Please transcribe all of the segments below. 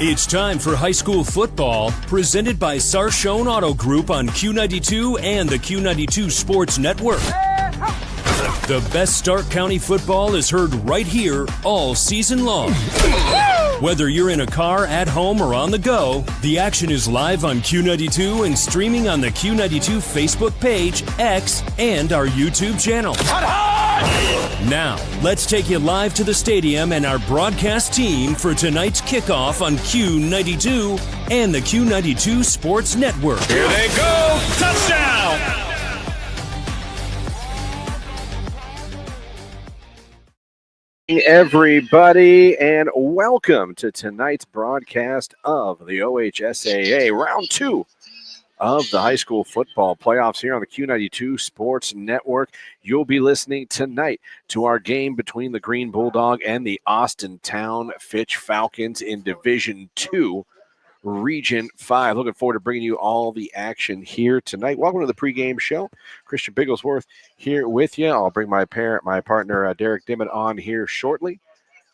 It's time for high school football, presented by Sarshone Auto Group on Q92 and the Q92 Sports Network. The best Stark County football is heard right here all season long. Whether you're in a car, at home, or on the go, the action is live on Q92 and streaming on the Q92 Facebook page, X, and our YouTube channel. Now, let's take you live to the stadium and our broadcast team for tonight's kickoff on Q92 and the Q92 Sports Network. Here they go! Touchdown! Everybody, and welcome to tonight's broadcast of the OHSAA Round 2 of the high school football playoffs here on the Q92 Sports Network. You'll be listening tonight to our game between the Green Bulldog and the Austintown Fitch Falcons in Division 2, Region 5. Looking forward to bringing you all the action here tonight. Welcome to the pregame show. Christian Bigglesworth here with you. I'll bring my partner, Derek Dimmitt, on here shortly.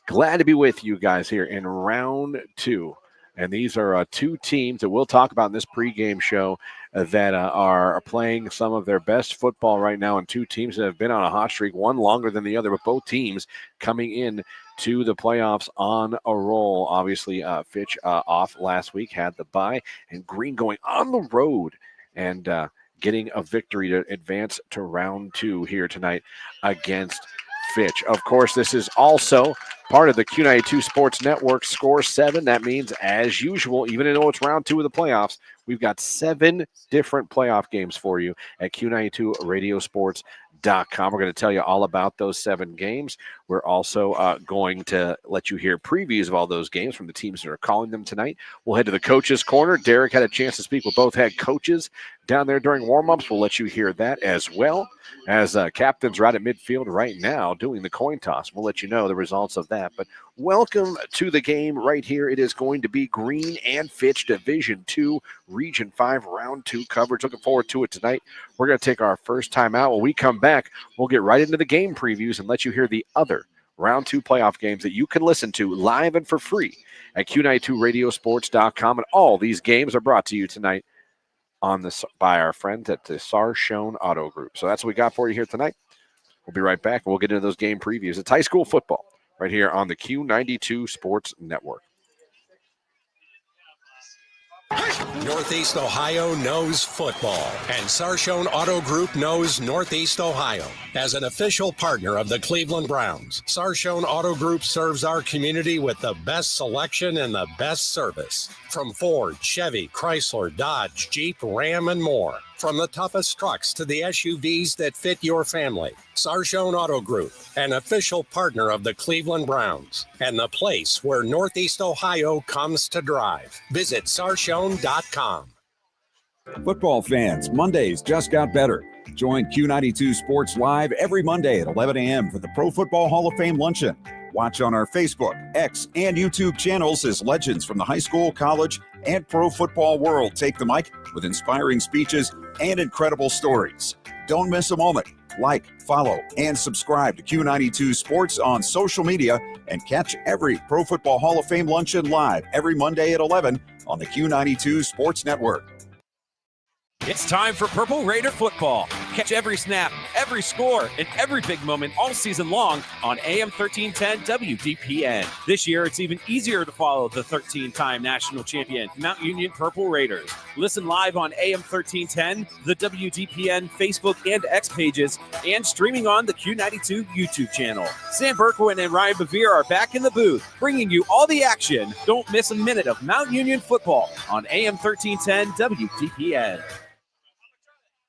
Glad to be with you guys here in Round 2. And these are two teams that we'll talk about in this pregame show that are playing some of their best football right now, and two teams that have been on a hot streak, one longer than the other, but both teams coming in to the playoffs on a roll. Obviously, Fitch off last week, had the bye, and Green going on the road and getting a victory to advance to Round 2 here tonight against Fitch. Of course, this is also part of the Q92 Sports Network Score 7. That means, as usual, even though it's Round 2 of the playoffs, we've got 7 different playoff games for you at Q92radiosports.com. We're going to tell you all about those 7 games. We're also going to let you hear previews of all those games from the teams that are calling them tonight. We'll head to the coaches' corner. Derek had a chance to speak with both head coaches down there during warm-ups. We'll let you hear that as well, as captains are out at midfield right now doing the coin toss. We'll let you know the results of that. But welcome to the game right here. It is going to be Green and Fitch Division 2, Region 5, Round 2 coverage. Looking forward to it tonight. We're going to take our first time out. When we come back, we'll get right into the game previews and let you hear the other Round 2 playoff games that you can listen to live and for free at Q92radiosports.com. And all these games are brought to you tonight by our friends at the Sarshone Auto Group. So that's what we got for you here tonight. We'll be right back, and we'll get into those game previews. It's high school football right here on the Q92 Sports Network. Northeast Ohio knows football, and Sarshone Auto Group knows Northeast Ohio. As an official partner of the Cleveland Browns, Sarshone Auto Group serves our community with the best selection and the best service. From Ford, Chevy, Chrysler, Dodge, Jeep, Ram, and more. From the toughest trucks to the SUVs that fit your family. Sarshone Auto Group, an official partner of the Cleveland Browns, and the place where Northeast Ohio comes to drive. Visit Sarshone.com. Football fans, Mondays just got better. Join Q92 Sports Live every Monday at 11 a.m. for the Pro Football Hall of Fame Luncheon. Watch on our Facebook, X, and YouTube channels as legends from the high school, college, and pro football world take the mic with inspiring speeches and incredible stories. Don't miss a moment. Like, follow, and subscribe to Q92 Sports on social media and catch every Pro Football Hall of Fame Luncheon live every Monday at 11 on the Q92 Sports Network. It's time for Purple Raider football. Catch every snap, every score, and every big moment all season long on AM 1310 WDPN. This year, it's even easier to follow the 13-time national champion, Mount Union Purple Raiders. Listen live on AM 1310, the WDPN Facebook and X pages, and streaming on the Q92 YouTube channel. Sam Berkwin and Ryan Bevere are back in the booth, bringing you all the action. Don't miss a minute of Mount Union football on AM 1310 WDPN.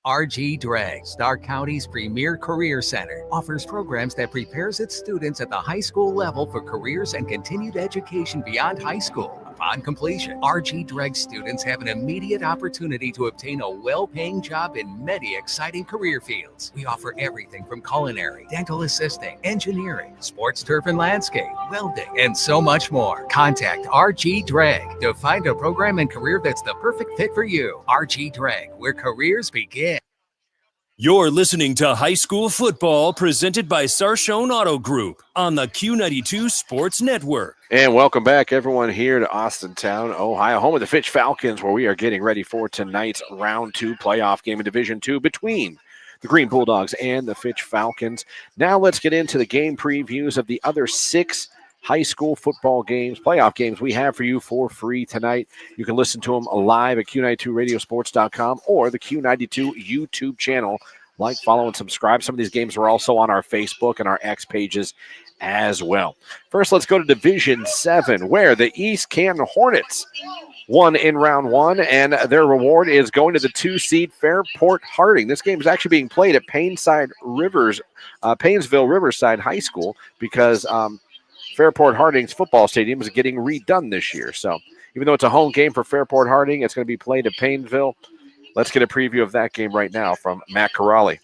RG Drag, Stark County's premier career center, offers programs that prepares its students at the high school level for careers and continued education beyond high school. Upon completion, RG Drag students have an immediate opportunity to obtain a well-paying job in many exciting career fields. We offer everything from culinary, dental assisting, engineering, sports turf and landscape, welding, and so much more. Contact RG Drag to find a program and career that's the perfect fit for you. RG Drag, where careers begin. You're listening to High School Football presented by Sarshone Auto Group on the Q92 Sports Network. And welcome back, everyone, here to Austintown, Ohio, home of the Fitch Falcons, where we are getting ready for tonight's Round 2 playoff game in Division II between the Green Bulldogs and the Fitch Falcons. Now let's get into the game previews of the other 6 high school football games, playoff games we have for you for free tonight. You can listen to them live at Q92radiosports.com or the Q92 YouTube channel. Like, follow, and subscribe. Some of these games are also on our Facebook and our X pages as well. First, let's go to Division 7, where the East Canton Hornets won in round 1, and their reward is going to the 2-seed Fairport Harding. This game is actually being played at Painesville Riverside High School because Fairport Harding's football stadium is getting redone this year. So even though it's a home game for Fairport Harding, it's going to be played at Painesville. Let's get a preview of that game right now from Matt Corrali.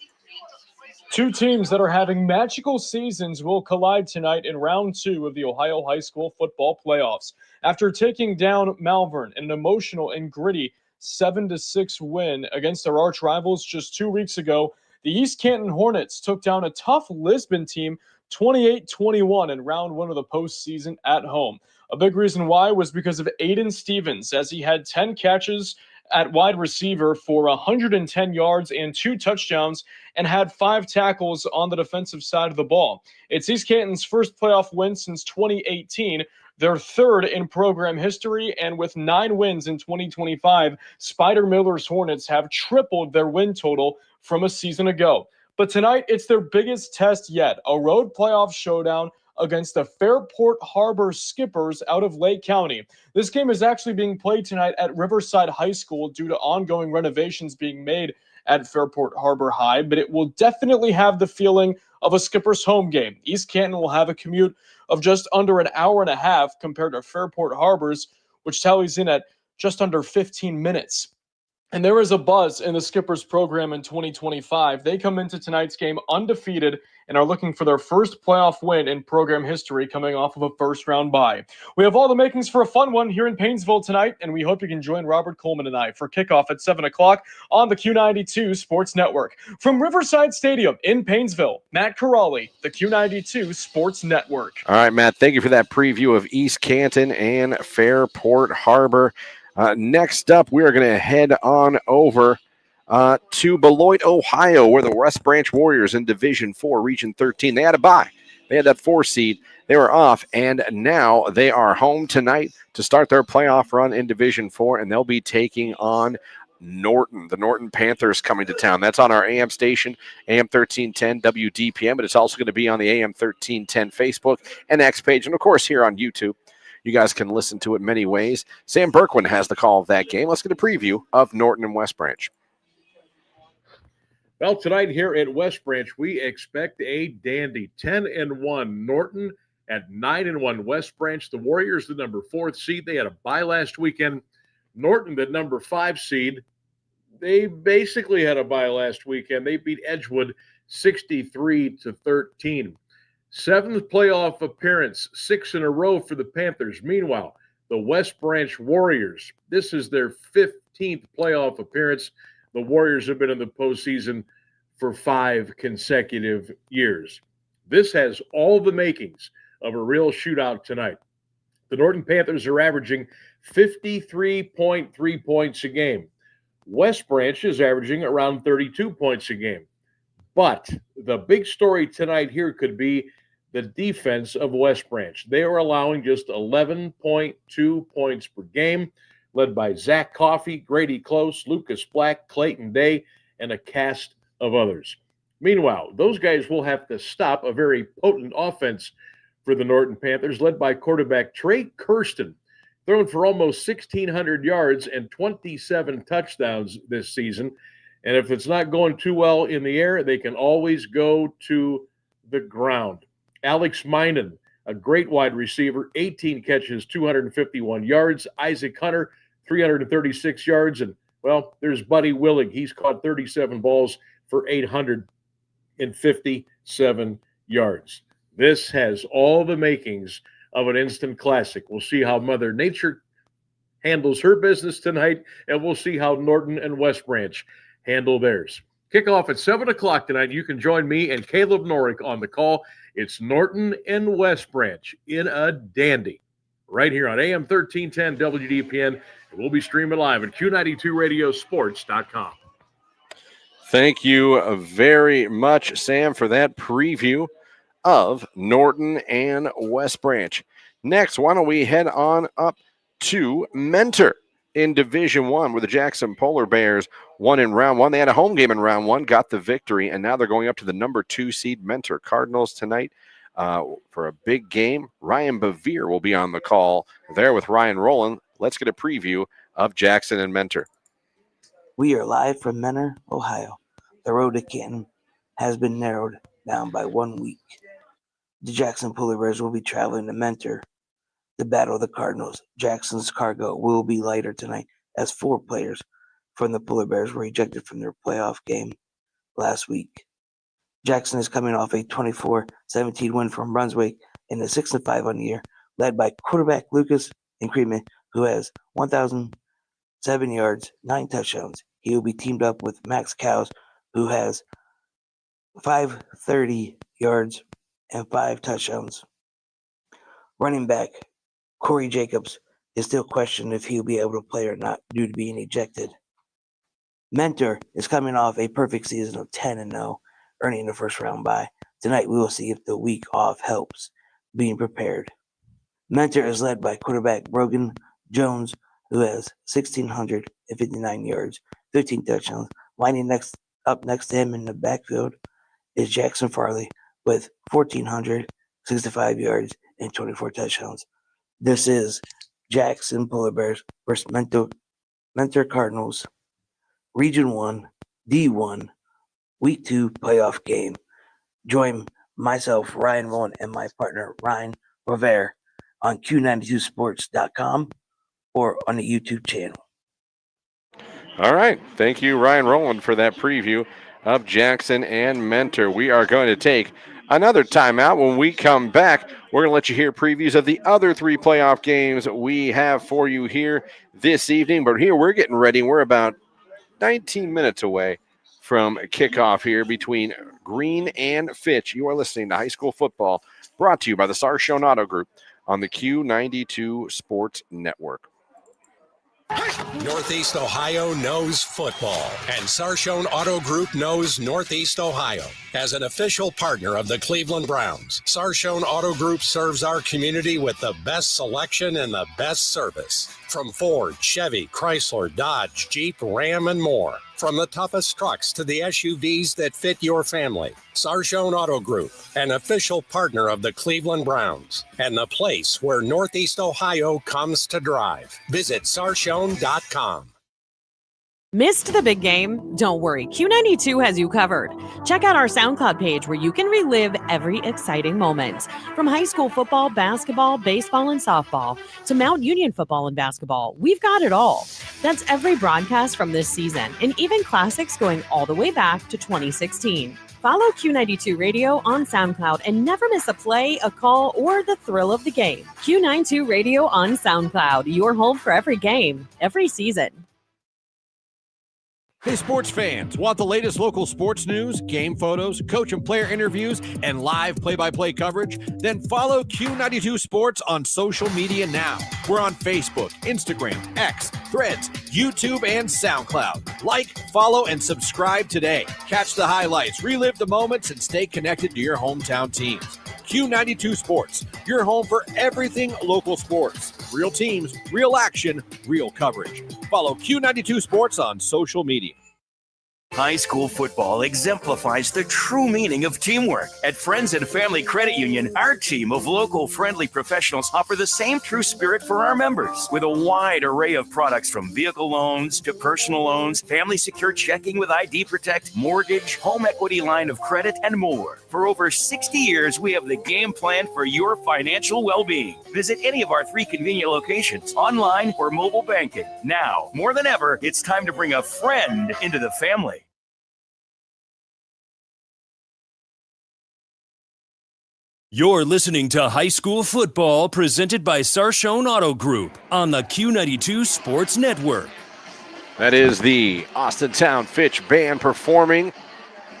Two teams that are having magical seasons will collide tonight in round 2 of the Ohio High School Football Playoffs. After taking down Malvern in an emotional and gritty 7-6 win against their arch rivals just 2 weeks ago, the East Canton Hornets took down a tough Lisbon team 28-21 in round 1 of the postseason at home. A big reason why was because of Aiden Stevens, as he had 10 catches at wide receiver for 110 yards and 2 touchdowns and had 5 tackles on the defensive side of the ball. It's East Canton's first playoff win since 2018, their third in program history, and with 9 wins in 2025, Spider Miller's Hornets have tripled their win total from a season ago. But tonight, it's their biggest test yet, a road playoff showdown against the Fairport Harbor Skippers out of Lake County. This game is actually being played tonight at Riverside High School due to ongoing renovations being made at Fairport Harbor High, but it will definitely have the feeling of a Skippers home game. East Canton will have a commute of just under an hour and a half compared to Fairport Harbor's, which tallies in at just under 15 minutes. And there is a buzz in the Skippers program in 2025. They come into tonight's game undefeated and are looking for their first playoff win in program history coming off of a first-round bye. We have all the makings for a fun one here in Painesville tonight, and we hope you can join Robert Coleman and I for kickoff at 7 o'clock on the Q92 Sports Network. From Riverside Stadium in Painesville, Matt Corrali, the Q92 Sports Network. All right, Matt, thank you for that preview of East Canton and Fairport Harbor. Next up, we are going to head on over to Beloit, Ohio, where the West Branch Warriors in Division 4, Region 13, they had a bye. They had that 4 seed. They were off, and now they are home tonight to start their playoff run in Division 4, and they'll be taking on Norton, the Norton Panthers coming to town. That's on our AM station, AM 1310 WDPM, but it's also going to be on the AM 1310 Facebook and X page, and, of course, here on YouTube. You guys can listen to it many ways. Sam Berkwin has the call of that game. Let's get a preview of Norton and West Branch. Well, tonight here at West Branch, we expect a dandy 10-1 Norton at 9-1 West Branch. The Warriors, the number 4th seed, they had a bye last weekend. Norton, the number 5 seed, they basically had a bye last weekend. They beat Edgewood 63-13. 7th playoff appearance, 6 in a row for the Panthers. Meanwhile, the West Branch Warriors, this is their 15th playoff appearance. The Warriors have been in the postseason for 5 consecutive years. This has all the makings of a real shootout tonight. The Norton Panthers are averaging 53.3 points a game. West Branch is averaging around 32 points a game. But the big story tonight here could be the defense of West Branch. They are allowing just 11.2 points per game, led by Zach Coffey, Grady Close, Lucas Black, Clayton Day, and a cast of others. Meanwhile, those guys will have to stop a very potent offense for the Norton Panthers, led by quarterback Trey Kirsten, throwing for almost 1,600 yards and 27 touchdowns this season. And if it's not going too well in the air, they can always go to the ground. Alex Minen, a great wide receiver, 18 catches, 251 yards. Isaac Hunter, 336 yards. And, well, there's Buddy Willig. He's caught 37 balls for 857 yards. This has all the makings of an instant classic. We'll see how Mother Nature handles her business tonight, and we'll see how Norton and West Branch handle theirs. Kickoff at 7 o'clock tonight. You can join me and Caleb Norick on the call. It's Norton and West Branch in a dandy right here on AM 1310 WDPN. We'll be streaming live at Q92radiosports.com. Thank you very much, Sam, for that preview of Norton and West Branch. Next, why don't we head on up to Mentor in Division I, where the Jackson Polar Bears won in round one. They had a home game in round one, got the victory, and now they're going up to the number 2 seed Mentor Cardinals tonight for a big game. Ryan Bevere will be on the call there with Ryan Rowland. Let's get a preview of Jackson and Mentor. We are live from Mentor, Ohio. The road to Canton has been narrowed down by 1 week. The Jackson Polar Bears will be traveling to Mentor to battle the Cardinals. Jackson's cargo will be lighter tonight as 4 players from the Polar Bears were ejected from their playoff game last week. Jackson is coming off a 24-17 win from Brunswick and a 6-5 on the year, led by quarterback Lucas Increment, who has 1,007 yards, 9 touchdowns. He will be teamed up with Max Cows, who has 530 yards and 5 touchdowns. Running back Corey Jacobs is still questioned if he'll be able to play or not due to being ejected. Mentor is coming off a perfect season of 10-0, earning the first round bye. Tonight we will see if the week off helps being prepared. Mentor is led by quarterback Brogan Jones, who has 1,659 yards, 15 touchdowns. Lining up next to him in the backfield is Jackson Farley with 1,465 yards and 24 touchdowns. This is Jackson Polar Bears versus Mentor Cardinals, Region 1, D1, Week 2 playoff game. Join myself, Ryan Rowan, and my partner, Ryan Rivera, on Q92sports.com or on the YouTube channel. All right. Thank you, Ryan Rowland, for that preview of Jackson and Mentor. We are going to take another timeout. When we come back, we're going to let you hear previews of the other 3 playoff games we have for you here this evening. But here we're getting ready. We're about 19 minutes away from kickoff here between Green and Fitch. You are listening to High School Football, brought to you by the Sarshone Auto Group on the Q92 Sports Network. Northeast Ohio knows football, and Sarshone Auto Group knows Northeast Ohio. As an official partner of the Cleveland Browns, Sarshone Auto Group serves our community with the best selection and the best service. From Ford, Chevy, Chrysler, Dodge, Jeep, Ram, and more. From the toughest trucks to the SUVs that fit your family. Sarshone Auto Group, an official partner of the Cleveland Browns, and the place where Northeast Ohio comes to drive. Visit Sarshone.com. Missed the big game? Don't worry, Q92 has you covered. Check out our SoundCloud page where you can relive every exciting moment. From high school football, basketball, baseball, and softball to Mount Union football and basketball, we've got it all. That's every broadcast from this season, and even classics going all the way back to 2016. Follow Q92 Radio on SoundCloud and never miss a play, a call, or the thrill of the game. Q92 Radio on SoundCloud, your home for every game, every season. Hey, sports fans, want the latest local sports news, game photos, coach and player interviews, and live play-by-play coverage? Then follow Q92 Sports on social media now. We're on Facebook, Instagram, X, Threads, YouTube, and SoundCloud. Like, follow, and subscribe today. Catch the highlights, relive the moments, and stay connected to your hometown teams. Q92 Sports, your home for everything local sports. Real teams, real action, real coverage. Follow Q92 Sports on social media. High school football exemplifies the true meaning of teamwork. At Friends and Family Credit Union, our team of local friendly professionals offer the same true spirit for our members. With a wide array of products from vehicle loans to personal loans, family secure checking with ID Protect, mortgage, home equity line of credit, and more. For over 60 years, we have the game plan for your financial well-being. Visit any of our 3 convenient locations, online or mobile banking. Now, more than ever, it's time to bring a friend into the family. You're listening to High School Football presented by Sarshone Auto Group on the Q92 Sports Network. That is the Austintown Fitch Band performing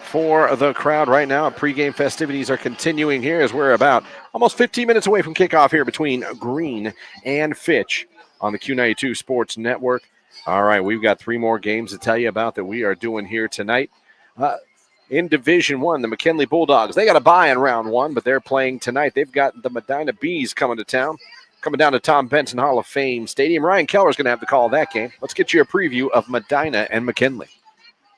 for the crowd right now. Pregame festivities are continuing here as we're about almost 15 minutes away from kickoff here between Green and Fitch on the Q92 Sports Network. All right, we've got 3 more games to tell you about that we are doing here tonight. In Division 1, the McKinley Bulldogs, they got a bye in round 1, but they're playing tonight. They've got the Medina Bees coming down to Tom Benson Hall of Fame Stadium. Ryan Keller's going to have the call of that game. Let's get you a preview of Medina and McKinley.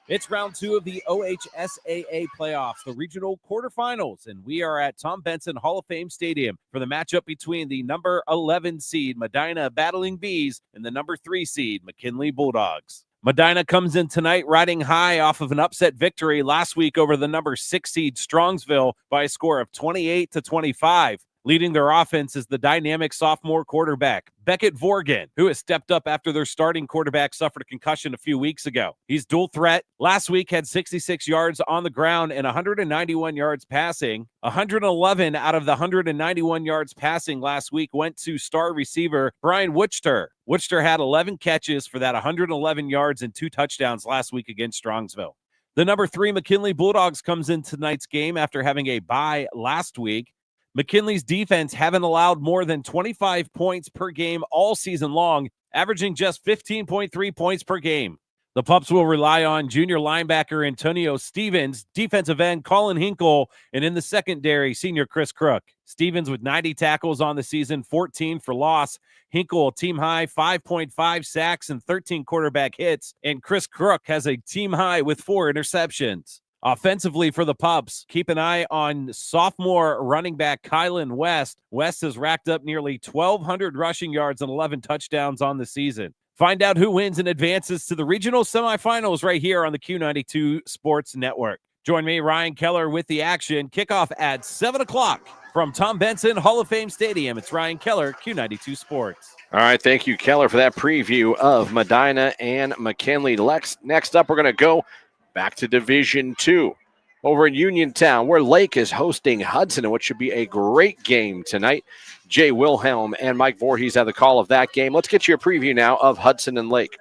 It's round 2 of the OHSAA playoffs, the regional quarterfinals, and we are at Tom Benson Hall of Fame Stadium for the matchup between the number 11 seed Medina Battling Bees and the number 3 seed McKinley Bulldogs. Medina comes in tonight riding high off of an upset victory last week over the number 6 seed Strongsville by a score of 28-25. Leading their offense is the dynamic sophomore quarterback, Beckett Vorgan, who has stepped up after their starting quarterback suffered a concussion a few weeks ago. He's dual threat. Last week had 66 yards on the ground and 191 yards passing. 111 out of the 191 yards passing last week went to star receiver Brian Wichter. Wichter had 11 catches for that 111 yards and 2 touchdowns last week against Strongsville. The number 3 McKinley Bulldogs comes in tonight's game after having a bye last week. McKinley's defense haven't allowed more than 25 points per game all season long, averaging just 15.3 points per game. The Pups will rely on junior linebacker Antonio Stevens, defensive end Colin Hinkle, and in the secondary, senior Chris Crook. Stevens with 90 tackles on the season, 14 for loss. Hinkle, team high, 5.5 sacks and 13 quarterback hits. And Chris Crook has a team high with 4 interceptions. Offensively for the Pups, keep an eye on sophomore running back Kylan West. West has racked up nearly 1,200 rushing yards and 11 touchdowns on the season. Find out who wins and advances to the regional semifinals right here on the Q92 Sports Network. Join me, Ryan Keller, with the action. Kickoff at 7 o'clock from Tom Benson Hall of Fame Stadium. It's Ryan Keller, Q92 Sports. All right, thank you, Keller, for that preview of Medina and McKinley. Next up, we're going to go back to Division 2 over in Uniontown, where Lake is hosting Hudson, in what should be a great game tonight. Jay Wilhelm and Mike Voorhees have the call of that game. Let's get you a preview now of Hudson and Lake.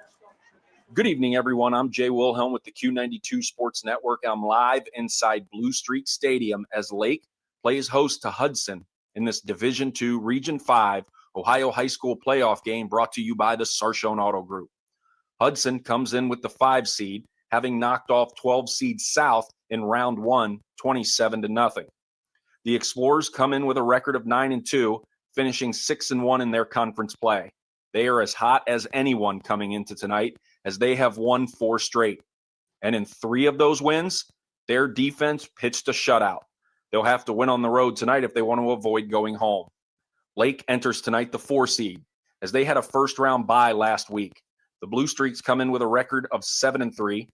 Good evening, everyone. I'm Jay Wilhelm with the Q92 Sports Network. I'm live inside Blue Street Stadium as Lake plays host to Hudson in this Division 2 Region 5 Ohio High School playoff game brought to you by the Sarshone Auto Group. Hudson comes in with the 5 seed, having knocked off 12 seed South in round 1, 27-0. The Explorers come in with a record of 9-2, finishing 6-1 in their conference play. They are as hot as anyone coming into tonight, as they have won 4 straight. And in 3 of those wins, their defense pitched a shutout. They'll have to win on the road tonight if they want to avoid going home. Lake enters tonight the 4 seed, as they had a first-round bye last week. The Blue Streaks come in with a record of 7-3.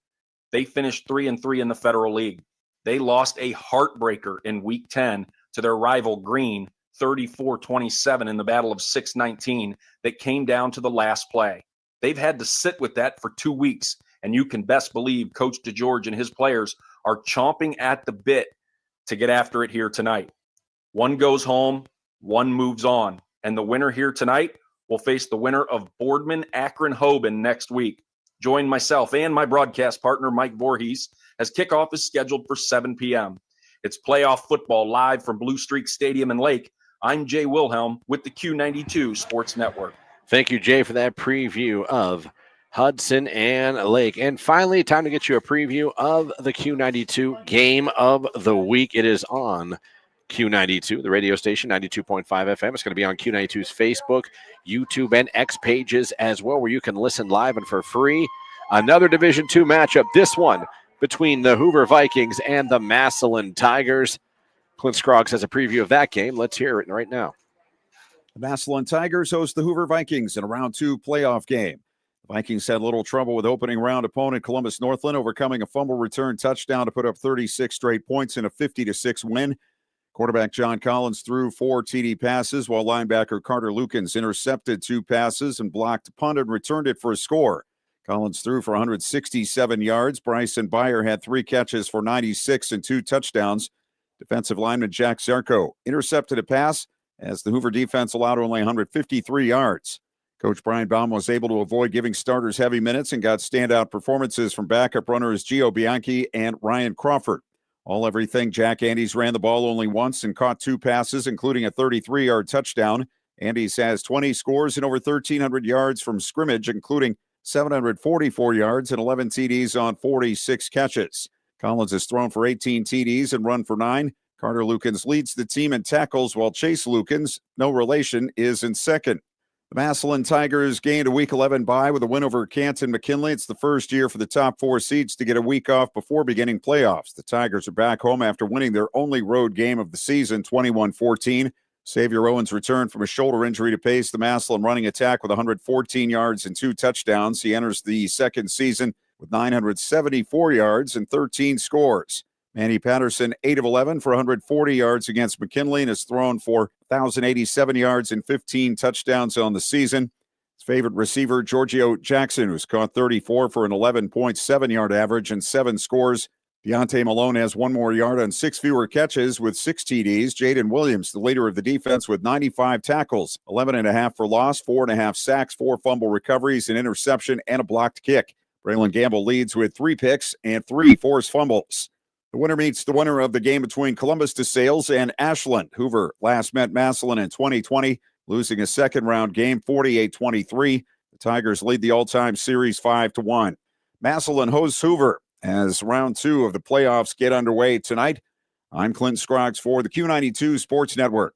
They finished 3-3 in the Federal League. They lost a heartbreaker in Week 10 to their rival Green, 34-27 in the Battle of 619 that came down to the last play. They've had to sit with that for 2 weeks, and you can best believe Coach DeGeorge and his players are chomping at the bit to get after it here tonight. One goes home, one moves on, and the winner here tonight will face the winner of Boardman Akron Hoban next week. Join myself and my broadcast partner, Mike Voorhees, as kickoff is scheduled for 7 p.m. It's playoff football live from Blue Streak Stadium in Lake. I'm Jay Wilhelm with the Q92 Sports Network. Thank you, Jay, for that preview of Hudson and Lake. And finally, time to get you a preview of the Q92 Game of the Week. It is on Q92, the radio station, 92.5 FM. It's going to be on Q92's Facebook, YouTube, and X pages as well, where you can listen live and for free. Another Division II matchup, this one between the Hoover Vikings and the Massillon Tigers. Clint Scroggs has a preview of that game. Let's hear it right now. The Massillon Tigers host the Hoover Vikings in a round 2 playoff game. The Vikings had little trouble with opening round opponent Columbus Northland, overcoming a fumble return touchdown to put up 36 straight points in a 50-6 win. Quarterback John Collins threw 4 TD passes, while linebacker Carter Lukens intercepted 2 passes and blocked a punt and returned it for a score. Collins threw for 167 yards. Bryson Byer had 3 catches for 96 and 2 touchdowns. Defensive lineman Jack Zarko intercepted a pass as the Hoover defense allowed only 153 yards. Coach Brian Baum was able to avoid giving starters heavy minutes and got standout performances from backup runners Gio Bianchi and Ryan Crawford. All everything, Jack Andes ran the ball only once and caught 2 passes, including a 33-yard touchdown. Andes has 20 scores and over 1,300 yards from scrimmage, including 744 yards and 11 TDs on 46 catches. Collins has thrown for 18 TDs and run for 9. Carter Lukens leads the team in tackles, while Chase Lukens, no relation, is in second. The Massillon Tigers gained a Week 11 bye with a win over Canton McKinley. It's the first year for the top 4 seeds to get a week off before beginning playoffs. The Tigers are back home after winning their only road game of the season, 21-14. Xavier Owens returned from a shoulder injury to pace the Massillon running attack with 114 yards and 2 touchdowns. He enters the second season with 974 yards and 13 scores. Manny Patterson, 8 of 11 for 140 yards against McKinley and has thrown for 1,087 yards and 15 touchdowns on the season. His favorite receiver, Giorgio Jackson, who's caught 34 for an 11.7-yard average and 7 scores. Deontay Malone has 1 more yard on 6 fewer catches with 6 TDs. Jaden Williams, the leader of the defense, with 95 tackles, 11.5 for loss, 4.5 sacks, 4 fumble recoveries, an interception, and a blocked kick. Braylon Gamble leads with 3 picks and 3 forced fumbles. The winner meets the winner of the game between Columbus DeSales and Ashland. Hoover last met Massillon in 2020, losing a second-round game 48-23. The Tigers lead the all-time series 5-1. Massillon hosts Hoover as round 2 of the playoffs get underway tonight. I'm Clint Scroggs for the Q92 Sports Network.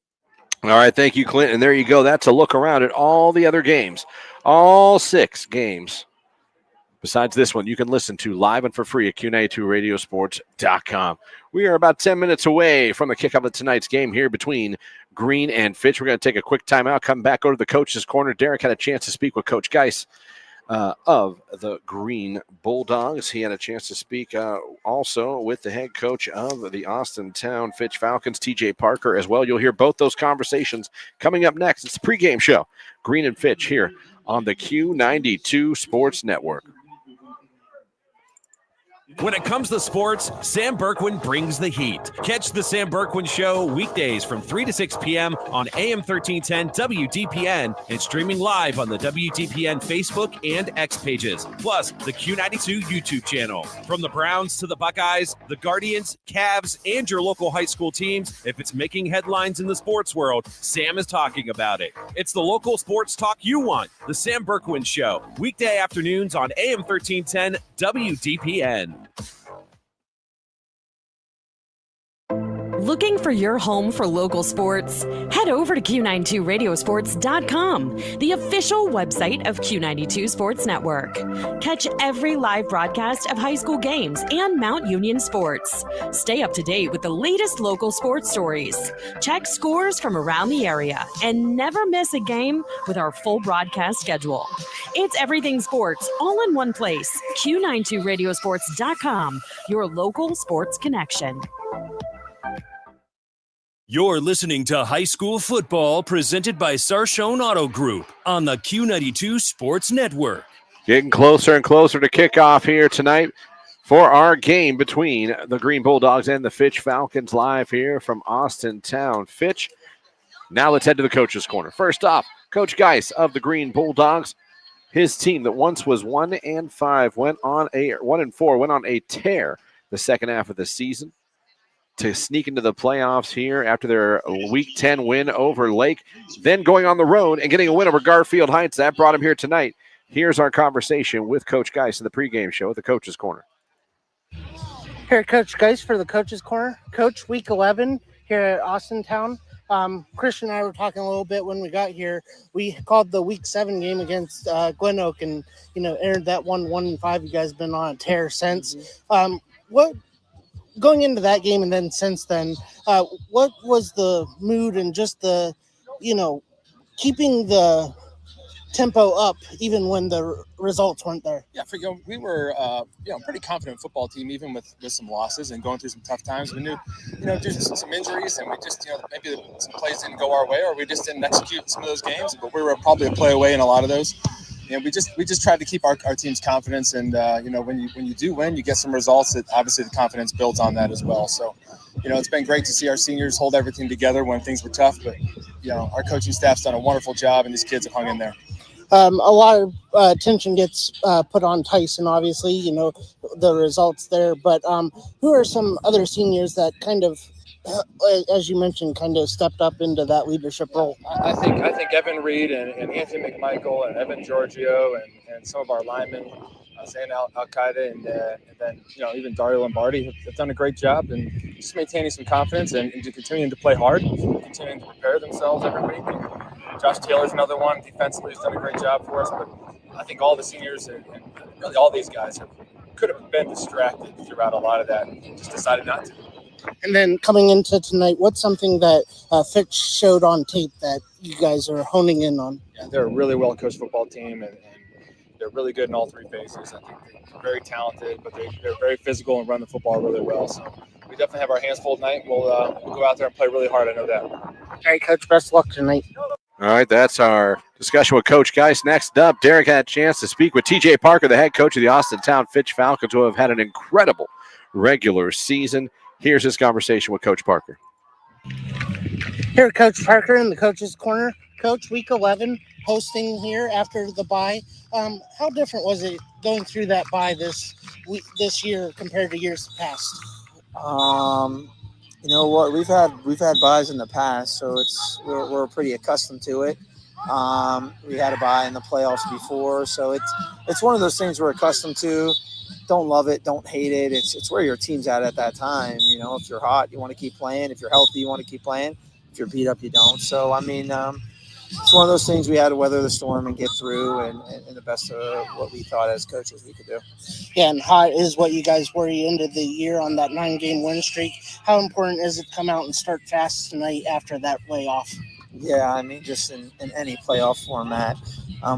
All right, thank you, Clint. And there you go. That's a look around at all the other games. All 6 games. Besides this one, you can listen to live and for free at Q92radiosports.com. We are about 10 minutes away from the kickoff of tonight's game here between Green and Fitch. We're going to take a quick timeout, come back, go to the coach's corner. Derek had a chance to speak with Coach Geis of the Green Bulldogs. He had a chance to speak also with the head coach of the Austintown Fitch Falcons, TJ Parker, as well. You'll hear both those conversations coming up next. It's the pregame show, Green and Fitch, here on the Q92 Sports Network. When it comes to sports, Sam Berkwin brings the heat. Catch the Sam Berkwin Show weekdays from 3 to 6 p.m. on AM 1310 WDPN and streaming live on the WDPN Facebook and X pages, plus the Q92 YouTube channel. From the Browns to the Buckeyes, the Guardians, Cavs, and your local high school teams, if it's making headlines in the sports world, Sam is talking about it. It's the local sports talk you want. The Sam Berkwin Show, weekday afternoons on AM 1310 WDPN. Looking for your home for local sports? Head over to Q92radiosports.com, the official website of Q92 Sports Network. Catch every live broadcast of high school games and Mount Union sports. Stay up to date with the latest local sports stories. Check scores from around the area and never miss a game with our full broadcast schedule. It's everything sports all in one place. Q92radiosports.com, your local sports connection. You're listening to High School Football presented by Sarshone Auto Group on the Q92 Sports Network. Getting closer and closer to kickoff here tonight for our game between the Green Bulldogs and the Fitch Falcons, live here from Austintown Fitch. Now let's head to the coach's corner. First off, Coach Geis of the Green Bulldogs. His team that once was 1-5 went on a 1-4, went on a tear the second half of the season to sneak into the playoffs here after their Week 10 win over Lake, then going on the road and getting a win over Garfield Heights. That brought him here tonight. Here's our conversation with Coach Geis in the pregame show at the Coach's Corner. Here, Coach Geis for the Coach's Corner. Coach, Week 11 here at Austintown. Christian and I were talking a little bit when we got here. We called the Week 7 game against Glen Oak and, entered that 1-5. You guys have been on a tear since. What going into that game and then since then, what was the mood and just the, keeping the tempo up even when the results weren't there? Yeah, we were, pretty confident football team, even with some losses and going through some tough times. We knew, due to some injuries and we just, maybe some plays didn't go our way or we just didn't execute some of those games, but we were probably a play away in a lot of those. We just tried to keep our team's confidence, and when you do win, you get some results that obviously the confidence builds on that as well. So, it's been great to see our seniors hold everything together when things were tough. But our coaching staff's done a wonderful job, and these kids have hung in there. A lot of attention gets put on Tyson, obviously, the results there. But who are some other seniors that kind of, as you mentioned, kind of stepped up into that leadership role? I think Evan Reed and Anthony McMichael and Evan Giorgio and some of our linemen, Zayn Al-Qaeda, and then even Dario Lombardi have done a great job and just maintaining some confidence and continuing to play hard, continuing to prepare themselves every week. And Josh Taylor's another one defensively, who's done a great job for us. But I think all the seniors and really all these guys could have been distracted throughout a lot of that and just decided not to. And then coming into tonight, what's something that Fitch showed on tape that you guys are honing in on? Yeah, they're a really well-coached football team, and they're really good in all three phases. I think they're very talented, but they're very physical and run the football really well. So we definitely have our hands full tonight. We'll go out there and play really hard. I know that. All right, Coach, best of luck tonight. All right, that's our discussion with Coach Geis. Next up, Derek had a chance to speak with TJ Parker, the head coach of the Austintown Fitch Falcons, who have had an incredible regular season. Here's his conversation with Coach Parker. Here, Coach Parker in the Coach's Corner. Coach, Week 11, hosting here after the bye. How different was it going through that bye this year compared to years past? You know what, we've had buys in the past, so we're pretty accustomed to it. We had a bye in the playoffs before, so it's one of those things we're accustomed to. Don't love it, don't hate it. It's where your team's at that time. If you're hot, you want to keep playing. If you're healthy, you want to keep playing. If you're beat up, you don't. So it's one of those things we had to weather the storm and get through, and the best of what we thought as coaches we could do. Yeah, and hot is what you guys were into the year on that 9-game win streak. How important is it to come out and start fast tonight after that playoff? Yeah, just in any playoff format,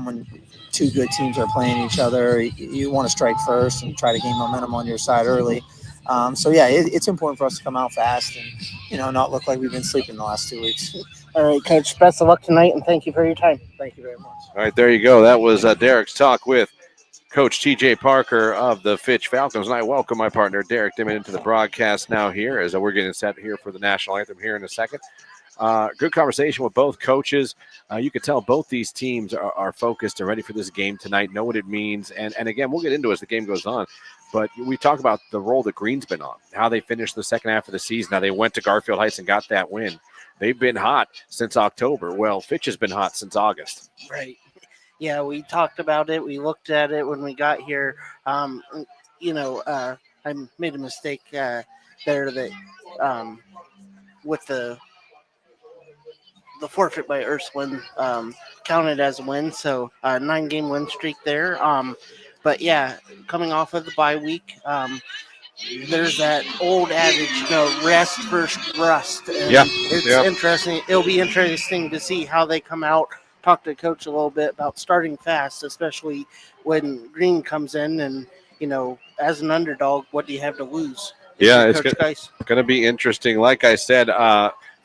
when two good teams are playing each other, you want to strike first and try to gain momentum on your side early. It's important for us to come out fast and not look like we've been sleeping the last 2 weeks. All right, Coach, best of luck tonight, and thank you for your time. Thank you very much. All right, there you go. That was Derek's talk with Coach TJ Parker of the Fitch Falcons. And I welcome my partner, Derek Dimon, into the broadcast now here as we're getting set here for the national anthem here in a second. Good conversation with both coaches. You could tell both these teams are focused and ready for this game tonight, know what it means. And again, we'll get into it as the game goes on. But we talk about the role that Green's been on, how they finished the second half of the season. Now they went to Garfield Heights and got that win. They've been hot since October. Well, Fitch has been hot since August. Right. Yeah, we talked about it. We looked at it when we got here. I made a mistake there that with the forfeit by Ursuline counted as a win. So 9-game win streak there. But yeah, coming off of the bye week, there's that old adage, rest first rust. And it's interesting. It'll be interesting to see how they come out. Talk to Coach a little bit about starting fast, especially when Green comes in and, as an underdog, what do you have to lose? Yeah, it's going to be interesting. Like I said,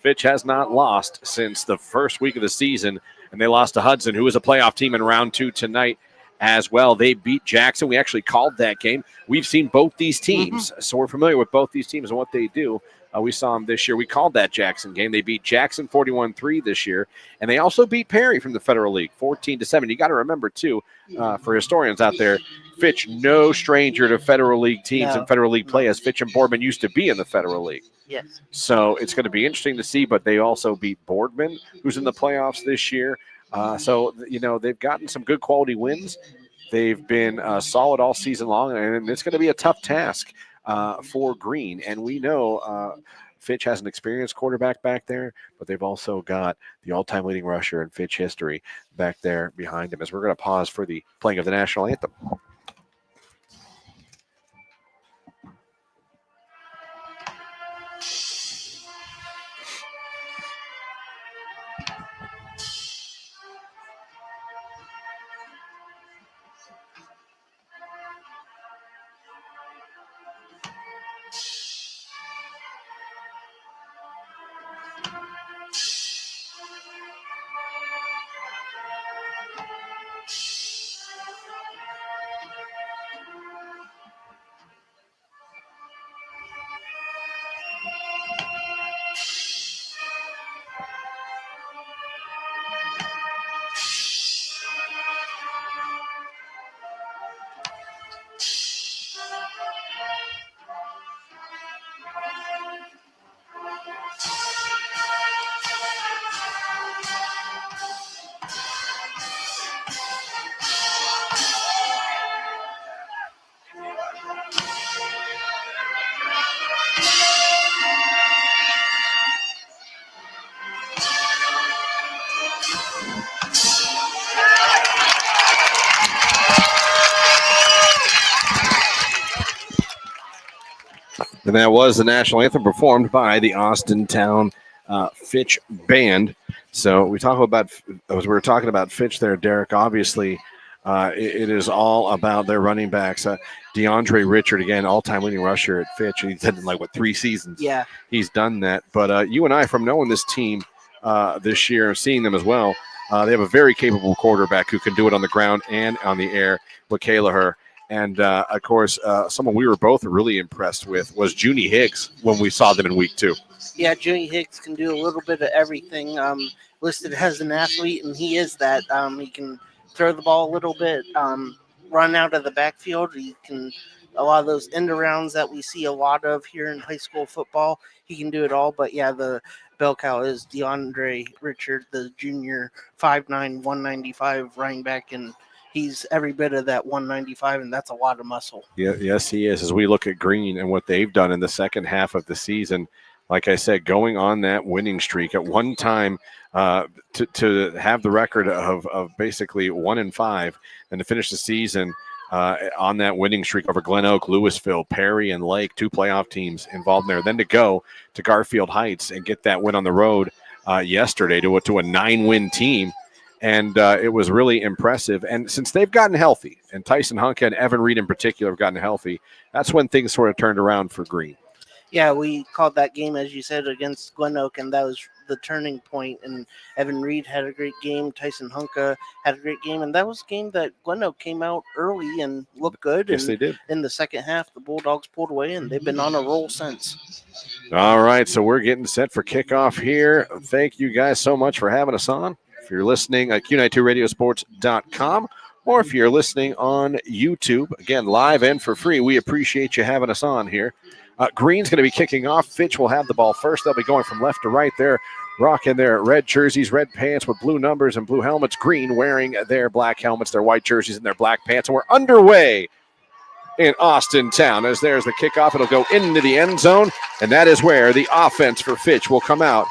Fitch has not lost since the first week of the season, and they lost to Hudson, who is a playoff team in round 2 tonight as well. They beat Jackson. We actually called that game. We've seen both these teams, so we're familiar with both these teams and what they do. We saw them this year. We called that Jackson game. They beat Jackson 41-3 this year, and they also beat Perry from the Federal League 14-7. You got to remember, too, for historians out there, Fitch, no stranger to Federal League teams and Federal League play, as Fitch and Boardman used to be in the Federal League. Yes. So it's going to be interesting to see, but they also beat Boardman, who's in the playoffs this year. They've gotten some good quality wins. They've been solid all season long, and it's going to be a tough task for Green. And we know Fitch has an experienced quarterback back there, but they've also got the all-time leading rusher in Fitch history back there behind him, as we're going to pause for the playing of the national anthem. And that was the national anthem performed by the Austintown Fitch Band. So we talk about, as we were talking about Fitch there, Derek, obviously it is all about their running backs. DeAndre Richard, again, all-time leading rusher at Fitch. He's had like, 3 seasons? Yeah. He's done that. But you and I, from knowing this team this year, seeing them as well, they have a very capable quarterback who can do it on the ground and on the air with Kayla. And, of course, someone we were both really impressed with was Junie Higgs when we saw them in week 2. Yeah, Junie Higgs can do a little bit of everything. Listed as an athlete, and he is that. He can throw the ball a little bit, run out of the backfield. He can a lot of those end arounds that we see a lot of here in high school football. He can do it all. But, yeah, the bell cow is DeAndre Richard, the junior 5'9", 195 running back, and he's every bit of that 195, and that's a lot of muscle. Yeah, yes, he is. As we look at Green and what they've done in the second half of the season, like I said, going on that winning streak at one time to have the record of basically 1-5 and to finish the season on that winning streak over Glen Oak, Louisville, Perry, and Lake, 2 playoff teams involved in there. Then to go to Garfield Heights and get that win on the road yesterday to a 9-win team. And it was really impressive. And since they've gotten healthy, and Tyson Hunka and Evan Reed in particular have gotten healthy, that's when things sort of turned around for Green. Yeah, we called that game, as you said, against Glen Oak, and that was the turning point. And Evan Reed had a great game. Tyson Hunka had a great game. And that was a game that Glen Oak came out early and looked good. Yes, and they did. In the second half, the Bulldogs pulled away, and they've been on a roll since. All right, so we're getting set for kickoff here. Thank you guys so much for having us on. If you're listening at Q92radiosports.com, or if you're listening on YouTube, again, live and for free, we appreciate you having us on here. Green's going to be kicking off. Fitch will have the ball first. They'll be going from left to right there, rocking their red jerseys, red pants with blue numbers and blue helmets. Green wearing their black helmets, their white jerseys, and their black pants. And we're underway in Austintown as there's the kickoff. It'll go into the end zone, and that is where the offense for Fitch will come out.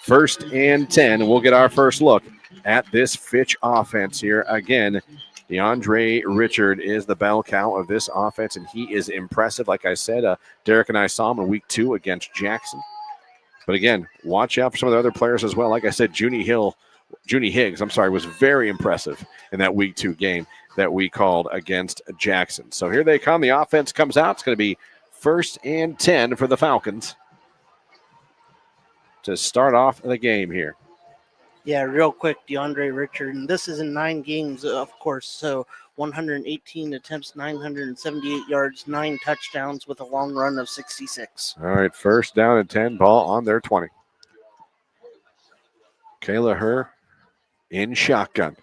1st and 10, and we'll get our first look at this Fitch offense here. Again, DeAndre Richard is the bell cow of this offense, and he is impressive. Like I said, Derek and I saw him in week 2 against Jackson. But again, watch out for some of the other players as well. Like I said, Junie Higgs, was very impressive in that week 2 game that we called against Jackson. So here they come. The offense comes out. It's going to be 1st and 10 for the Falcons to start off the game here. Yeah, real quick, DeAndre Richard, and this is in 9 games, of course, so 118 attempts, 978 yards, 9 touchdowns with a long run of 66. All right, 1st down and 10, ball on their 20. Kayla in shotgun.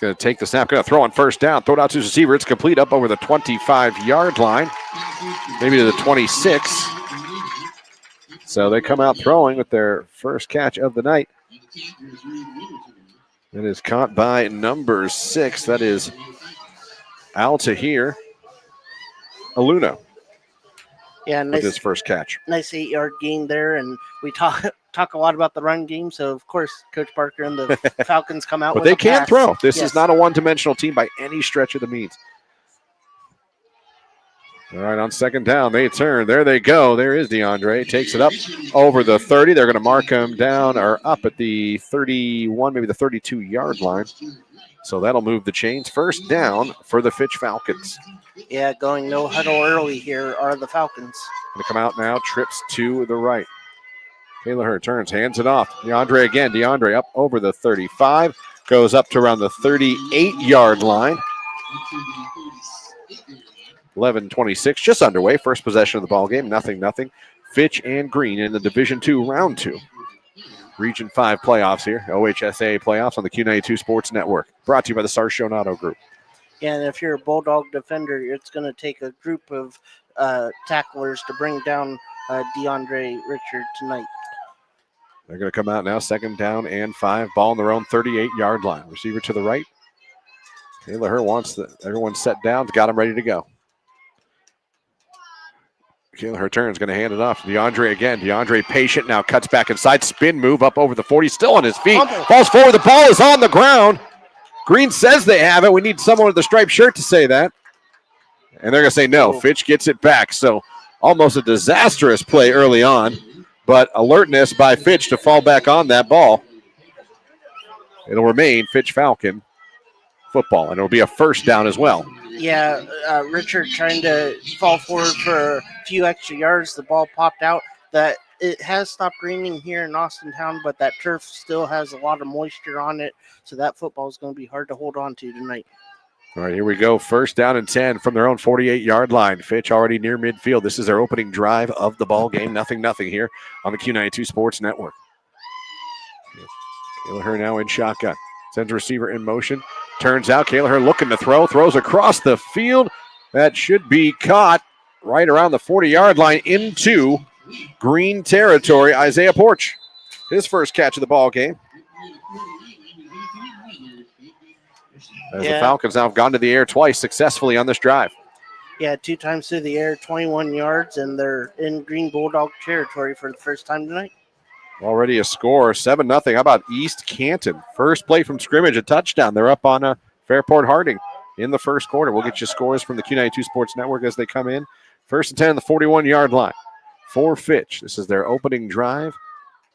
Going to take the snap, going to throw on 1st down, throw it out to the receiver. It's complete up over the 25-yard line, maybe to the 26. So they come out throwing with their first catch of the night. It is caught by number 6. That is Altahir Aluna. Yeah, nice. With his first catch. Nice 8-yard gain there, and we talk a lot about the run game. So of course, Coach Parker and the Falcons come out. But with they can pass. throw. This Yes. is not a one-dimensional team by any stretch of the means. All right, on 2nd down, they turn. There they go. There is DeAndre. Takes it up over the 30. They're going to mark him down or up at the 31, maybe the 32-yard line. So that'll move the chains. 1st down for the Fitch Falcons. Yeah, going no huddle early here are the Falcons. Going to come out now, trips to the right. Kayla turns, hands it off. DeAndre again. DeAndre up over the 35. Goes up to around the 38-yard line. 11:26, just underway. First possession of the ball game, 0-0. Fitch and Green in the Division II Round 2. Region 5 playoffs here, OHSAA playoffs on the Q92 Sports Network. Brought to you by the Sarshone Auto Group. And if you're a Bulldog defender, it's going to take a group of tacklers to bring down DeAndre Richard tonight. They're going to come out now, 2nd down and 5. Ball on their own 38-yard line. Receiver to the right. Kayla wants everyone set down, got him ready to go. Kayla turns, going to hand it off. DeAndre again. DeAndre patient now, cuts back inside. Spin move up over the 40. Still on his feet. Falls forward. The ball is on the ground. Green says they have it. We need someone with a striped shirt to say that. And they're going to say no. Fitch gets it back. So Almost a disastrous play early on, but alertness by Fitch to fall back on that ball. It'll remain Fitch Falcon football, and it'll be a first down as well. Yeah, Richard trying to fall forward for a few extra yards. The ball popped out. That it has stopped raining here in Austintown, but that turf still has a lot of moisture on it, so that football is going to be hard to hold on to tonight. All right, here we go. First down and 10 from their own 48-yard line. Fitch already near midfield. This is their opening drive of the ball game. 0-0 here on the Q92 Sports Network. Kaylaher now in shotgun. Sends receiver in motion. Turns out Kaylaher looking to throw. Throws across the field. That should be caught right around the 40-yard line into green territory. Isaiah Porch, his first catch of the ball game. As the Falcons now have gone to the air twice successfully on this drive. Yeah, 2 times through the air, 21 yards, and they're in Green Bulldog territory for the first time tonight. Already a score, 7-0. How about East Canton? First play from scrimmage, a touchdown. They're up on Fairport Harding in the first quarter. We'll get you scores from the Q92 Sports Network as they come in. First and 10 on the 41-yard line for Fitch. This is their opening drive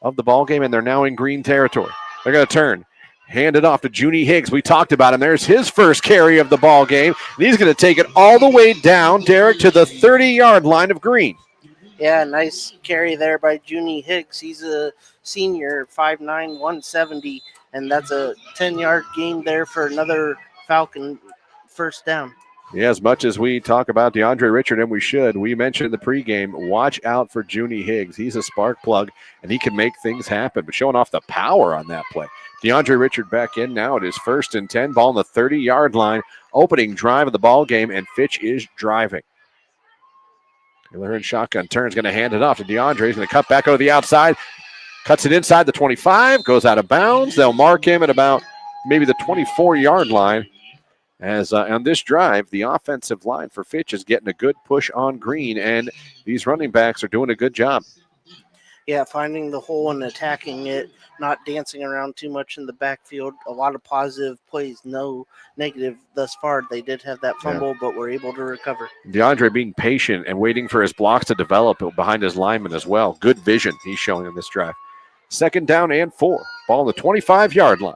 of the ball game, and they're now in green territory. They're going to turn. Hand it off to Junie Higgs. We talked about him. There's his first carry of the ball game. And he's going to take it all the way down, Derek, to the 30-yard line of green. Yeah, nice carry there by Junie Higgs. He's a senior, 5'9", 170, and that's a 10-yard gain there for another Falcon first down. Yeah, as much as we talk about DeAndre Richard, and we should, we mentioned in the pregame, watch out for Junie Higgs. He's a spark plug, and he can make things happen. But showing off the power on that play. DeAndre Richard back in now. It is first and 10, ball on the 30-yard line. Opening drive of the ball game, and Fitch is driving. Taylor in shotgun, turns, going to hand it off to DeAndre. He's going to cut back over the outside, cuts it inside the 25, goes out of bounds. They'll mark him at about maybe the 24-yard line. As on this drive, the offensive line for Fitch is getting a good push on green, and these running backs are doing a good job. Yeah, finding the hole and attacking it, not dancing around too much in the backfield. A lot of positive plays, no negative thus far. They did have that fumble, but were able to recover. DeAndre being patient and waiting for his blocks to develop behind his lineman as well. Good vision he's showing in this drive. Second down and 4. Ball on the 25-yard line.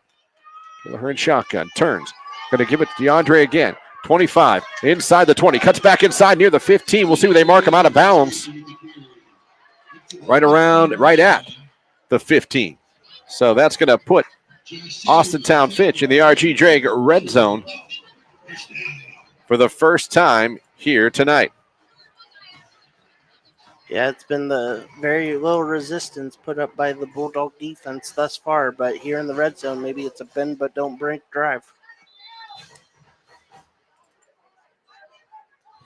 Taylor in shotgun, turns. Going to give it to DeAndre again. 25, inside the 20. Cuts back inside near the 15. We'll see where they mark him out of bounds. Right at the 15. So that's going to put Austintown Fitch in the R.G. Drake red zone for the first time here tonight. Yeah, it's been the very little resistance put up by the Bulldog defense thus far, but here in the red zone, maybe it's a bend but don't break drive.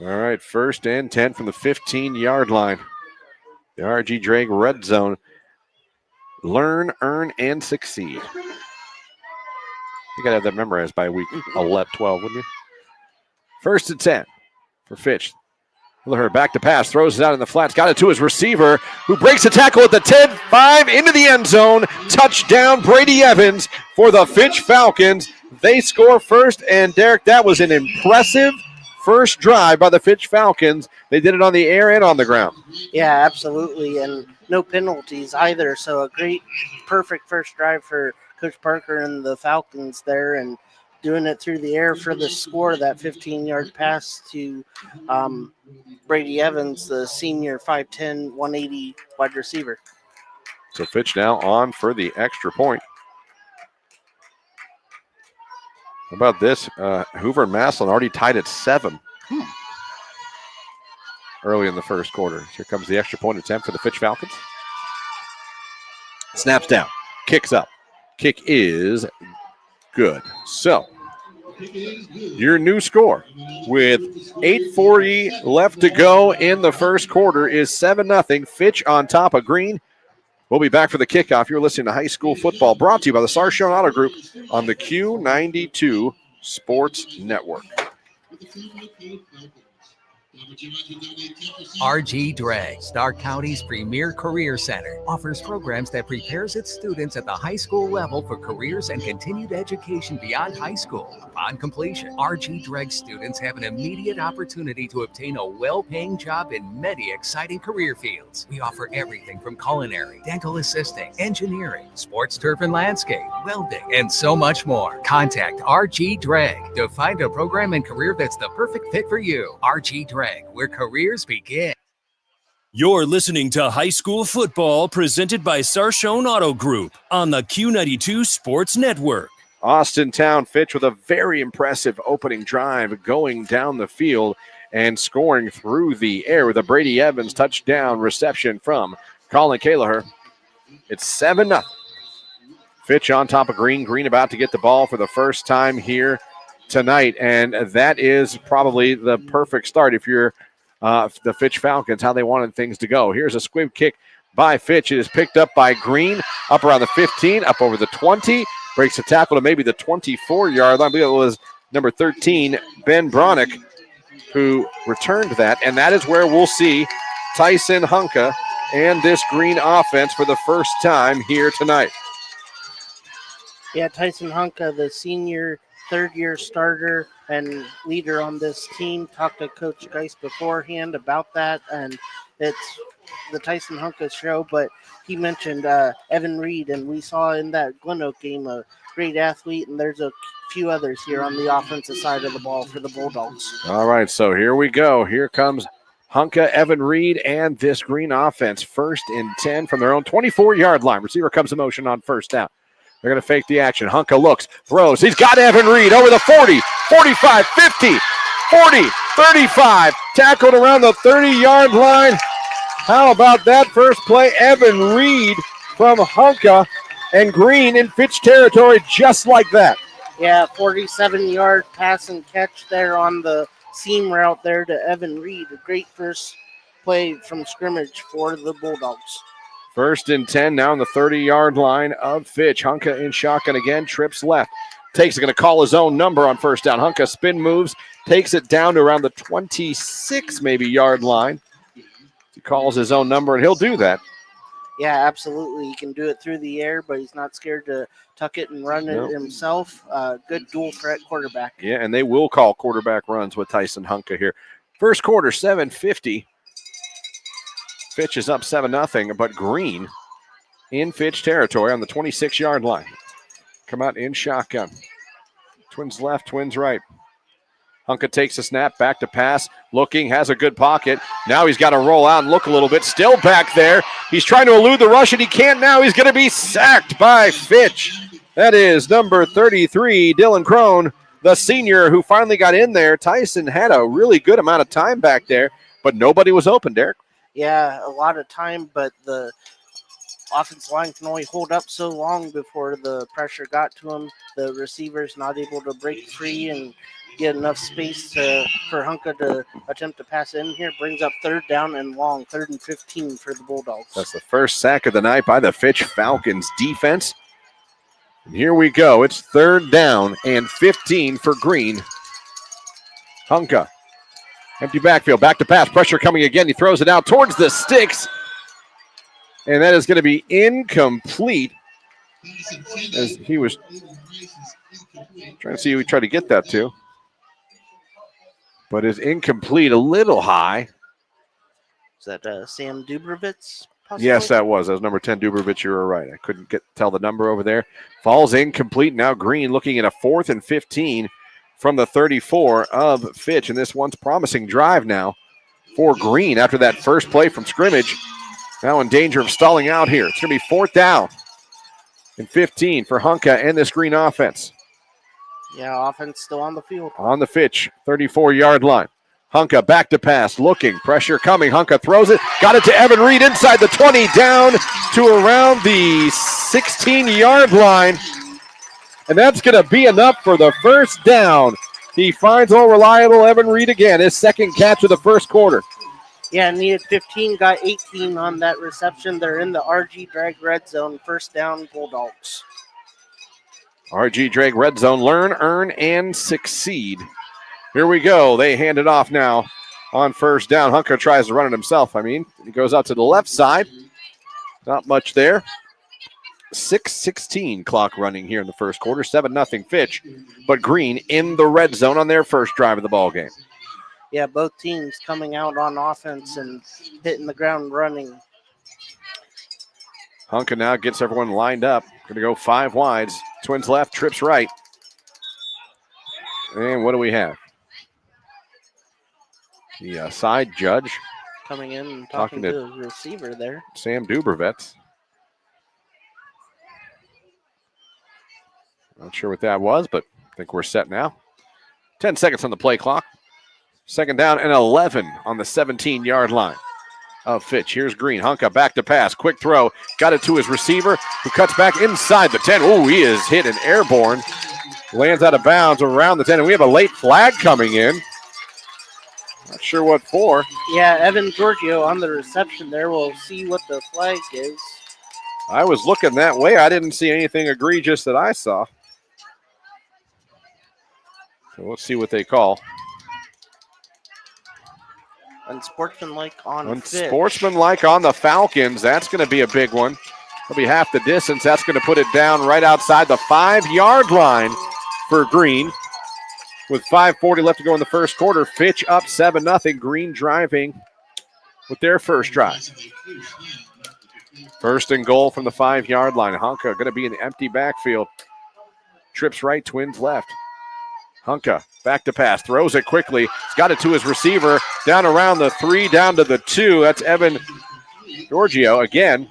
All right, first and 10 from the 15-yard line. The R.G. Drake red zone. Learn, earn, and succeed. You got to have that memorized by week 11, 12, wouldn't you? First and 10 for Fitch. Taylor back to pass, throws it out in the flats, got it to his receiver, who breaks the tackle at the 10-5 into the end zone. Touchdown, Brady Evans for the Fitch Falcons. They score first, and Derek, that was an impressive first drive by the Fitch Falcons. They did it on the air and on the ground. Yeah, absolutely, and no penalties either. So a great, perfect first drive for Coach Parker and the Falcons there, and doing it through the air for the score, that 15-yard pass to Brady Evans, the senior 5'10", 180 wide receiver. So Fitch now on for the extra point. How about this? Hoover and Maslin already tied at 7 early in the first quarter. Here comes the extra point attempt for the Fitch Falcons. Snaps down, kicks up. Kick is good. So your new score with 8:40 left to go in the first quarter is 7-0. Fitch on top of Green. We'll be back for the kickoff. You're listening to High School Football, brought to you by the Sarshone Auto Group on the Q92 Sports Network. RG Drag, Stark County's premier career center, offers programs that prepares its students at the high school level for careers and continued education beyond high school. Upon completion, RG Drag students have an immediate opportunity to obtain a well-paying job in many exciting career fields. We offer everything from culinary, dental assisting, engineering, sports turf and landscape, welding, and so much more. Contact RG Drag to find a program and career that's the perfect fit for you. RG Drag, where careers begin. You're listening to High School Football presented by Sarshone Auto Group on the Q92 Sports Network. Austintown Fitch with a very impressive opening drive going down the field and scoring through the air with a Brady Evans touchdown reception from Colin Kalaher. It's 7-0. Fitch on top of Green. Green about to get the ball for the first time here tonight, and that is probably the perfect start if you're the Fitch Falcons, how they wanted things to go. Here's a squib kick by Fitch. It is picked up by Green, up around the 15, up over the 20, breaks the tackle to maybe the 24-yard line. I believe it was number 13, Ben Bronick, who returned that, and that is where we'll see Tyson Hunka and this Green offense for the first time here tonight. Yeah, Tyson Hunka, the senior third-year starter and leader on this team, talked to Coach Geis beforehand about that, and it's the Tyson Hunka show, but he mentioned Evan Reed, and we saw in that Glen Oak game a great athlete, and there's a few others here on the offensive side of the ball for the Bulldogs. All right, so here we go. Here comes Hunka, Evan Reed, and this Green offense. 1st and 10 from their own 24-yard line. Receiver comes in motion on first down. They're going to fake the action. Hunka looks, throws. He's got Evan Reed over the 40, 45, 50, 40, 35. Tackled around the 30-yard line. How about that first play? Evan Reed from Hunka and Green in Fitch territory just like that. Yeah, 47-yard pass and catch there on the seam route there to Evan Reed. A great first play from scrimmage for the Bulldogs. 1st and 10 now on the 30-yard line of Fitch. Hunka in shotgun again, trips left. Takes it, going to call his own number on first down. Hunka spin moves, takes it down to around the 26 maybe yard line. He calls his own number, and he'll do that. Yeah, absolutely. He can do it through the air, but he's not scared to tuck it and run it himself. Good dual threat quarterback. Yeah, and they will call quarterback runs with Tyson Hunka here. First quarter, 7:50. Fitch is up 7-0, but Green in Fitch territory on the 26-yard line. Come out in shotgun. Twins left, twins right. Hunka takes a snap, back to pass, looking, has a good pocket. Now he's got to roll out and look a little bit. Still back there. He's trying to elude the rush, and he can't now. He's going to be sacked by Fitch. That is number 33, Dylan Crone, the senior who finally got in there. Tyson had a really good amount of time back there, but nobody was open, Derek. Yeah, a lot of time, but the offensive line can only hold up so long before the pressure got to him. The receiver's not able to break free and get enough space for Hunka to attempt to pass in here. Brings up 3rd down and long, 3rd and 15 for the Bulldogs. That's the first sack of the night by the Fitch Falcons defense. And here we go. It's 3rd down and 15 for Green. Hunka. Empty backfield, back to pass, pressure coming again. He throws it out towards the sticks. And that is going to be incomplete. As he was trying to see who he tried to get that to. But it's incomplete, a little high. Is that Sam Dubrovitz? Possibly? Yes, that was. That was number 10, Dubrovitz. You were right. I couldn't tell the number over there. Falls incomplete. Now Green looking at a 4th and 15 from the 34 of Fitch. And this one's promising drive now for Green after that first play from scrimmage. Now in danger of stalling out here. It's going to be 4th down and 15 for Hunka and this Green offense. Yeah, offense still on the field. On the Fitch, 34-yard line. Hunka back to pass, looking, pressure coming. Hunka throws it, got it to Evan Reed inside the 20, down to around the 16-yard line. And that's going to be enough for the first down. He finds all reliable Evan Reed again, his 2nd catch of the first quarter. Yeah, needed 15, got 18 on that reception. They're in the RG Drag red zone. 1st down, Bulldogs. RG Drag red zone, learn, earn, and succeed. Here we go. They hand it off now on first down. Hunka tries to run it himself. He goes out to the left side. Not much there. 6:16 clock running here in the first quarter. 7-0 Fitch. But Green in the red zone on their first drive of the ball game. Yeah, both teams coming out on offense and hitting the ground running. Hunka now gets everyone lined up. Going to go 5 wides. Twins left, trips right. And what do we have? The side judge. Coming in and talking to the receiver there. Sam Dubervets. Not sure what that was, but I think we're set now. 10 seconds on the play clock. Second down and 11 on the 17-yard line of Fitch. Here's Green. Hunka back to pass. Quick throw. Got it to his receiver, who cuts back inside the 10. Oh, he is hit and airborne. Lands out of bounds around the 10. And we have a late flag coming in. Not sure what for. Yeah, Evan Giorgio on the reception there. We'll see what the flag is. I was looking that way. I didn't see anything egregious that I saw. So let's see what they call. Unsportsmanlike on Fitch. Unsportsmanlike on the Falcons. That's going to be a big one. It'll be half the distance. That's going to put it down right outside the 5-yard line for Green. With 5:40 left to go in the first quarter, Fitch up 7-0. Green driving with their first drive. First and goal from the 5-yard line. Hunka going to be in the empty backfield. Trips right, Twins left. Hunka back to pass, throws it quickly. He's got it to his receiver, down around the 3, down to the 2. That's Evan Giorgio again.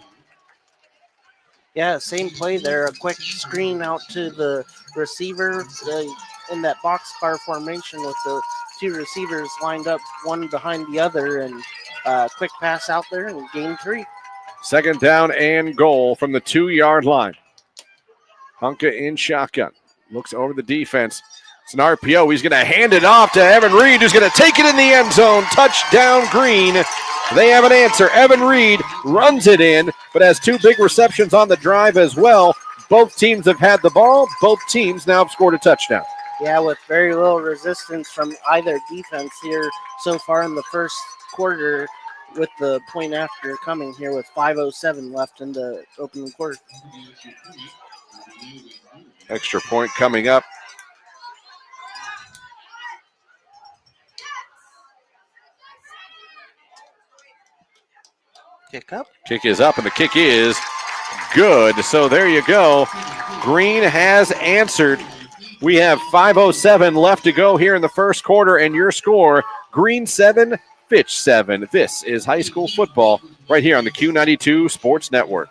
Yeah, same play there. A quick screen out to the receiver in that boxcar formation with the 2 receivers lined up, one behind the other, and quick pass out there and gain 3. Second down and goal from the 2-yard line. Hunka in shotgun. Looks over the defense. It's an RPO. He's going to hand it off to Evan Reed, who's going to take it in the end zone. Touchdown, Green. They have an answer. Evan Reed runs it in, but has 2 big receptions on the drive as well. Both teams have had the ball. Both teams now have scored a touchdown. Yeah, with very little resistance from either defense here so far in the first quarter, with the point after coming here with 5:07 left in the opening quarter. Extra point coming up. Kick up. Kick is up, and the kick is good. So there you go. Green has answered. We have 5:07 left to go here in the first quarter, and your score, Green 7, Fitch 7. This is high school football right here on the Q92 Sports Network.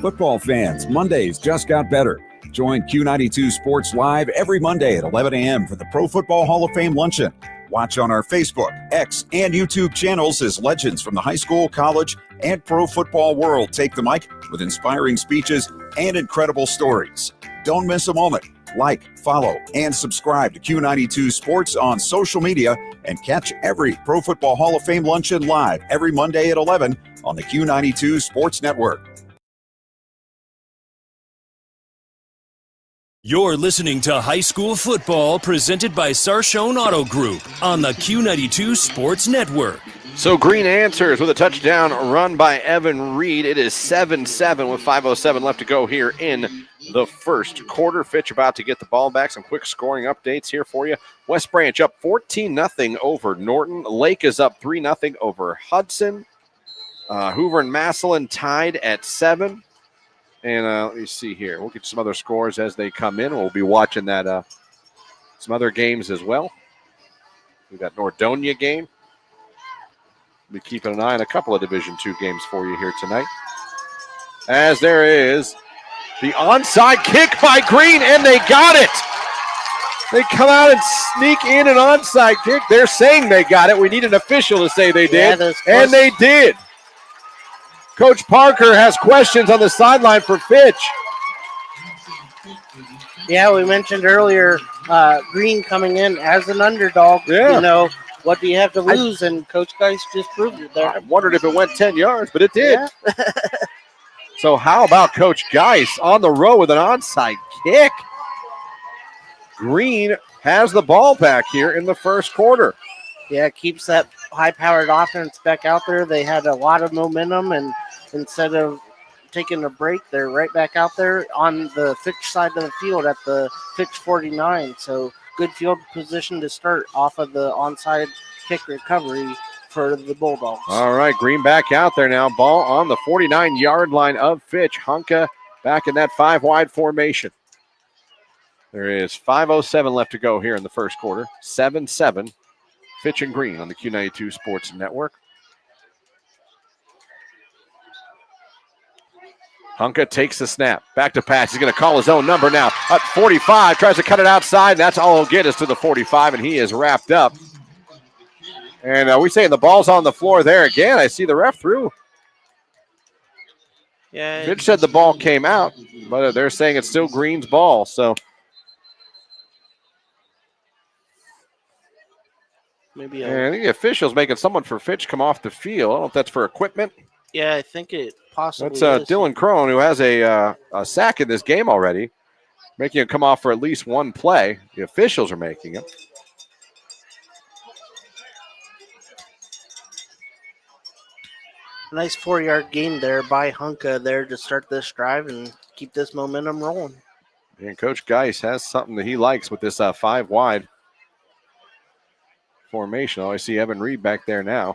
Football fans, Mondays just got better. Join Q92 Sports Live every Monday at 11 a.m. for the Pro Football Hall of Fame Luncheon. Watch on our Facebook, X, and YouTube channels as legends from the high school, college, and pro football world take the mic with inspiring speeches and incredible stories. Don't miss a moment. Like, follow, and subscribe to Q92 Sports on social media and catch every Pro Football Hall of Fame Luncheon live every Monday at 11 on the Q92 Sports Network. You're listening to High School Football presented by Sarshone Auto Group on the Q92 Sports Network. So Green answers with a touchdown run by Evan Reed. It is 7-7 with 5:07 left to go here in the first quarter. Fitch about to get the ball back. Some quick scoring updates here for you. West Branch up 14-0 over Norton. Lake is up 3-0 over Hudson. Hoover and Massillon tied at 7. And let me see here. We'll get some other scores as they come in. We'll be watching that some other games as well. We've got Nordonia game. We'll be keeping an eye on a couple of Division II games for you here tonight. As there is the onside kick by Green, and they got it. They come out and sneak in an onside kick. They're saying they got it. We need an official to say they did, and they did. Coach Parker has questions on the sideline for Fitch. Yeah, we mentioned earlier Green coming in as an underdog. Yeah. You know, what do you have to lose? And Coach Geist just proved it there. I wondered if it went 10 yards, but it did. Yeah. So how about Coach Geist on the row with an onside kick? Green has the ball back here in the first quarter. Yeah, it keeps that high-powered offense back out there. They had a lot of momentum, and instead of taking a break, they're right back out there on the Fitch side of the field at the Fitch 49. So good field position to start off of the onside kick recovery for the Bulldogs. All right, Green back out there now. Ball on the 49-yard line of Fitch. Hunka back in that 5-wide formation. There is 5:07 left to go here in the first quarter. 7-7. Fitch and Green on the Q92 Sports Network. Hunka takes the snap. Back to pass. He's going to call his own number now. At 45. Tries to cut it outside. That's all he'll get is to the 45, and he is wrapped up. And we saying the ball's on the floor there again. I see the ref through. Yeah. Fitch said the ball came out, but they're saying it's still Green's ball. So maybe. I think the official's making someone for Fitch come off the field. I don't know if that's for equipment. Yeah, I think it possibly That's is. Dylan Crone, who has a sack in this game already, making him come off for at least one play. The officials are making it. Nice 4-yard gain there by Hunka there to start this drive and keep this momentum rolling. And Coach Geis has something that he likes with this 5-wide formation. Oh, I see Evan Reed back there now.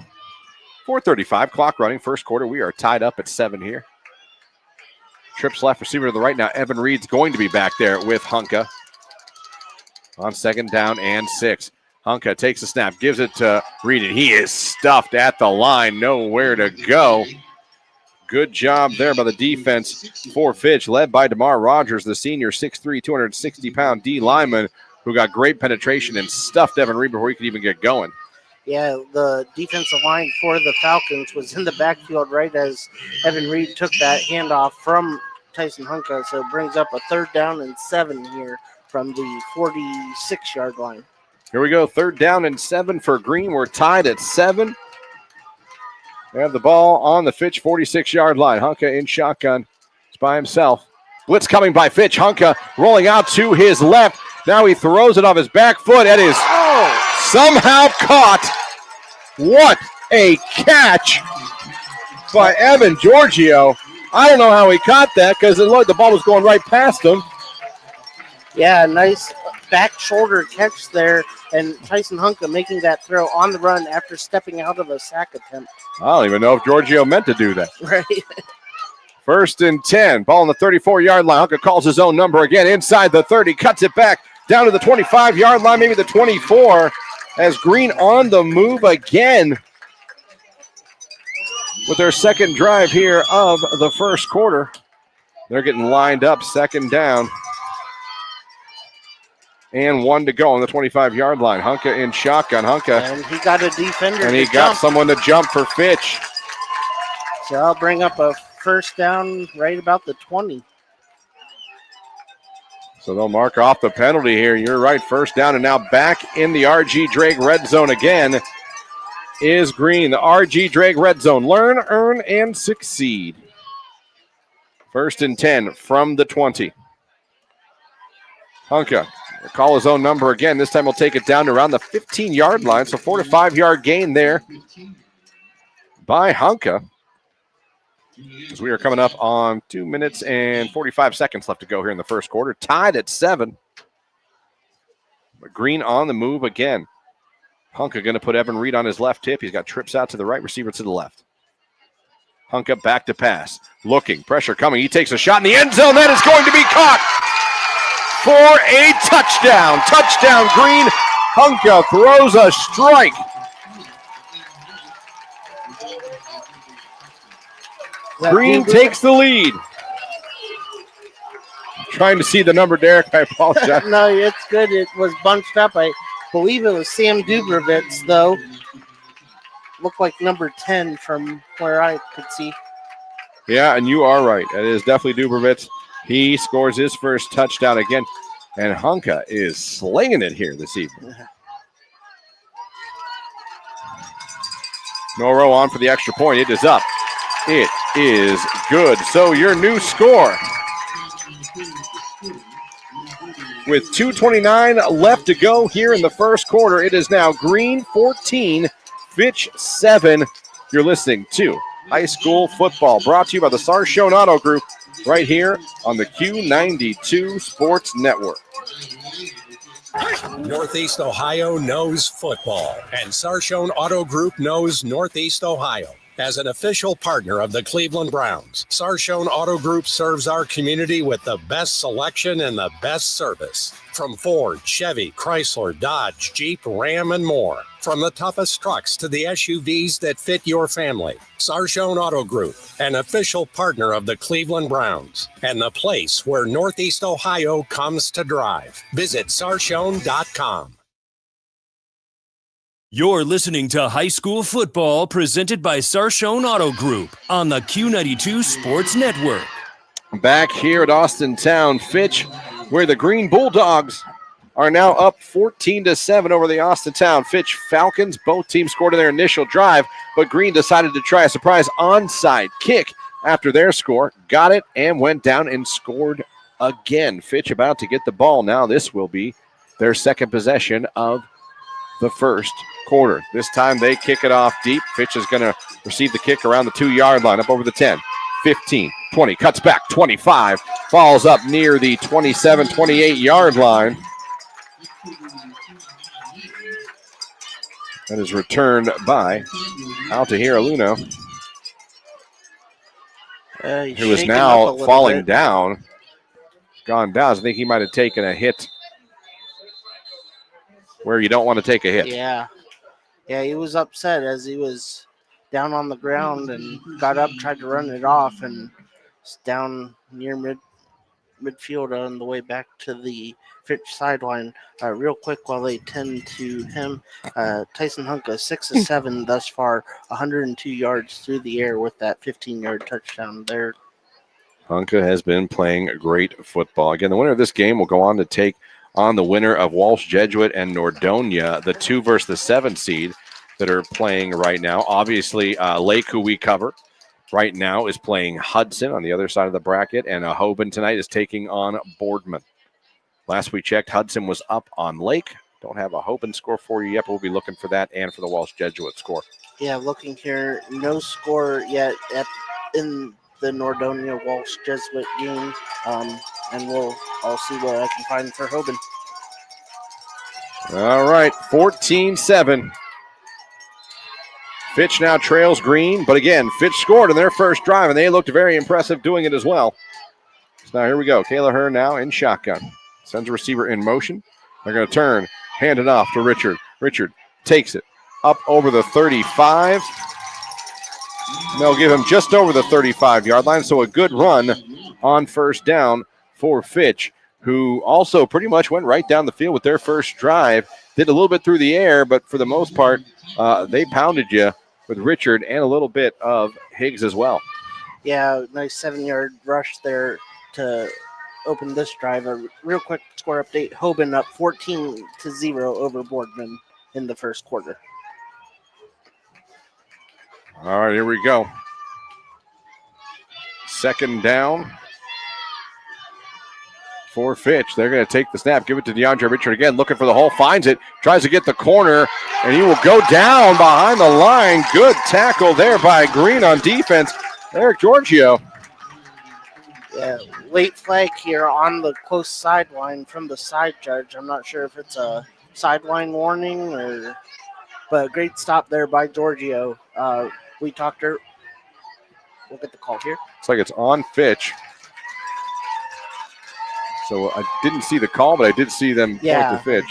4:35, clock running, first quarter. We are tied up at 7 here. Trips left, receiver to the right now. Evan Reed's going to be back there with Hunka on 2nd down and 6. Hunka takes the snap, gives it to Reed, and he is stuffed at the line. Nowhere to go. Good job there by the defense for Fitch, led by DeMar Rogers, the senior 6'3", 260-pound D lineman, who got great penetration and stuffed Evan Reed before he could even get going. Yeah, the defensive line for the Falcons was in the backfield right as Evan Reed took that handoff from Tyson Hunka, so it brings up a 3rd down and 7 here from the 46-yard line. Here we go, 3rd down and 7 for Green. We're tied at 7. They have the ball on the Fitch 46-yard line. Hunka in shotgun. It's by himself. Blitz coming by Fitch. Hunka rolling out to his left. Now he throws it off his back foot. It is somehow caught. What a catch by Evan Giorgio. I don't know how he caught that because the ball was going right past him. Yeah, nice back shoulder catch there, and Tyson Hunka making that throw on the run after stepping out of a sack attempt. I don't even know if Giorgio meant to do that. Right. 1st and 10. Ball on the 34-yard line. Hunka calls his own number again inside the 30. Cuts it back down to the 25-yard line, maybe the 24. As Green on the move again with their 2nd drive here of the first quarter. They're getting lined up, 2nd down. And 1 to go on the 25-yard line. Hunka in shotgun. Hunka. And he got a defender. And he got someone to jump for Fitch. So I'll bring up a 1st down right about the 20. So they'll mark off the penalty here. You're right, 1st down, and now back in the R.G. Drake red zone again is Green. The R.G. Drake red zone. Learn, earn, and succeed. 1st and 10 from the 20. Hunka will call his own number again. This time he'll take it down to around the 15-yard line, so 4 to 5-yard gain there by Hunka. As we are coming up on 2 minutes and 45 seconds left to go here in the first quarter. Tied at 7. But Green on the move again. Hunka going to put Evan Reed on his left hip. He's got trips out to the right, receiver to the left. Hunka back to pass. Looking, pressure coming. He takes a shot in the end zone. That is going to be caught for a touchdown. Touchdown, Green. Hunka throws a strike. Green takes the lead. Trying to see the number, Derek. I apologize. No, it's good. It was bunched up. I believe it was Sam Dubrovitz, though. Looked like number 10 from where I could see. Yeah, and you are right. It is definitely Dubrovitz. He scores his first touchdown again. And Hunka is slinging it here this evening. Noro on for the extra point. It is up. It is good. So your new score. with 2:29 left to go here in the first quarter. It is now Green 14, Fitch 7. You're listening to High School Football, brought to you by the Sarshone Auto Group, right here on the Q92 Sports Network. Northeast Ohio knows football, and Sarshone Auto Group knows Northeast Ohio. As an official partner of the Cleveland Browns, Sarshone Auto Group serves our community with the best selection and the best service. From Ford, Chevy, Chrysler, Dodge, Jeep, Ram, and more. From the toughest trucks to the SUVs that fit your family. Sarshone Auto Group, an official partner of the Cleveland Browns, and the place where Northeast Ohio comes to drive. Visit sarshone.com. You're listening to High School Football presented by Sarshone Auto Group on the Q92 Sports Network. Back here at Austintown, Fitch, where the Green Bulldogs are now up 14-7 over the Austintown Fitch Falcons. Both teams scored in their initial drive, but Green decided to try a surprise onside kick after their score. Got it and went down and scored again. Fitch about to get the ball now. This will be their second possession of the first quarter. This time they kick it off deep. Fitch is going to receive the kick around the 2-yard line, up over the 10, 15, 20, cuts back, 25, falls up near the 27, 28-yard line. That is returned by Altahir Luno, who is now falling down. Gone down. I think he might have taken a hit where you don't want to take a hit. Yeah, he was upset as he was down on the ground and got up, tried to run it off, and it's down near midfield on the way back to the Fitch sideline. Real quick while they tend to him, Tyson Hunka, 6 of 7 thus far, 102 yards through the air with that 15-yard touchdown there. Hunka has been playing great football. Again, the winner of this game will go on to take on the winner of Walsh Jesuit and Nordonia, the 2 versus the 7 seed that are playing right now. Obviously, Lake, who we cover right now, is playing Hudson on the other side of the bracket, and Hoban tonight is taking on Boardman. Last we checked, Hudson was up on Lake. Don't have a Hoban score for you yet, but we'll be looking for that and for the Walsh Jesuit score. Yeah, looking here, no score yet in the Nordonia Walsh Jesuit game, and I'll see what I can find for Hoban. All right, 14-7. Fitch now trails Green, but again, Fitch scored in their first drive, and they looked very impressive doing it as well. So now here we go. Kayla Hearn now in shotgun. Sends a receiver in motion. They're going to turn, hand it off to Richard. Richard takes it up over the 35. And they'll give him just over the 35-yard line, so a good run on first down for Fitch, who also pretty much went right down the field with their first drive. Did a little bit through the air, but for the most part, they pounded you with Richard and a little bit of Higgs as well. Yeah, nice 7-yard rush there to open this drive. A real quick score update. Hoban up 14-0 over Boardman in the first quarter. All right, here we go. Second down for Fitch. They're going to take the snap, give it to DeAndre Richard again, looking for the hole, finds it, tries to get the corner, and he will go down behind the line. Good tackle there by Green on defense. Eric Giorgio. Yeah, late flag here on the close sideline from the side judge. I'm not sure if it's a sideline warning but great stop there by Giorgio. We talked to her. We'll get the call here. Looks like it's on Fitch. So I didn't see the call, but I did see them point to Fitch.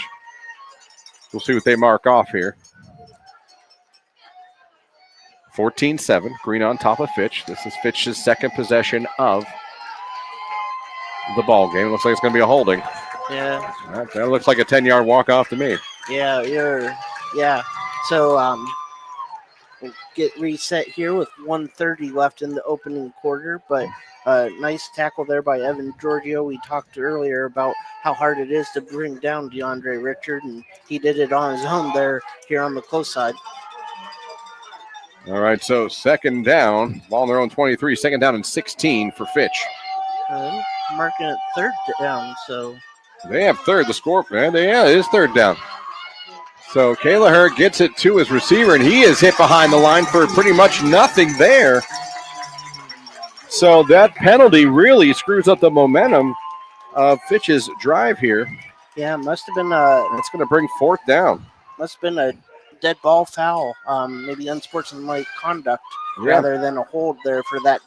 We'll see what they mark off here. 14-7, Green on top of Fitch. This is Fitch's second possession of the ball game. Looks like it's going to be a holding. Yeah. That looks like a 10-yard walk-off to me. Yeah. So we'll get reset here with 1:30 left in the opening quarter, but nice tackle there by Evan Giorgio. We talked earlier about how hard it is to bring down DeAndre Richard, and he did it on his own there here on the close side. All right, so second down, ball on their own 23, second down and 16 for Fitch. Marking it third down, so They have third. The score, man, it is third down. So Kelleher gets it to his receiver, and he is hit behind the line for pretty much nothing there. So that penalty really screws up the momentum of Fitch's drive here. Yeah, it must have been It's going to bring fourth down. Must have been a dead ball foul, maybe unsportsmanlike conduct rather than a hold there for that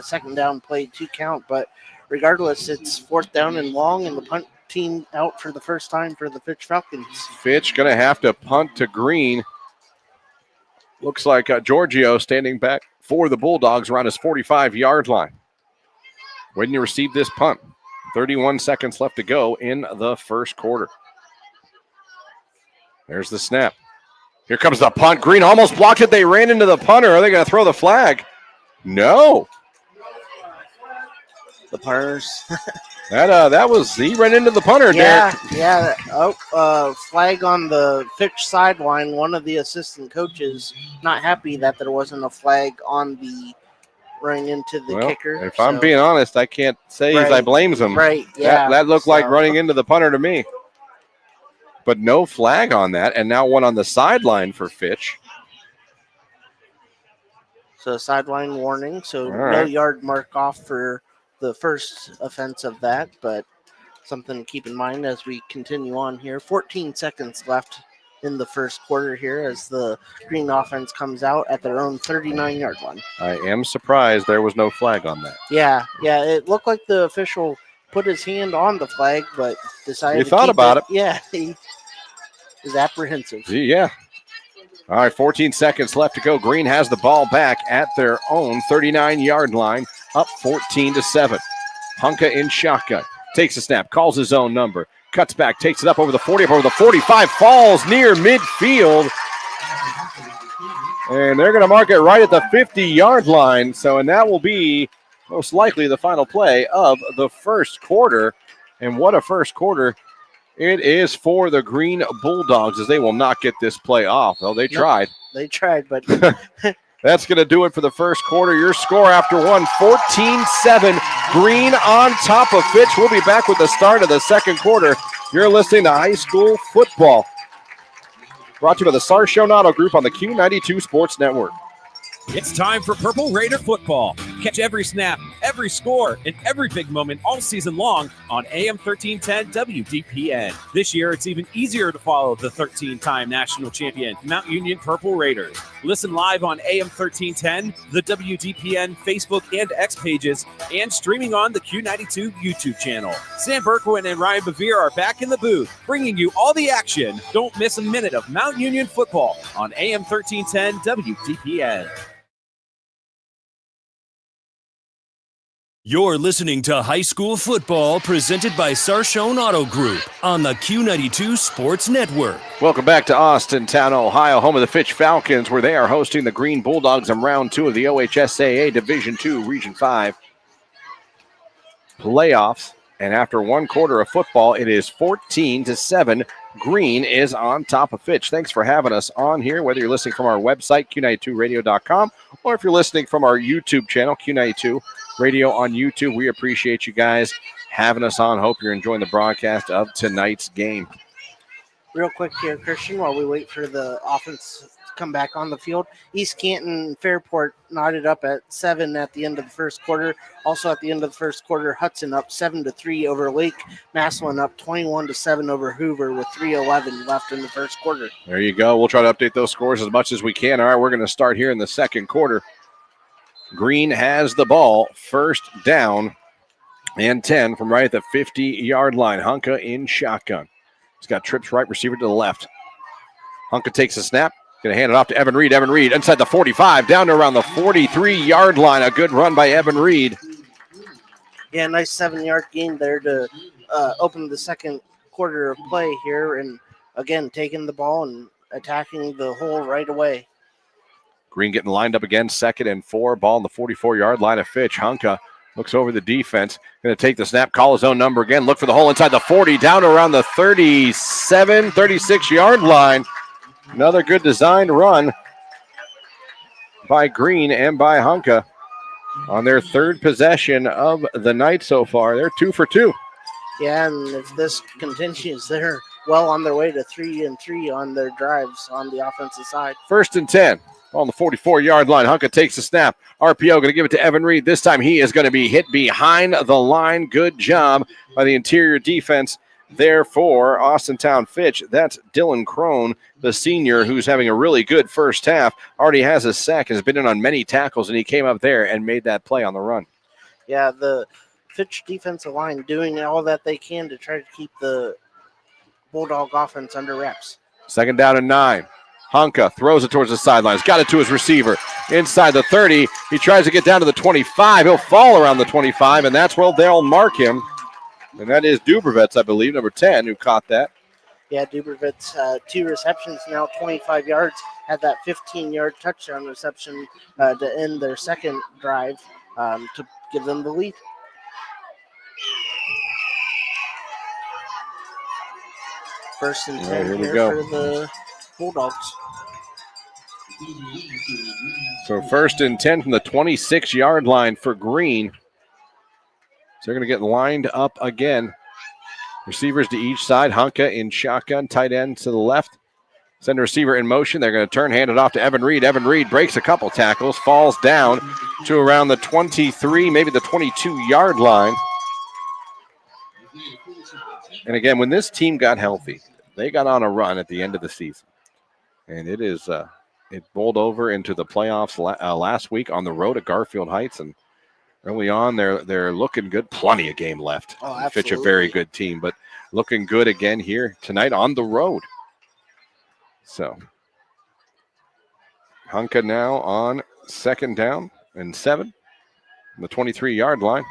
second down play 2 count. But regardless, it's fourth down and long, and the punt team out for the first time for the Fitch Falcons. Fitch going to have to punt to Green. Looks like Giorgio standing back for the Bulldogs around his 45-yard line. When you receive this punt, 31 seconds left to go in the first quarter. There's the snap. Here comes the punt. Green almost blocked it. They ran into the punter. Are they going to throw the flag? No. The punters. That was, he ran into the punter, Derek. Yeah. Flag on the Fitch sideline. One of the assistant coaches not happy that there wasn't a flag on the running into the kicker. If I'm being honest, I can't say as I blames him. Right, yeah. That looked like running into the punter to me. But no flag on that, and now one on the sideline for Fitch. So sideline warning, so no right. yard mark off for the first offense of that, but something to keep in mind as we continue on here. 14 seconds left in the first quarter here as the Green offense comes out at their own 39-yard line. I am surprised there was no flag on that. Yeah, it looked like the official put his hand on the flag, but decided You to thought keep about it. Yeah, he is apprehensive. Yeah. All right, 14 seconds left to go. Green has the ball back at their own 39-yard line, up 14-7. Hunka in shotgun. Takes a snap, calls his own number, cuts back, takes it up over the 40, up over the 45, falls near midfield. And they're going to mark it right at the 50-yard line. And that will be most likely the final play of the first quarter. And what a first quarter it is for the Green Bulldogs, as they will not get this play off. Though they tried. They tried, but that's going to do it for the first quarter. Your score after one, 14-7. Green on top of Fitch. We'll be back with the start of the second quarter. You're listening to High School Football. Brought to you by the Sarshone Auto Group on the Q92 Sports Network. It's time for Purple Raider football. Catch every snap, every score, and every big moment all season long on AM 1310 WDPN. This year, it's even easier to follow the 13-time national champion, Mount Union Purple Raiders. Listen live on AM 1310, the WDPN Facebook and X pages, and streaming on the Q92 YouTube channel. Sam Berkwin and Ryan Bevere are back in the booth, bringing you all the action. Don't miss a minute of Mount Union football on AM 1310 WDPN. You're listening to High School Football presented by Sarshone Auto Group on the Q92 Sports Network. Welcome back to Austintown, Ohio, home of the Fitch Falcons, where they are hosting the Green Bulldogs in round 2 of the OHSAA Division II Region 5 playoffs. And after one quarter of football, it is 14-7. Green is on top of Fitch. Thanks for having us on here, whether you're listening from our website, Q92radio.com, or if you're listening from our YouTube channel, Q92 Radio on YouTube. We appreciate you guys having us on. Hope you're enjoying the broadcast of tonight's game. Real quick here, Christian, while we wait for the offense to come back on the field. East Canton Fairport knotted up at 7 at the end of the first quarter. Also at the end of the first quarter, Hudson up 7-3 over Lake. Massillon up 21-7 over Hoover with 3:11 left in the first quarter. There you go. We'll try to update those scores as much as we can. All right, we're going to start here in the second quarter. Green has the ball, first down and 10 from right at the 50-yard line. Hunka in shotgun. He's got trips right, receiver to the left. Hunka takes a snap, going to hand it off to Evan Reed. Evan Reed inside the 45, down to around the 43-yard line. A good run by Evan Reed. Yeah, nice 7-yard gain there to open the second quarter of play here. And, again, taking the ball and attacking the hole right away. Green getting lined up again, 2nd and 4. Ball on the 44-yard line of Fitch. Hunka looks over the defense. Going to take the snap, call his own number again. Look for the hole inside the 40, down to around the 37, 36-yard line. Another good designed run by Green and by Hunka on their third possession of the night so far. They're 2 for 2. Yeah, and if this continues, they're well on their way to 3-3 on their drives on the offensive side. 1st and 10 on the 44-yard line. Hunka takes the snap. RPO going to give it to Evan Reed. This time he is going to be hit behind the line. Good job by the interior defense there for Austintown Fitch. That's Dylan Crone, the senior, who's having a really good first half. Already has a sack, has been in on many tackles, and he came up there and made that play on the run. Yeah, the Fitch defensive line doing all that they can to try to keep the Bulldog offense under wraps. 2nd down and 9. Hunka throws it towards the sidelines. Got it to his receiver. Inside the 30. He tries to get down to the 25. He'll fall around the 25, and that's where they'll mark him. And that is Dubrovets, I believe, number 10, who caught that. Yeah, Dubrovets, 2 receptions, now 25 yards. Had that 15-yard touchdown reception to end their second drive to give them the lead. First and 10 here we here go for the Bulldogs. So 1st and 10 from the 26-yard line for Green. So they're going to get lined up again. Receivers to each side. Hunka in shotgun. Tight end to the left. Send a receiver in motion. They're going to turn, hand it off to Evan Reed. Evan Reed breaks a couple tackles, falls down to around the 23, maybe the 22-yard line. And again, when this team got healthy, they got on a run at the end of the season. And it is it rolled over into the playoffs last week on the road at Garfield Heights. And early on, they're looking good. Plenty of game left. Oh, absolutely. Fitch a very good team, but looking good again here tonight on the road. So Hunka now on 2nd down and 7 on the 23-yard line.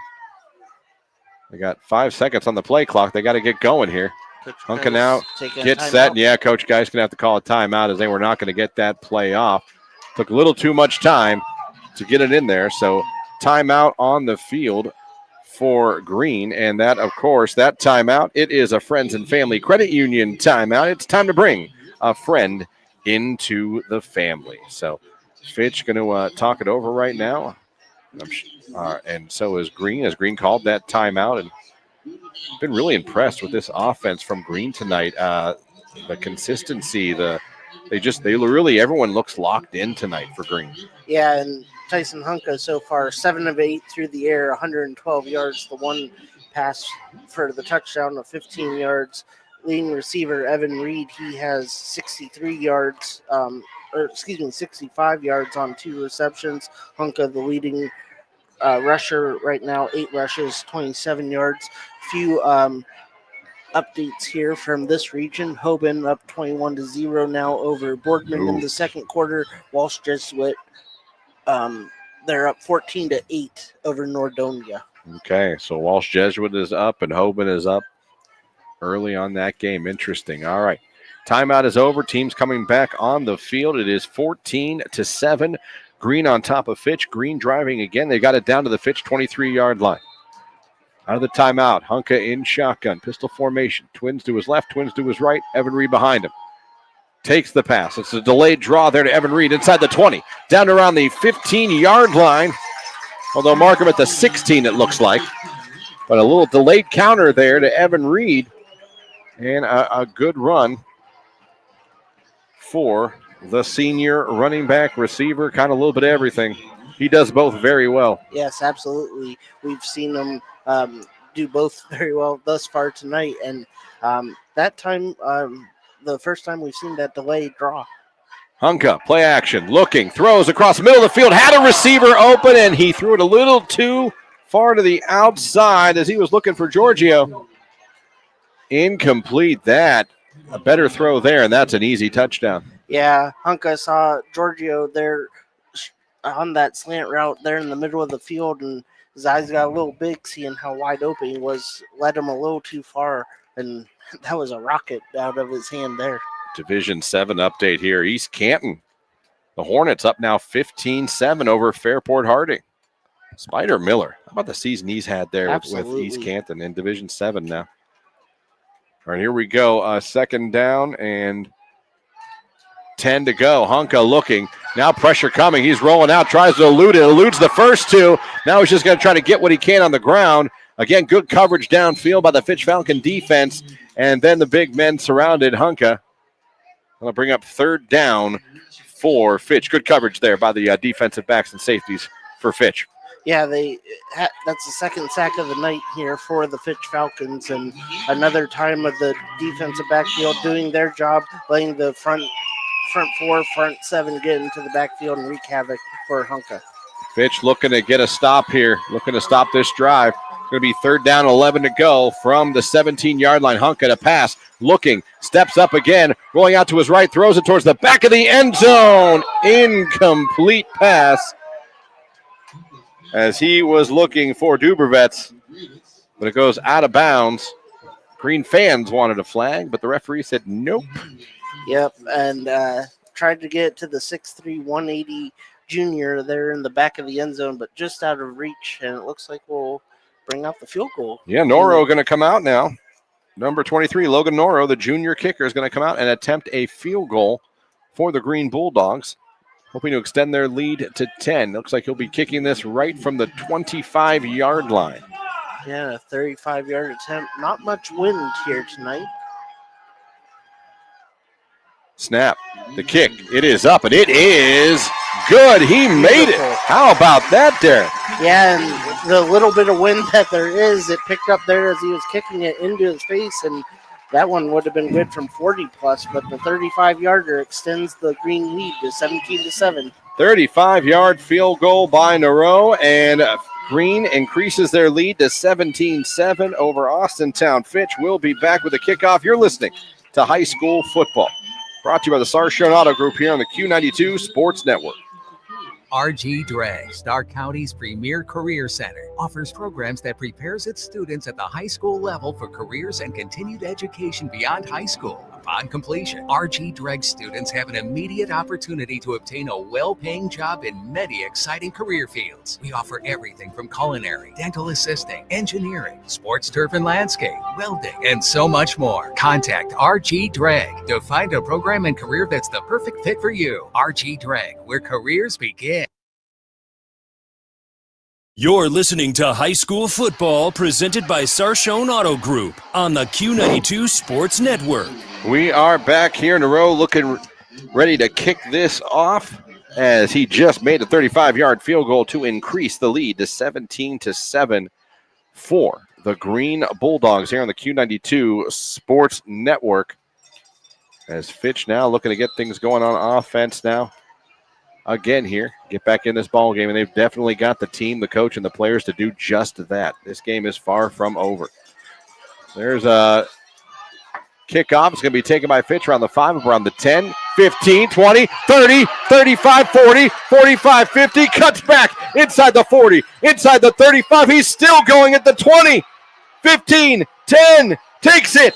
They got 5 seconds on the play clock. They got to get going here. Hunka now gets set. Yeah, Coach Guy's going to have to call a timeout as they were not going to get that play off. Took a little too much time to get it in there. So timeout on the field for Green. And that, of course, that timeout, it is a Friends and Family Credit Union timeout. It's time to bring a friend into the family. So Fitch going to talk it over right now. And so is Green, as Green called that timeout. And been really impressed with this offense from Green tonight. The consistency, everyone looks locked in tonight for Green. Yeah, and Tyson Hunka so far 7 of 8 through the air, 112 yards. The one pass for the touchdown of 15 yards. Leading receiver Evan Reed, he has 65 yards on 2 receptions. Hunka, the leading rusher right now, 8 rushes, 27 yards. Few updates here from this region. Hoban up 21-0 now over Boardman in the second quarter. Walsh Jesuit, they're up 14-8 over Nordonia. Okay, so Walsh Jesuit is up and Hoban is up early on that game. Interesting. All right. Timeout is over. Teams coming back on the field. It is 14-7. Green on top of Fitch. Green driving again. They got it down to the Fitch 23-yard line. Out of the timeout, Hunka in shotgun. Pistol formation. Twins to his left, twins to his right. Evan Reed behind him. Takes the pass. It's a delayed draw there to Evan Reed inside the 20. Down to around the 15-yard line. Although mark him at the 16, it looks like. But a little delayed counter there to Evan Reed. And a good run for the senior running back, receiver, kind of a little bit of everything. He does both very well. Yes, absolutely. We've seen him do both very well thus far tonight. And that time, the first time we've seen that delayed draw. Hunka, play action, looking, throws across the middle of the field, had a receiver open, and he threw it a little too far to the outside as he was looking for Giorgio. Incomplete. That a better throw there, and that's an easy touchdown. Yeah, Hunka saw Giorgio there on that slant route there in the middle of the field, and his eyes got a little big seeing how wide open he was, led him a little too far, and that was a rocket out of his hand there. Division 7 update here. East Canton. The Hornets up now 15-7 over Fairport Harding. Spider Miller. How about the season he's had there with East Canton in Division 7 now? All right, here we go. Second down and 10 to go. Hunka looking. Now pressure coming. He's rolling out, tries to elude it. Eludes the first two. Now he's just going to try to get what he can on the ground. Again, good coverage downfield by the Fitch Falcon defense. And then the big men surrounded Hunka. Going to bring up third down for Fitch. Good coverage there by the defensive backs and safeties for Fitch. Yeah, that's the second sack of the night here for the Fitch Falcons, and another time of the defensive backfield doing their job, letting the front four, front seven get into the backfield and wreak havoc for Hunka. Fitch looking to get a stop here, looking to stop this drive. Going to be third down, 11 to go from the 17-yard line. Hunka to pass, looking, steps up again, rolling out to his right, throws it towards the back of the end zone. Incomplete pass as he was looking for Dubervets, but it goes out of bounds. Green fans wanted a flag, but the referee said nope. Yep, and tried to get to the 6'3", 180 junior there in the back of the end zone, but just out of reach, and it looks like we'll bring out the field goal. Yeah, Noro going to come out now. Number 23, Logan Noro, the junior kicker, is going to come out and attempt a field goal for the Green Bulldogs, hoping to extend their lead to 10. Looks like he'll be kicking this right from the 25-yard line. Yeah, a 35-yard attempt. Not much wind here tonight. Snap, the kick, it is up, and it is good. He made it. How about that, Derek? Yeah, and the little bit of wind that there is, it picked up there as he was kicking it into his face, and that one would have been good from 40-plus, but the 35-yarder extends the Green lead to 17-7. 35-yard field goal by Noro, and Green increases their lead to 17-7 over Austintown. Fitch will be back with a kickoff. You're listening to High School Football, brought to you by the Sarshone Auto Group here on the Q92 Sports Network. RG Drag, Stark County's premier career center, offers programs that prepares its students at the high school level for careers and continued education beyond high school. Upon completion, RG Drag students have an immediate opportunity to obtain a well-paying job in many exciting career fields. We offer everything from culinary, dental assisting, engineering, sports turf and landscape, welding, and so much more. Contact RG Drag to find a program and career that's the perfect fit for you. RG Drag, where careers begin. You're listening to High School Football presented by Sarshone Auto Group on the Q92 Sports Network. We are back here in a row looking ready to kick this off as he just made a 35-yard field goal to increase the lead to 17-7 for the Green Bulldogs here on the Q92 Sports Network. As Fitch now looking to get things going on offense now. Again here, get back in this ball game, and they've definitely got the team, the coach, and the players to do just that. This game is far from over. There's a kickoff. It's going to be taken by Fitch around the 5, around the 10, 15, 20, 30, 35, 40, 45, 50. Cuts back inside the 40, inside the 35. He's still going at the 20, 15, 10, takes it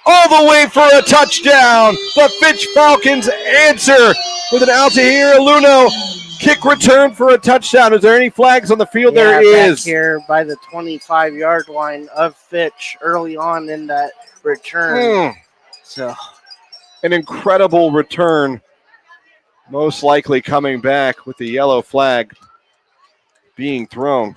all the way for a touchdown. The Fitch Falcons answer with an Altair Luno kick return for a touchdown. Is there any flags on the field? Yeah, there is. Back here by the 25-yard line of Fitch early on in that return. So, an incredible return, most likely coming back with the yellow flag being thrown.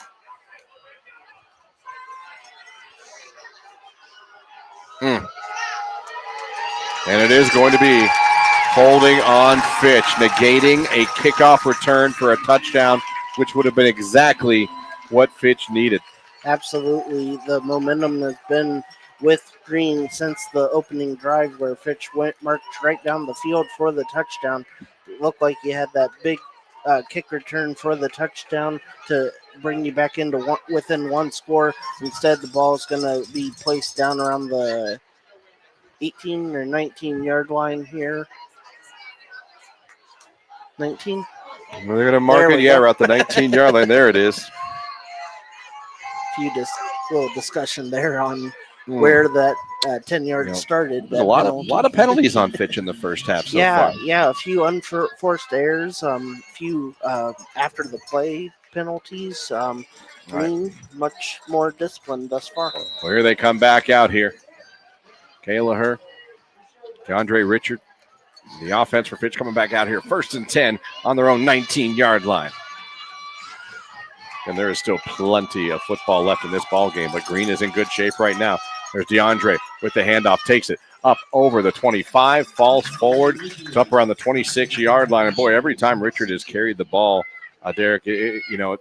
And it is going to be holding on Fitch, negating a kickoff return for a touchdown, which would have been exactly what Fitch needed. Absolutely. The momentum has been with Green since the opening drive where Fitch marched right down the field for the touchdown. It looked like you had that big kick return for the touchdown to bring you back into within one score. Instead, the ball is going to be placed down around the 18 or 19-yard line here. 19? We're going to mark it. Yeah, we're at the 19-yard line. There it is. Little discussion there on where that 10 yards started. There's a lot of penalties on Fitch in the first half so far. Yeah, a few unforced errors, few after the play penalties. Green, much more disciplined thus far. Well, here they come back out here. Kayla Herr, DeAndre Richard. The offense for Fitch coming back out here. 1st and 10 on their own 19-yard line. And there is still plenty of football left in this ball game, but Green is in good shape right now. There's DeAndre with the handoff, takes it up over the 25, falls forward. It's up around the 26-yard line. And, boy, every time Richard has carried the ball, Derek,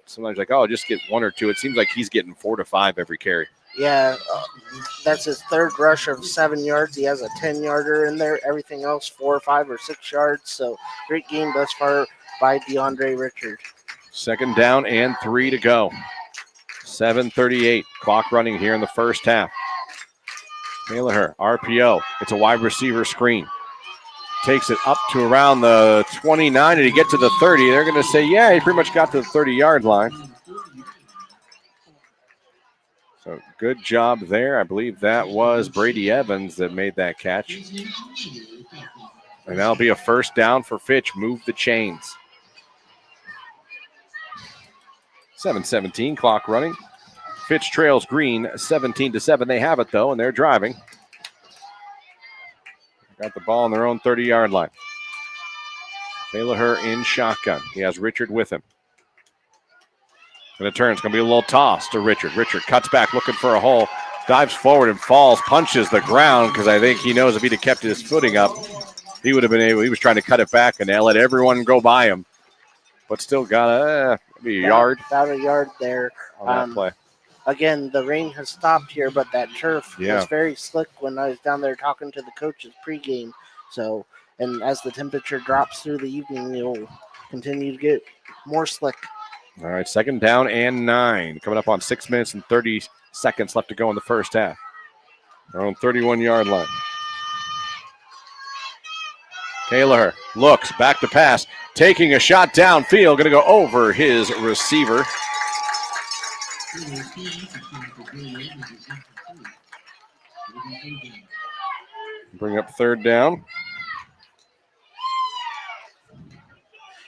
sometimes like, oh, just get 1 or 2. It seems like he's getting 4 to 5 every carry. Yeah, that's his third rush of 7 yards. He has a 10-yarder in there. Everything else 4, 5, or 6 yards. So great game thus far by DeAndre Richard. 2nd down and 3 to go. 7:38 clock running here in the first half. Taylor, RPO. It's a wide receiver screen. Takes it up to around the 29. Did he get to the 30? They're going to say, yeah, he pretty much got to the 30-yard line. So good job there. I believe that was Brady Evans that made that catch. And that'll be a 1st down for Fitch. Move the chains. 7:17 clock running. Fitch trails Green 17-7. They have it, though, and they're driving. Got the ball on their own 30-yard line. Taylor in shotgun. He has Richard with him. And a turn. It's going to be a little toss to Richard. Richard cuts back looking for a hole. Dives forward and falls. Punches the ground because I think he knows if he'd have kept his footing up, he would have been able. He was trying to cut it back and they let everyone go by him. But still got maybe a yard. About a yard there. On that play. Again, the rain has stopped here, but that turf was very slick when I was down there talking to the coaches pregame. So, and as the temperature drops through the evening, it'll continue to get more slick. All right, 2nd down and 9. Coming up on 6 minutes and 30 seconds left to go in the first half. Their own 31-yard line. Taylor looks back to pass, taking a shot downfield, going to go over his receiver. Bring up 3rd down.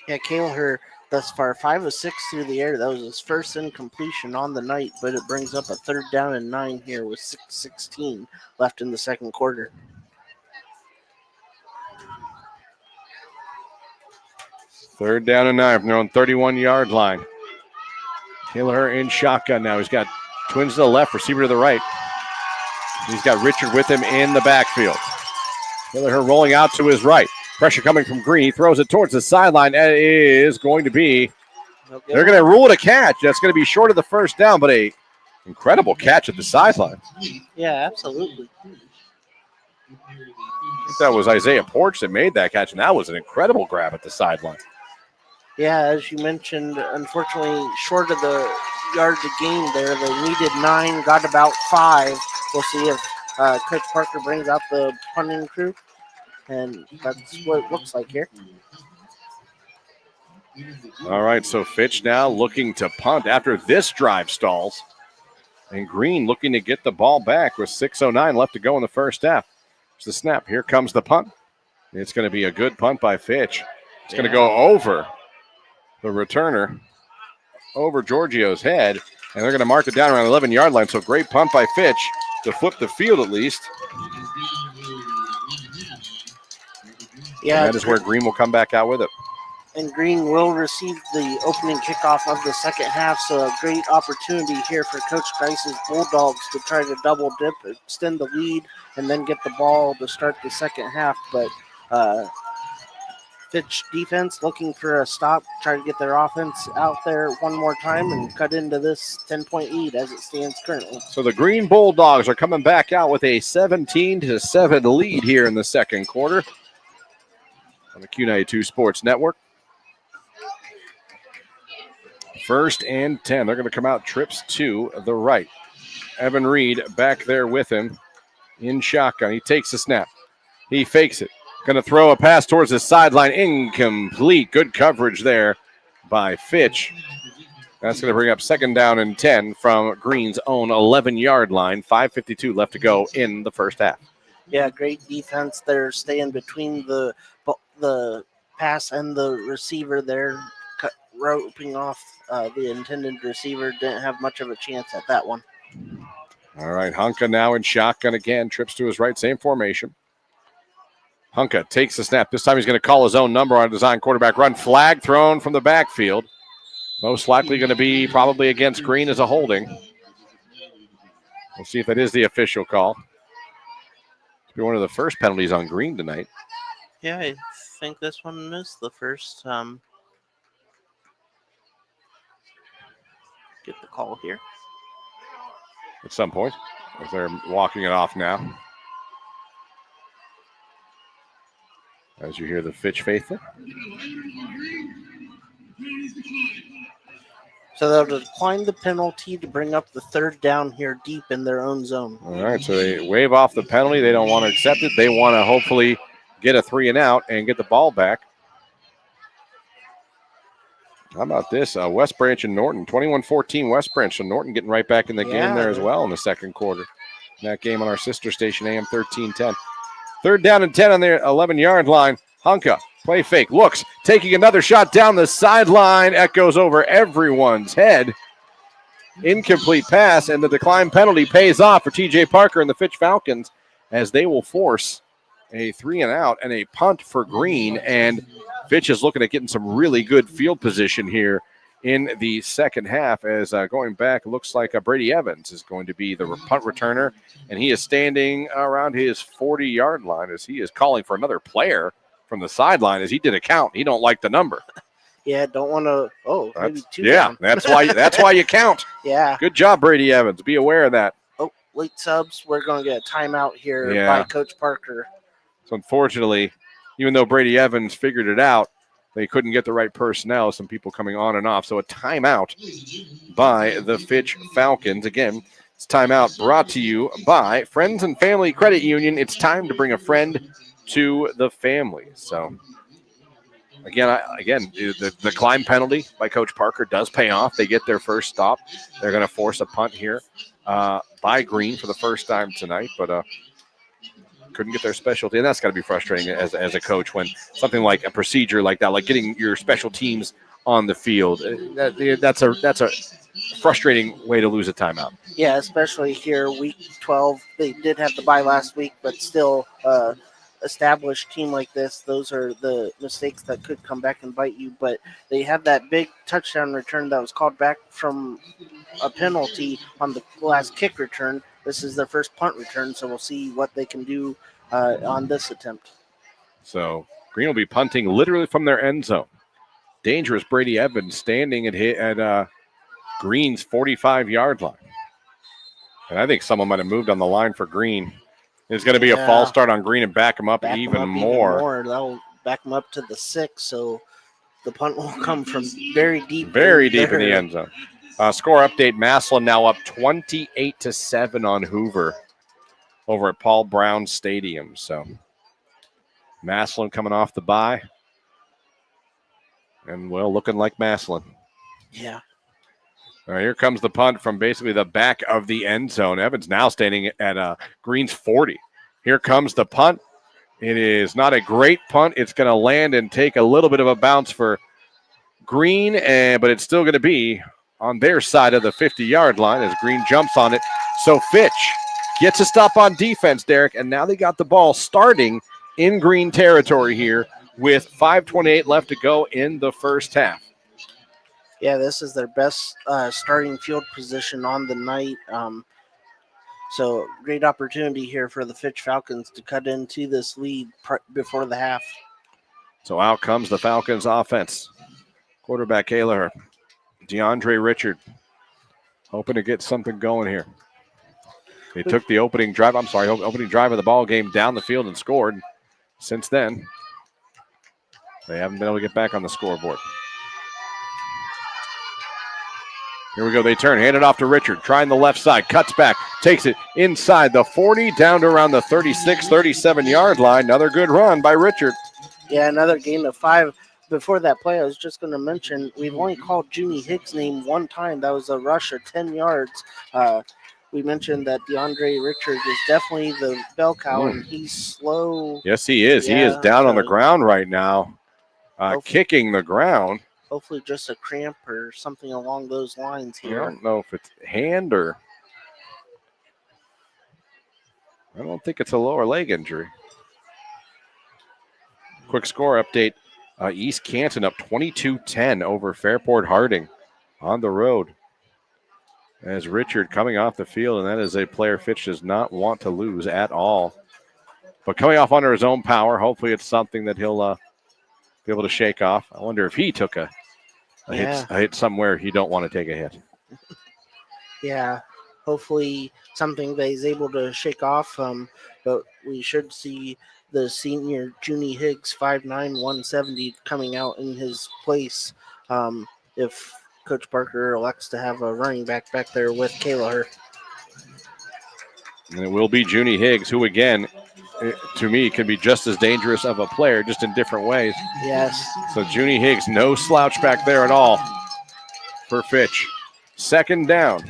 Yeah, Kaler thus far 5 of 6 through the air. That was his first incompletion on the night, but it brings up a 3rd down and 9 here with 6:16 left in the second quarter. Third down and 9 from their own 31-yard line. Taylor in shotgun now. He's got twins to the left, receiver to the right. He's got Richard with him in the backfield. Taylor rolling out to his right. Pressure coming from Green. He throws it towards the sideline. It is going to be, they're going to rule it a catch. That's going to be short of the 1st down, but a incredible catch at the sideline. Yeah, absolutely. I think that was Isaiah Porch that made that catch, and that was an incredible grab at the sideline. Yeah, as you mentioned, unfortunately, short of the yard to gain there. They needed 9, got about 5. We'll see if Coach Parker brings out the punting crew, and that's what it looks like here. All right, so Fitch now looking to punt after this drive stalls. And Green looking to get the ball back with 6:09 left to go in the first half. There's the snap. Here comes the punt. It's going to be a good punt by Fitch. It's going to go over the returner, over Giorgio's head, and they're going to mark it down around the 11-yard line. So great punt by Fitch to flip the field at least. Yeah, and that is where Green will come back out with it. And Green will receive the opening kickoff of the second half, so a great opportunity here for Coach Geis's Bulldogs to try to double dip, extend the lead, and then get the ball to start the second half. But Fitch defense looking for a stop, try to get their offense out there one more time and cut into this 10-point lead as it stands currently. So the Green Bulldogs are coming back out with a 17-7 lead here in the second quarter on the Q92 Sports Network. 1st and 10. They're going to come out trips to the right. Evan Reed back there with him in shotgun. He takes the snap. He fakes it. Going to throw a pass towards the sideline. Incomplete. Good coverage there by Fitch. That's going to bring up 2nd down and 10 from Green's own 11-yard line. 5:52 left to go in the first half. Yeah, great defense there, staying between the pass and the receiver there, roping off the intended receiver. Didn't have much of a chance at that one. All right, Hunka now in shotgun again. Trips to his right, same formation. Hunka takes the snap. This time he's going to call his own number on a design quarterback run. Flag thrown from the backfield. Most likely going to be probably against Green as a holding. We'll see if that is the official call. It'll be one of the first penalties on Green tonight. Yeah, I think this one is the first. Get the call here. At some point, as they're walking it off now. As you hear the Fitch faithful. So they'll decline the penalty to bring up the third down here deep in their own zone. All right, so they wave off the penalty. They don't want to accept it. They want to hopefully get a 3 and out and get the ball back. How about this? West Branch and Norton, 21-14 West Branch. So Norton getting right back in the game there as well in the second quarter. That game on our sister station, AM 1310. Third down and 10 on their 11-yard line. Hunka, play fake, looks, taking another shot down the sideline. Echoes over everyone's head. Incomplete pass, and the decline penalty pays off for TJ Parker and the Fitch Falcons as they will force a 3 and out and a punt for Green. And Fitch is looking at getting some really good field position here in the second half as going back, looks like Brady Evans is going to be the punt returner, and he is standing around his 40-yard line as he is calling for another player from the sideline as he did a count. He don't like the number. Yeah, don't want to. Oh, maybe two. Yeah, down. that's why you count. Yeah. Good job, Brady Evans. Be aware of that. Oh, late subs. We're going to get a timeout here Yeah. by Coach Parker. So unfortunately, even though Brady Evans figured it out, they couldn't get the right personnel. Some people coming on and off. So a timeout by the Fitch Falcons. Again, it's timeout brought to you by Friends and Family Credit Union. It's time to bring a friend to the family. So again, the climb penalty by Coach Parker does pay off. They get their first stop. They're going to force a punt here by Green for the first time tonight, but couldn't get their specialty, and that's got to be frustrating as a coach when something like a procedure like that, like getting your special teams on the field, that's a frustrating way to lose a timeout. Yeah, especially here, week 12. They did have the bye last week, but still, established team like this, those are the mistakes that could come back and bite you. But they had that big touchdown return that was called back from a penalty on the last kick return. This is their first punt return, so we'll see what they can do on this attempt. So Green will be punting literally from their end zone. Dangerous Brady Evans standing at Green's 45-yard line. And I think someone might have moved on the line for Green. There's going to be a false start on Green and back him up even more. That'll back him up to the 6, so the punt will come from very deep. Very deep in the end zone. Score update, Massillon now up 28-7 on Hoover over at Paul Brown Stadium. So Massillon coming off the bye. And, well, looking like Massillon. Yeah. All right, here comes the punt from basically the back of the end zone. Evans now standing at Green's 40. Here comes the punt. It is not a great punt. It's going to land and take a little bit of a bounce for Green, but it's still going to be on their side of the 50-yard line as Green jumps on it. So Fitch gets a stop on defense, Derek, and now they got the ball starting in Green territory here with 5:28 left to go in the first half. Yeah, this is their best starting field position on the night. So great opportunity here for the Fitch Falcons to cut into this lead before the half. So out comes the Falcons offense. Quarterback Kaler, DeAndre Richard, hoping to get something going here. They took the opening drive of the ball game down the field and scored. Since then, they haven't been able to get back on the scoreboard. Here we go. They turn, hand it off to Richard, trying the left side, cuts back, takes it inside the 40, down to around the 36, 37-yard line. Another good run by Richard. Yeah, another gain of 5. Before that play, I was just going to mention, we've only called Junie Hicks' name one time. That was a rush of 10 yards. We mentioned that DeAndre Richard is definitely the bell cow, and he's slow. Yes, he is. Yeah, he is down on the ground right now, kicking the ground. Hopefully just a cramp or something along those lines here. I don't know if it's hand or I don't think it's a lower leg injury. Quick score update. East Canton up 22-10 over Fairport Harding. on the road. As Richard coming off the field, and that is a player Fitch does not want to lose at all. But coming off under his own power, hopefully it's something that he'll be able to shake off. I wonder if he took a hit somewhere he don't want to take a hit. Yeah, hopefully something that he's able to shake off. But we should see the senior Junie Higgs, 5'9", 170, coming out in his place if Coach Parker elects to have a running back there with Kayla. And it will be Junie Higgs, who again, to me, can be just as dangerous of a player, just in different ways. Yes. So Junie Higgs, no slouch back there at all for Fitch. Second down.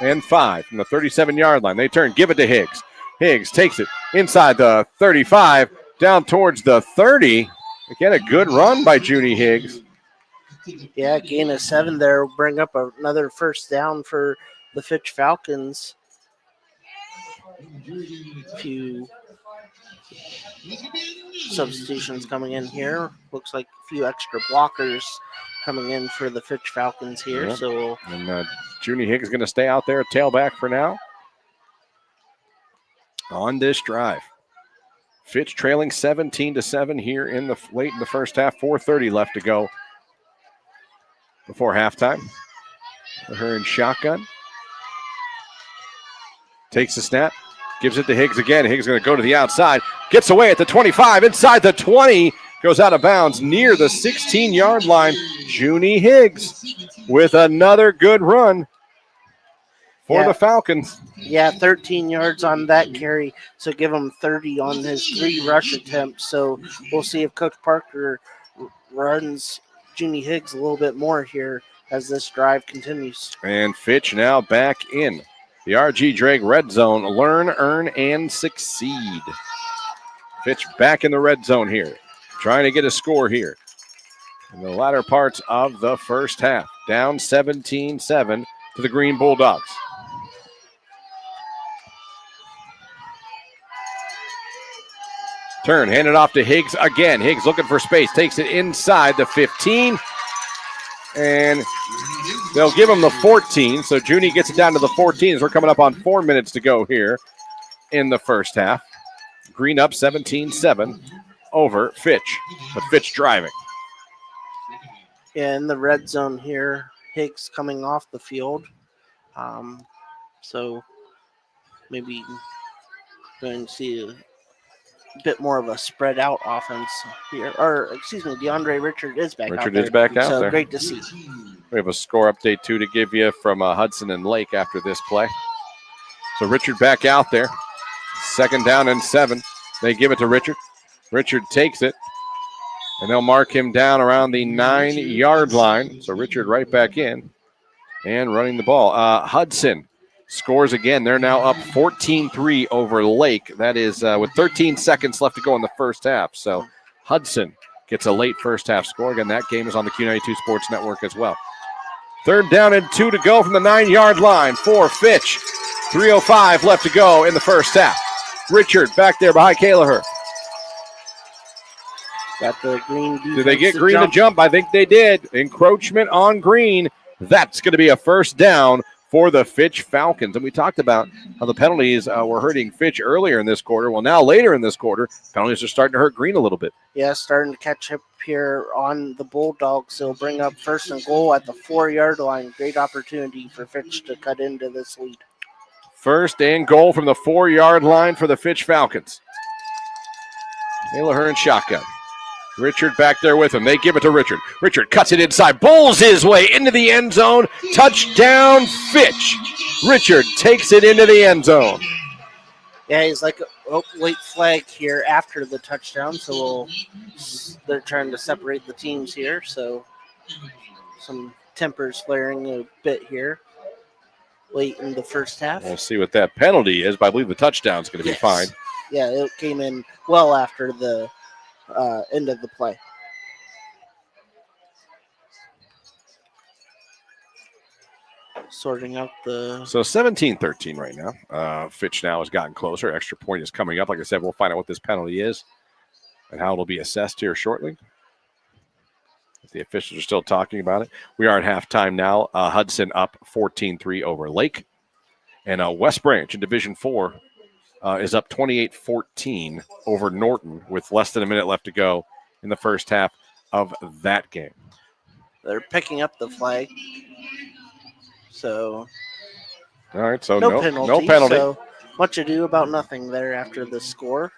And 5 from the 37-yard line. They turn, give it to Higgs. Higgs takes it inside the 35, down towards the 30. Again, a good run by Junie Higgs. Yeah, gain of 7 there will bring up another first down for the Fitch Falcons. A few substitutions coming in here. Looks like a few extra blockers coming in for the Fitch Falcons here. Yep. So and Junie Higgs is going to stay out there at tailback for now on this drive. Fitch trailing 17-7 here late in the first half. 4:30 left to go before halftime. Her in shotgun. Takes the snap. Gives it to Higgs again. Higgs is going to go to the outside. Gets away at the 25. Inside the 20. Goes out of bounds near the 16-yard line. Junie Higgs with another good run for the Falcons. Yeah, 13 yards on that carry. So give him 30 on his 3 rush attempts. So we'll see if Coach Parker runs Junie Higgs a little bit more here as this drive continues. And Fitch now back in the RG Drake red zone. Learn, earn, and succeed. Fitch back in the red zone here, trying to get a score here in the latter parts of the first half. Down 17-7 to the Green Bulldogs. Turn, hand it off to Higgs again. Higgs looking for space, takes it inside the 15. And they'll give him the 14. So Junie gets it down to the 14 as we're coming up on 4 minutes to go here in the first half. Green up 17-7 over Fitch, but Fitch driving. In the red zone here, Higgs coming off the field. So maybe going to see a bit more of a spread out offense here. Or, excuse me, DeAndre Richard is back out there. Richard is back out there. So great to see. We have a score update, too, to give you from Hudson and Lake after this play. So Richard back out there. Second down and 7. They give it to Richard. Richard takes it, and they'll mark him down around the 9-yard line. So Richard right back in and running the ball. Hudson scores again. They're now up 14-3 over Lake. That is with 13 seconds left to go in the first half. So Hudson gets a late first half score. Again, that game is on the Q92 Sports Network as well. Third down and 2 to go from the 9-yard line for Fitch. 3:05 left to go in the first half. Richard back there behind Kayla. Got the Green defense. Did they get Green to jump? I think they did. Encroachment on Green. That's going to be a first down for the Fitch Falcons. And we talked about how the penalties were hurting Fitch earlier in this quarter. Well, now later in this quarter, penalties are starting to hurt Green a little bit. Yeah, starting to catch up here on the Bulldogs. They'll bring up first and goal at the 4-yard line. Great opportunity for Fitch to cut into this lead. First and goal from the 4-yard line for the Fitch Falcons. Taylor Hearn shotgun. Richard back there with him. They give it to Richard. Richard cuts it inside, bowls his way into the end zone. Touchdown, Fitch. Richard takes it into the end zone. Yeah, he's like, late flag here after the touchdown. So they're trying to separate the teams here. So some tempers flaring a bit here late in the first half. We'll see what that penalty is, but I believe the touchdown's going to be fine. Yeah, it came in well after the end of the play. Sorting out the... So 17-13 right now. Fitch now has gotten closer. Extra point is coming up. Like I said, we'll find out what this penalty is and how it'll be assessed here shortly. The officials are still talking about it. We are at halftime now. Hudson up 14-3 over Lake. And West Branch in Division 4 is up 28-14 over Norton with less than a minute left to go in the first half of that game. They're picking up the flag. So, all right, so no penalty. No penalty. So, much ado about nothing there after the score.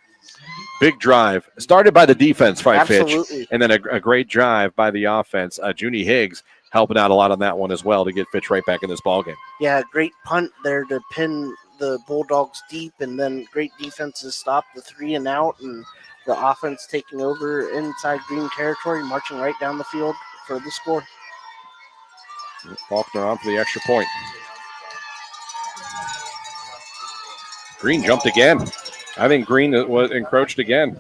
Big drive. Started by the defense by Absolutely. Fitch, and then a great drive by the offense. Junie Higgs helping out a lot on that one as well to get Fitch right back in this ballgame. Yeah, great punt there to pin the Bulldogs deep, and then great defenses stop the 3 and out, and the offense taking over inside green territory, marching right down the field for the score. Faulkner on for the extra point. Green jumped again. I think Green was encroached again.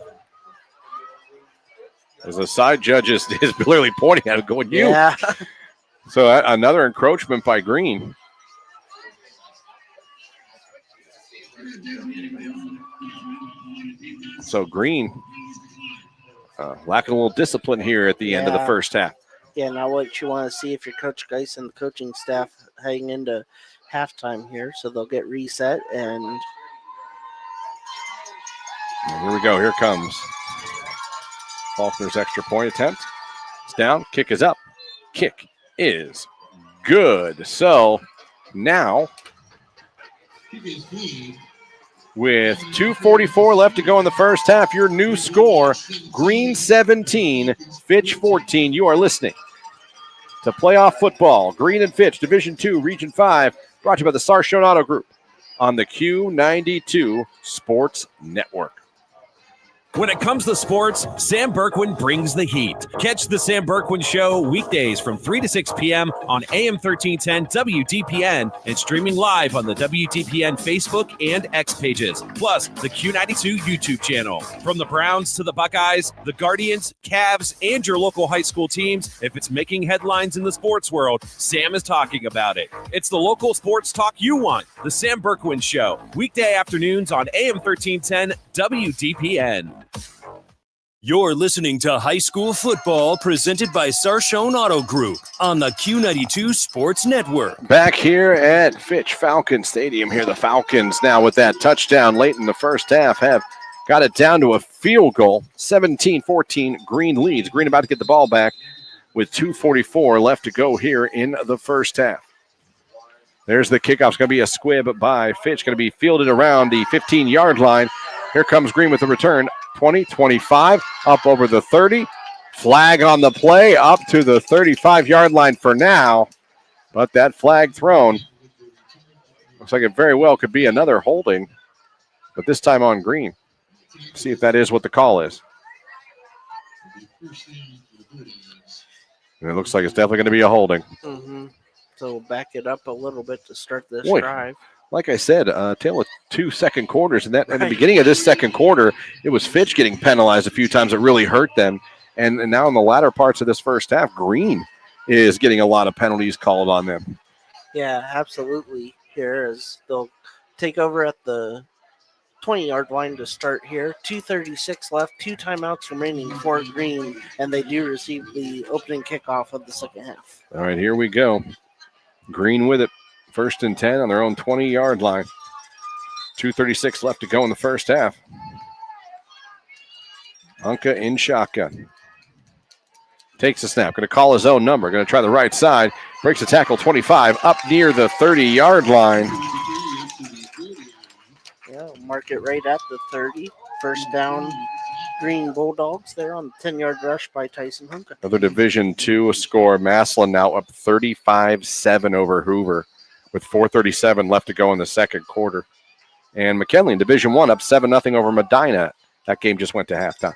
As the side judge is clearly pointing at it, going, you. Yeah. So another encroachment by Green. So Green lacking a little discipline here at the end of the first half. Yeah, now what you want to see if your Coach Geis and the coaching staff heading into halftime here, so they'll get reset. And here we go. Here comes Faulkner's extra point attempt. It's down. Kick is up. Kick is good. So now, with 2:44 left to go in the first half, your new score, Green 17, Fitch 14. You are listening to Playoff Football. Green and Fitch, Division II, Region 5, brought to you by the Sarshone Auto Group on the Q92 Sports Network. When it comes to sports, Sam Berkwin brings the heat. Catch the Sam Berkwin Show weekdays from 3 to 6 p.m. on AM 1310 WDPN and streaming live on the WDPN Facebook and X pages, plus the Q92 YouTube channel. From the Browns to the Buckeyes, the Guardians, Cavs, and your local high school teams, if it's making headlines in the sports world, Sam is talking about it. It's the local sports talk you want. The Sam Berkwin Show, weekday afternoons on AM 1310 WDPN. You're listening to High School Football presented by Sarshone Auto Group on the Q92 Sports Network. Back here at Fitch Falcon Stadium here, the Falcons now with that touchdown late in the first half have got it down to a field goal. 17-14, Green leads. Green about to get the ball back with 2:44 left to go here in the first half. There's the kickoff. It's going to be a squib by Fitch. Going to be fielded around the 15-yard line. Here comes Green with the return. 20, 25, up over the 30. Flag on the play, up to the 35-yard line for now. But that flag thrown. Looks like it very well could be another holding, but this time on Green. See if that is what the call is. And it looks like it's definitely going to be a holding. Mm-hmm. So we'll back it up a little bit to start this drive. Like I said, tale of 2 second quarters. And that at the beginning of this second quarter, it was Fitch getting penalized a few times. It really hurt them. And now in the latter parts of this first half, Green is getting a lot of penalties called on them. Yeah, absolutely. Here as they'll take over at the 20-yard line to start here. 2:36 left, 2 timeouts remaining for Green, and they do receive the opening kickoff of the second half. All right, here we go. Green with it. 1st and 10 on their own 20-yard line. 2:36 left to go in the first half. Hunka in shotgun. Takes a snap. Going to call his own number. Going to try the right side. Breaks a tackle 25 up near the 30-yard line. Yeah, mark it right at the 30. First down, Green Bulldogs there on the 10-yard rush by Tyson Hunka. Another Division II score. Massillon now up 35-7 over Hoover, with 4:37 left to go in the second quarter. And McKinley in Division I up 7-0 over Medina. That game just went to halftime.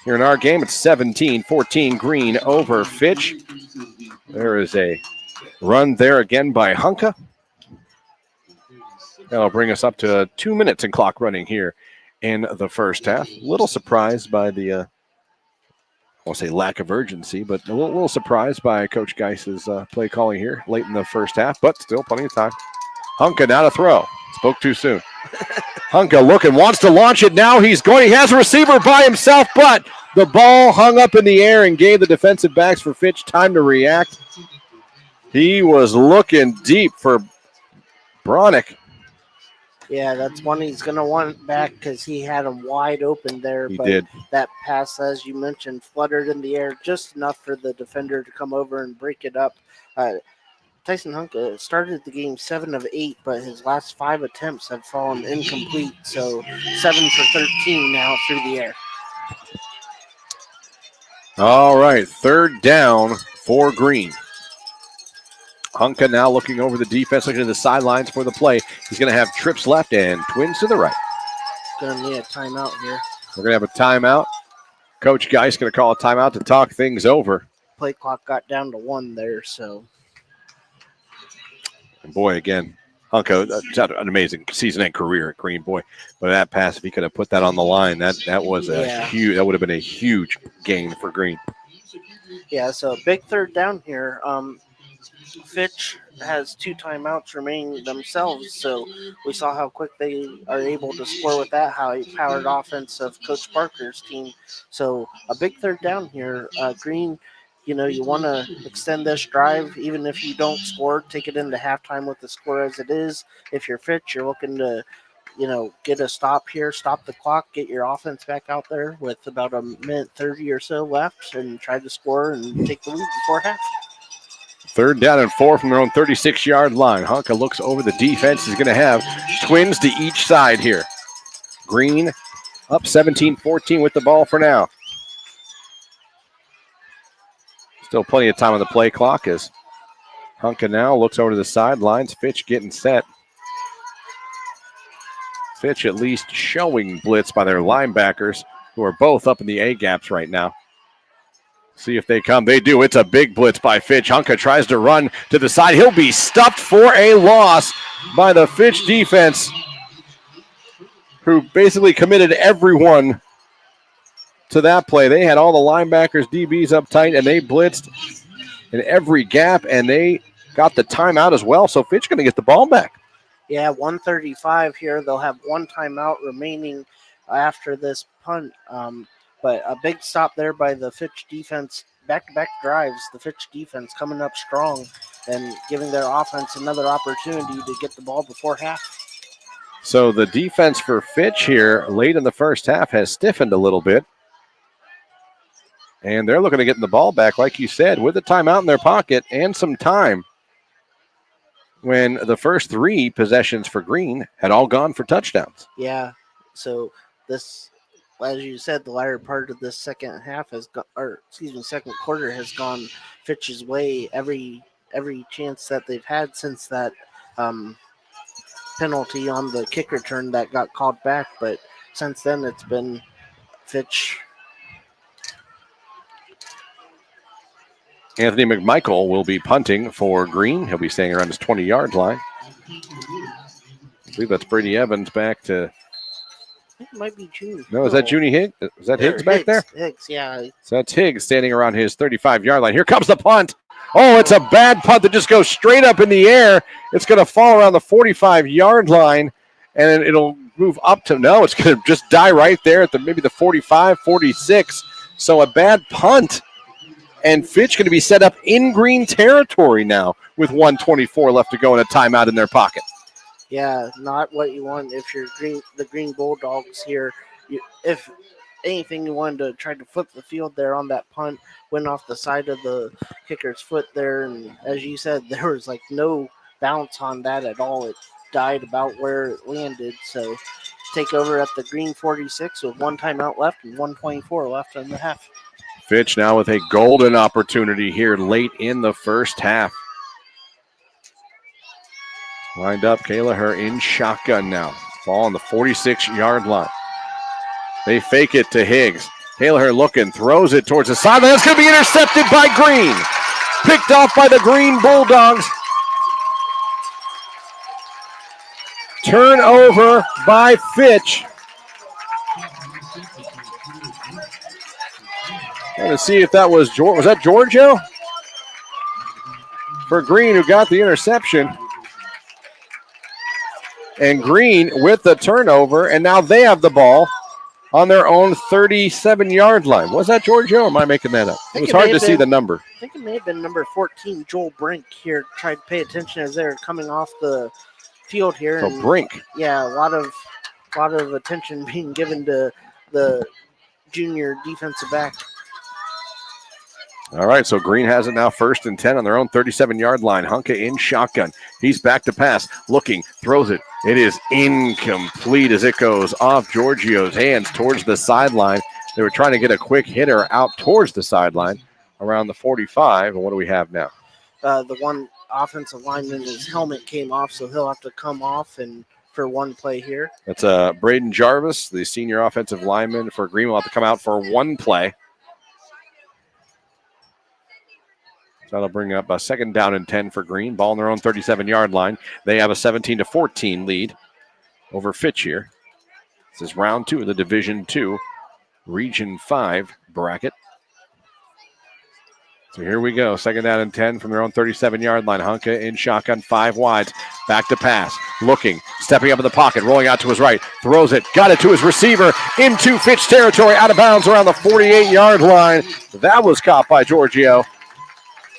Here in our game, it's 17-14 Green over Fitch. There is a run there again by Hunka. That'll bring us up to 2 minutes in clock running here in the first half. A little surprised by the, I won't say lack of urgency, but a little surprised by Coach Geis's play calling here late in the first half, but still plenty of time. Hunka now to throw. Spoke too soon. Hunka looking, wants to launch it now. He has a receiver by himself, but The ball hung up in the air and gave the defensive backs for Fitch time to react. He was looking deep for Bronick. Yeah, that's one he's going to want back because he had him wide open there. He but did. That pass, as you mentioned, fluttered in the air just enough for the defender to come over and break it up. Tyson Hunka started the game 7 of 8, but his last 5 attempts have fallen incomplete. So 7 for 13 now through the air. All right, 3rd down for Green. Hunka now looking over the defense, looking to the sidelines for the play. He's going to have trips left and twins to the right. Going to need a timeout here. We're going to have a timeout. Coach Geist going to call a timeout to talk things over. Play clock got down to 1 there, so. And boy, again, Hunka, had an amazing season and career at Green, boy. But that pass, if he could have put that on the line, that was huge. That would have been a huge gain for Green. Yeah, so big 3rd down here. Fitch has 2 timeouts remaining themselves, so we saw how quick they are able to score with that high-powered offense of Coach Parker's team. So a big 3rd down here. Green, you want to extend this drive, even if you don't score, take it into halftime with the score as it is. If you're Fitch, you're looking to, get a stop here, stop the clock, get your offense back out there with about a minute 30 or so left and try to score and take the lead before half. 3rd down and 4 from their own 36-yard line. Hunka looks over the defense. He's going to have twins to each side here. Green up 17-14 with the ball for now. Still plenty of time on the play clock as Hunka now looks over to the sidelines. Fitch getting set. Fitch at least showing blitz by their linebackers, who are both up in the A-gaps right now. See if they come. They do. It's a big blitz by Fitch. Hunka tries to run to the side. He'll be stuffed for a loss by the Fitch defense, who basically committed everyone to that play. They had all the linebackers, DBs up tight, and they blitzed in every gap, and they got the timeout as well. So Fitch going to get the ball back. Yeah, 1:35 here. They'll have 1 timeout remaining after this punt. But a big stop there by the Fitch defense. Back-to-back drives, the Fitch defense coming up strong and giving their offense another opportunity to get the ball before half. So the defense for Fitch here late in the first half has stiffened a little bit. And they're looking to get the ball back, like you said, with a timeout in their pocket and some time, when the first 3 possessions for Green had all gone for touchdowns. Yeah, so this, as you said, the latter part of this second quarter has gone Fitch's way every chance that they've had since that penalty on the kick return that got called back. But since then, it's been Fitch. Anthony McMichael will be punting for Green. He'll be staying around his 20-yard line. I believe that's Brady Evans back to. It might be Junie. No, is that Junie Higgs? Is that Higgs back there? Higgs, yeah. So that's Higgs standing around his 35-yard line. Here comes the punt. Oh, it's a bad punt that just goes straight up in the air. It's going to fall around the 45-yard line, and it'll move up to, no, it's going to just die right there at maybe the 45, 46. So a bad punt. And Fitch going to be set up in Green territory now with 1:24 left to go and a timeout in their pocket. Yeah, not what you want if you're the Green Bulldogs here. If anything, you wanted to try to flip the field there on that punt, went off the side of the kicker's foot there. And as you said, there was like no bounce on that at all. It died about where it landed. So take over at the Green 46 with 1 timeout left and 1:24 left in the half. Fitch now with a golden opportunity here late in the first half. Lined up, Kayla in shotgun now. Ball on the 46-yard line. They fake it to Higgs. Kayla looking, throws it towards the sideline. That's going to be intercepted by Green. Picked off by the Green Bulldogs. Turnover by Fitch. Trying to see if that was that Giorgio? For Green, who got the interception. And Green with the turnover, and now they have the ball on their own 37-yard line. Was that Giorgio, or am I making that up? It was hard to see the number. I think it may have been number 14, Joel Brink here. Tried to pay attention as they're coming off the field here. So Brink. Yeah, a lot of attention being given to the junior defensive back. All right, so Green has it now 1st and 10 on their own 37-yard line. Hunka in shotgun. He's back to pass, looking, throws it. It is incomplete as it goes off Giorgio's hands towards the sideline. They were trying to get a quick hitter out towards the sideline around the 45. And what do we have now? The one offensive lineman, his helmet came off, so he'll have to come off and for one play here. That's Braden Jarvis, the senior offensive lineman for Green, will have to come out for one play. So that'll bring up a 2nd down and 10 for Green. Ball on their own 37-yard line. They have a 17-14 lead over Fitch here. This is round 2 of the Division II Region 5 bracket. So here we go. 2nd down and 10 from their own 37-yard line. Hunka in shotgun, 5 wides. Back to pass. Looking, stepping up in the pocket, rolling out to his right. Throws it, got it to his receiver into Fitch territory, out of bounds around the 48-yard line. That was caught by Giorgio.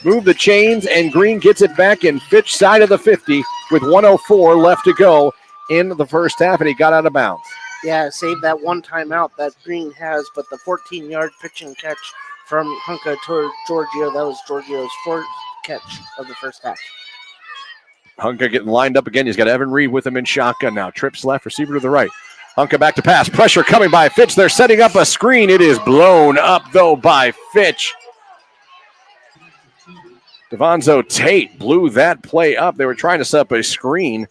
Move the chains, and Green gets it back in Fitch side of the 50 with 1:04 left to go in the first half, and he got out of bounds. Yeah, save that one timeout that Green has, but the 14-yard pitching catch from Hunka toward Giorgio, that was Giorgio's 4th catch of the first half. Hunka getting lined up again. He's got Evan Reed with him in shotgun now. Trips left, receiver to the right. Hunka back to pass. Pressure coming by Fitch. They're setting up a screen. It is blown up, though, by Fitch. Devonzo Tate blew that play up. They were trying to set up a screen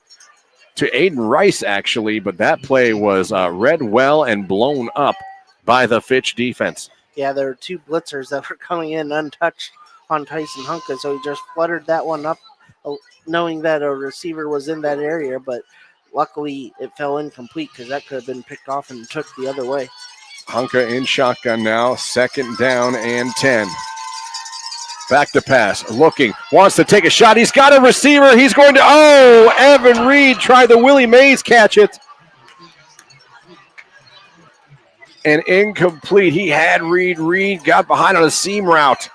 to Aiden Rice, actually, but that play was read well and blown up by the Fitch defense. Yeah, there were 2 blitzers that were coming in untouched on Tyson Hunka, so he just fluttered that one up, knowing that a receiver was in that area, but luckily it fell incomplete because that could have been picked off and took the other way. Hunka in shotgun now, 2nd down and 10. Back to pass, looking, wants to take a shot. He's got a receiver. He's going to, Evan Reed tried the Willie Mays catch it. And incomplete. He had Reed. Reed got behind on a seam route.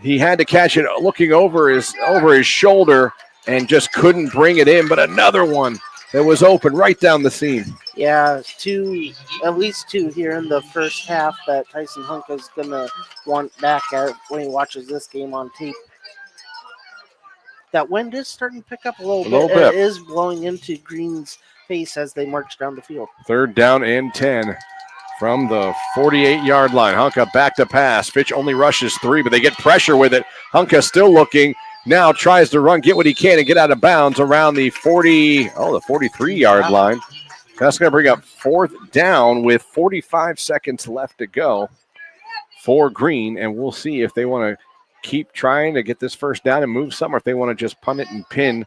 He had to catch it looking over his shoulder and just couldn't bring it in. But another one that was open right down the seam. Yeah, at least two here in the first half that Tyson Hunka is going to want back at when he watches this game on tape. That wind is starting to pick up a little bit. It is blowing into Green's face as they march down the field. 3rd down and 10 from the 48-yard line. Hunka back to pass. Fitch only rushes 3, but they get pressure with it. Hunka still looking. Now tries to run, get what he can, and get out of bounds around the 43-yard line. That's going to bring up 4th down with 45 seconds left to go for Green, and we'll see if they want to keep trying to get this first down and move some, or if they want to just punt it and pin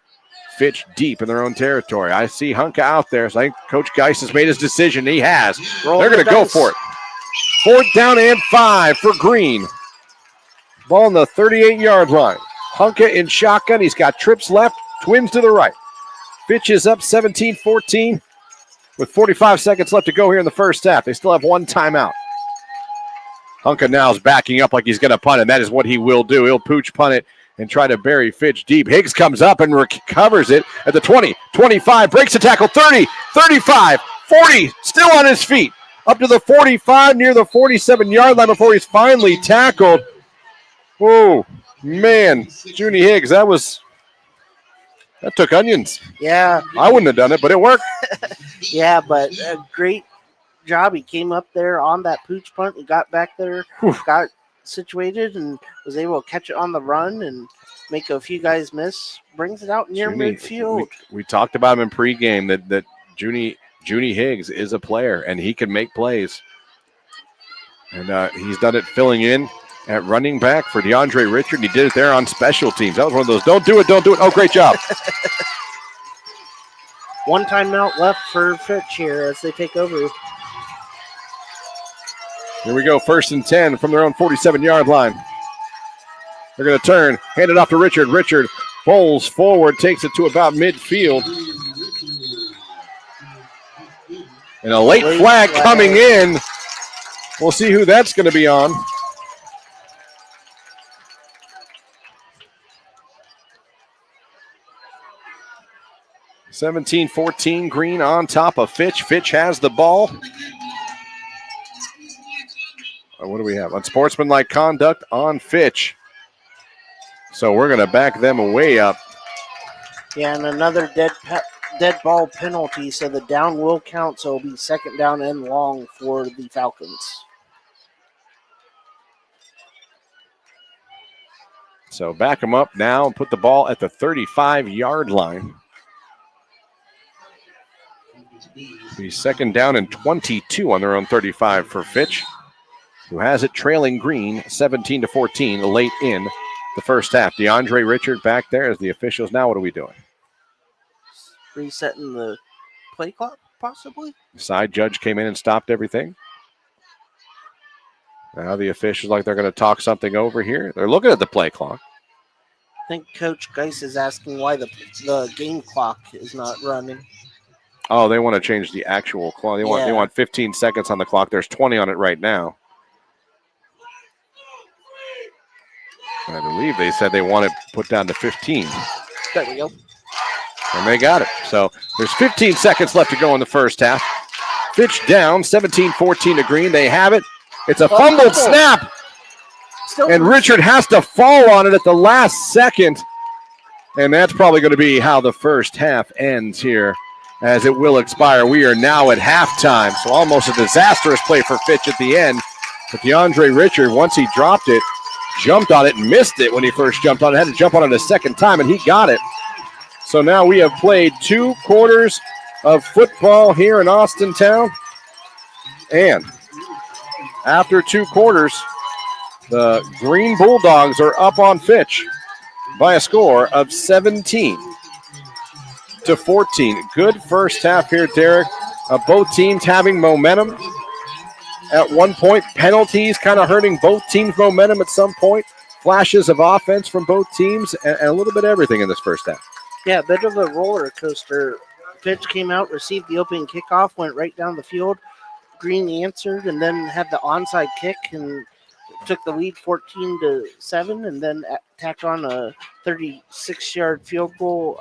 Fitch deep in their own territory. I see Hunka out there, so I think Coach Geis has made his decision. He has. They're going to go for it. 4th down and 5 for Green. Ball on the 38-yard line. Hunka in shotgun. He's got trips left, twins to the right. Fitch is up 17-14 with 45 seconds left to go here in the first half. They still have one timeout. Hunka now is backing up like he's going to punt, and that is what he will do. He'll pooch punt it and try to bury Fitch deep. Higgs comes up and recovers it at the 20, 25, breaks the tackle, 30, 35, 40, still on his feet. Up to the 45, near the 47-yard line before he's finally tackled. Whoa, man, Junie Higgs, that took onions. Yeah. I wouldn't have done it, but it worked. Yeah, but a great job. He came up there on that pooch punt. He got back there, got situated, and was able to catch it on the run and make a few guys miss. Brings it out near midfield. We talked about him in pregame that Junie Higgs is a player, and he can make plays. And he's done it filling in at running back for DeAndre Richard. He did it there on special teams. That was one of those, don't do it. Oh, great job. One timeout left for Fitch here as they take over. Here we go, 1st and 10 from their own 47-yard line. They're going to turn, hand it off to Richard. Richard pulls forward, takes it to about midfield. And a late flag coming in. We'll see who that's going to be on. (17-14) Green on top of Fitch. Fitch has the ball. What do we have? Unsportsmanlike conduct on Fitch. So we're going to back them way up. Yeah, and another dead ball penalty, so the down will count, so it'll be second down and long for the Falcons. So back them up now and put the ball at the 35-yard line. Be second down and 22 on their own 35 for Fitch, who has it trailing Green 17-14 late in the first half. DeAndre Richard back there as the officials. Now what are we doing? Resetting the play clock, possibly? Side judge came in and stopped everything. Now the officials like they're going to talk something over here. They're looking at the play clock. I think Coach Geis is asking why the game clock is not running. Oh, they want to change the actual clock. They want 15 seconds on the clock. There's 20 on it right now. I believe they said they want it put down to 15. There we go. And they got it. So there's 15 seconds left to go in the first half. Fitch down 17-14 to Green. They have it. It's a fumbled snap. And Richard has to fall on it at the last second. And that's probably going to be how the first half ends here, as it will expire. We are now at halftime. So almost a disastrous play for Fitch at the end. But DeAndre Richard, once he dropped it, jumped on it and missed it when he first jumped on it. Had to jump on it a second time, and he got it. So now we have played 2 quarters of football here in Austintown. And after 2 quarters, the Green Bulldogs are up on Fitch by a score of 17-14. Good first half here, Derek. Both teams having momentum. At one point, penalties kind of hurting both teams' momentum at some point. Flashes of offense from both teams, and a little bit of everything in this first half. Yeah, a bit of a roller coaster. Fitch came out, received the opening kickoff, went right down the field. Green answered, and then had the onside kick and took the lead 14-7, and then tacked on a 36-yard field goal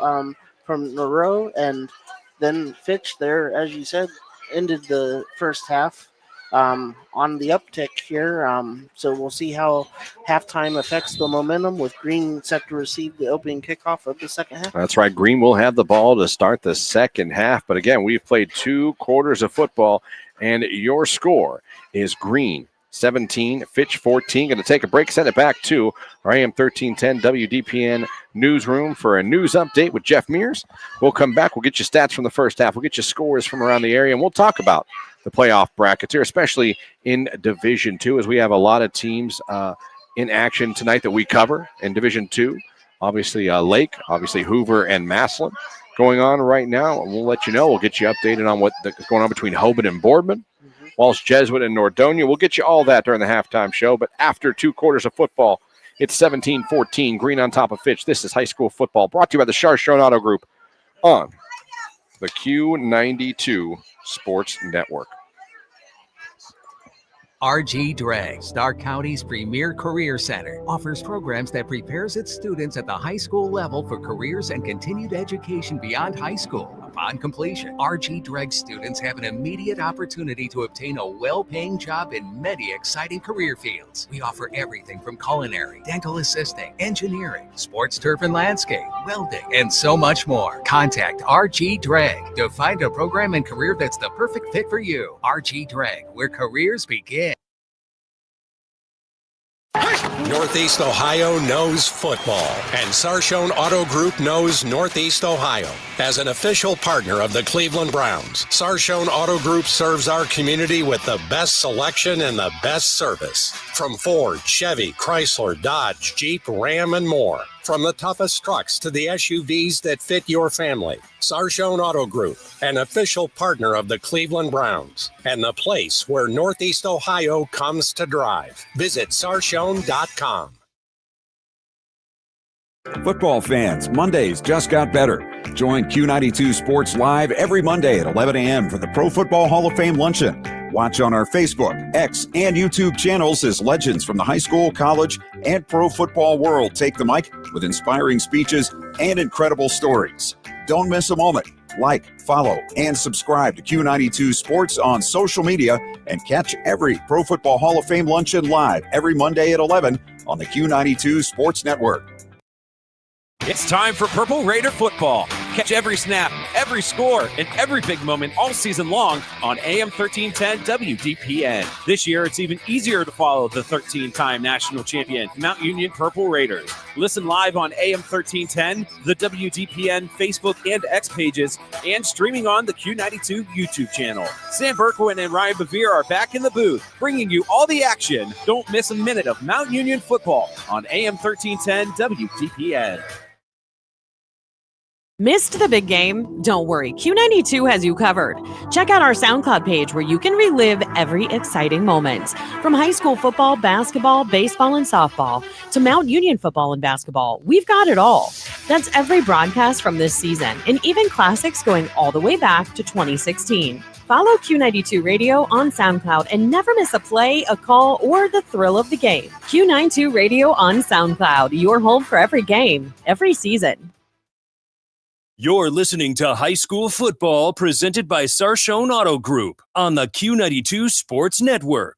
from Nero. And then Fitch there, as you said, ended the first half on the uptick here. So we'll see how halftime affects the momentum, with Green set to receive the opening kickoff of the second half. That's right. Green will have the ball to start the second half. But again, we've played 2 quarters of football, and your score is Green 17, Fitch 14. Going to take a break, send it back to our AM 1310 WDPN newsroom for a news update with Jeff Mears. We'll come back. We'll get you stats from the first half. We'll get you scores from around the area, and we'll talk about the playoff brackets here, especially in Division II, as we have a lot of teams in action tonight that we cover in Division II. Obviously, Lake, obviously Hoover and Massillon going on right now. We'll let you know. We'll get you updated on what's going on between Hoban and Boardman. Walsh Jesuit and Nordonia. We'll get you all that during the halftime show. But after 2 quarters of football, it's 17-14. Green on top of Fitch. This is high school football, brought to you by the Charshone Auto Group on the Q92 Sports Network. RG Drag, Stark County's premier career center, offers programs that prepares its students at the high school level for careers and continued education beyond high school. Upon completion, RG Drag students have an immediate opportunity to obtain a well-paying job in many exciting career fields. We offer everything from culinary, dental assisting, engineering, sports turf and landscape, welding, and so much more. Contact RG Drag to find a program and career that's the perfect fit for you. RG Drag, where careers begin. Northeast Ohio knows football, and Sarshone Auto Group knows Northeast Ohio. As an official partner of the Cleveland Browns, Sarshone Auto Group serves our community with the best selection and the best service. From Ford, Chevy, Chrysler, Dodge, Jeep, Ram, and more. From the toughest trucks to the SUVs that fit your family. Sarshone Auto Group, an official partner of the Cleveland Browns, and the place where Northeast Ohio comes to drive. Visit sarshone.com. Football fans, Mondays just got better. Join Q92 Sports Live every Monday at 11 a.m. for the Pro Football Hall of Fame Luncheon. Watch on our Facebook, X, and YouTube channels as legends from the high school, college, and pro football world take the mic with inspiring speeches and incredible stories. Don't miss a moment. Like, follow, and subscribe to Q92 Sports on social media and catch every Pro Football Hall of Fame Luncheon live every Monday at 11 on the Q92 Sports Network. It's time for Purple Raider football. Catch every snap, every score, and every big moment all season long on AM 1310 WDPN. This year, it's even easier to follow the 13-time national champion, Mount Union Purple Raiders. Listen live on AM 1310, the WDPN Facebook and X pages, and streaming on the Q92 YouTube channel. Sam Berkwin and Ryan Bevere are back in the booth, bringing you all the action. Don't miss a minute of Mount Union football on AM 1310 WDPN. Missed the big game? Don't worry, Q92 has you covered. Check out our SoundCloud page where you can relive every exciting moment. From high school football, basketball, baseball, and softball to Mount Union football and basketball, we've got it all. That's every broadcast from this season, and even classics going all the way back to 2016. Follow Q92 Radio on SoundCloud and never miss a play, a call, or the thrill of the game. Q92 Radio on SoundCloud, your home for every game, every season. You're listening to High School Football presented by Sarshone Auto Group on the Q92 Sports Network.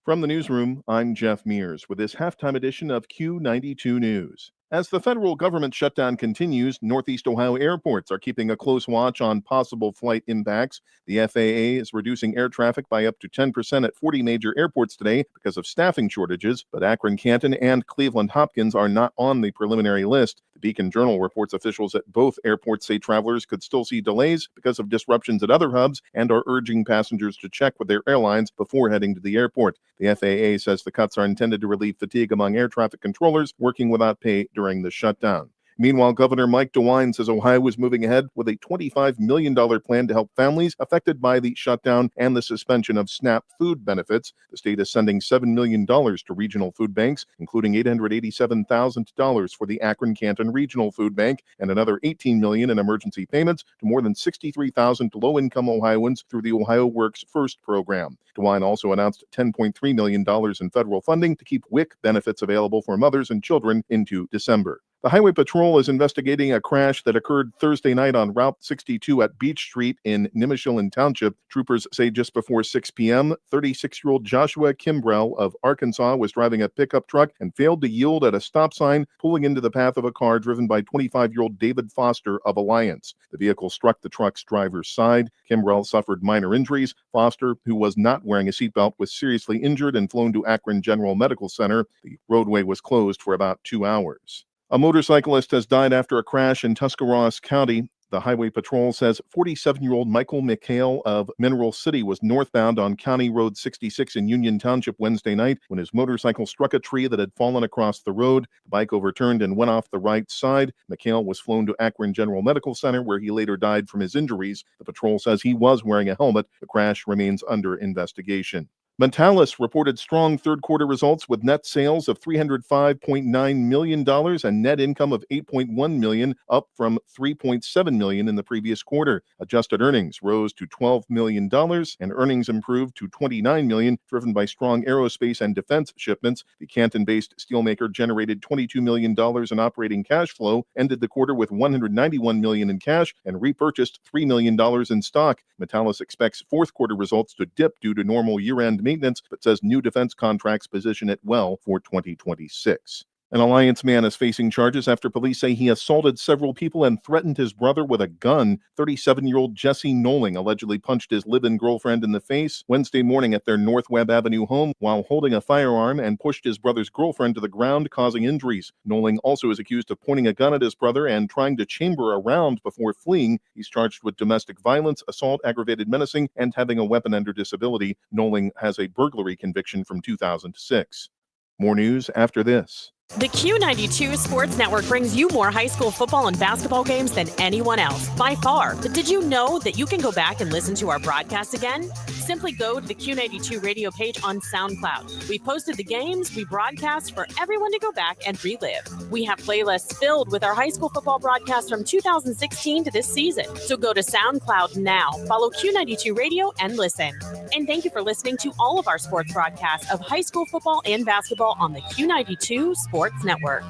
From the newsroom, I'm Jeff Mears with this halftime edition of Q92 News. As the federal government shutdown continues, Northeast Ohio airports are keeping a close watch on possible flight impacts. The FAA is reducing air traffic by up to 10% at 40 major airports today because of staffing shortages, but Akron Canton and Cleveland Hopkins are not on the preliminary list. The Beacon Journal reports officials at both airports say travelers could still see delays because of disruptions at other hubs and are urging passengers to check with their airlines before heading to the airport. The FAA says the cuts are intended to relieve fatigue among air traffic controllers working without pay during the shutdown. Meanwhile, Governor Mike DeWine says Ohio is moving ahead with a $25 million plan to help families affected by the shutdown and the suspension of SNAP food benefits. The state is sending $7 million to regional food banks, including $887,000 for the Akron Canton Regional Food Bank and another $18 million in emergency payments to more than 63,000 low-income Ohioans through the Ohio Works First program. DeWine also announced $10.3 million in federal funding to keep WIC benefits available for mothers and children into December. The Highway Patrol is investigating a crash that occurred Thursday night on Route 62 at Beach Street in Nimishillen Township. Troopers say just before 6 p.m., 36-year-old Joshua Kimbrell of Arkansas was driving a pickup truck and failed to yield at a stop sign, pulling into the path of a car driven by 25-year-old David Foster of Alliance. The vehicle struck the truck's driver's side. Kimbrell suffered minor injuries. Foster, who was not wearing a seatbelt, was seriously injured and flown to Akron General Medical Center. The roadway was closed for about 2 hours. A motorcyclist has died after a crash in Tuscarawas County. The Highway Patrol says 47-year-old Michael McHale of Mineral City was northbound on County Road 66 in Union Township Wednesday night when his motorcycle struck a tree that had fallen across the road. The bike overturned and went off the right side. McHale was flown to Akron General Medical Center, where he later died from his injuries. The patrol says he was wearing a helmet. The crash remains under investigation. Mentalis reported strong third-quarter results with net sales of $305.9 million and net income of $8.1 million, up from $3.7 million in the previous quarter. Adjusted earnings rose to $12 million, and earnings improved to $29 million, driven by strong aerospace and defense shipments. The Canton-based steelmaker generated $22 million in operating cash flow, ended the quarter with $191 million in cash, and repurchased $3 million in stock. Mentalis expects fourth-quarter results to dip due to normal year-end maintenance, but says new defense contracts position it well for 2026. An Alliance man is facing charges after police say he assaulted several people and threatened his brother with a gun. 37-year-old Jesse Knowling allegedly punched his live-in girlfriend in the face Wednesday morning at their North Webb Avenue home while holding a firearm and pushed his brother's girlfriend to the ground, causing injuries. Knowling also is accused of pointing a gun at his brother and trying to chamber a round before fleeing. He's charged with domestic violence, assault, aggravated menacing, and having a weapon under disability. Knowling has a burglary conviction from 2006. More news after this. The Q92 Sports Network brings you more high school football and basketball games than anyone else, by far. But did you know that you can go back and listen to our broadcast again? Simply go to the Q92 radio page on SoundCloud. We've posted the games we broadcast for everyone to go back and relive. We have playlists filled with our high school football broadcasts from 2016 to this season. So go to SoundCloud now, follow Q92 Radio, and listen. And thank you for listening to all of our sports broadcasts of high school football and basketball on the Q92 Sports Network.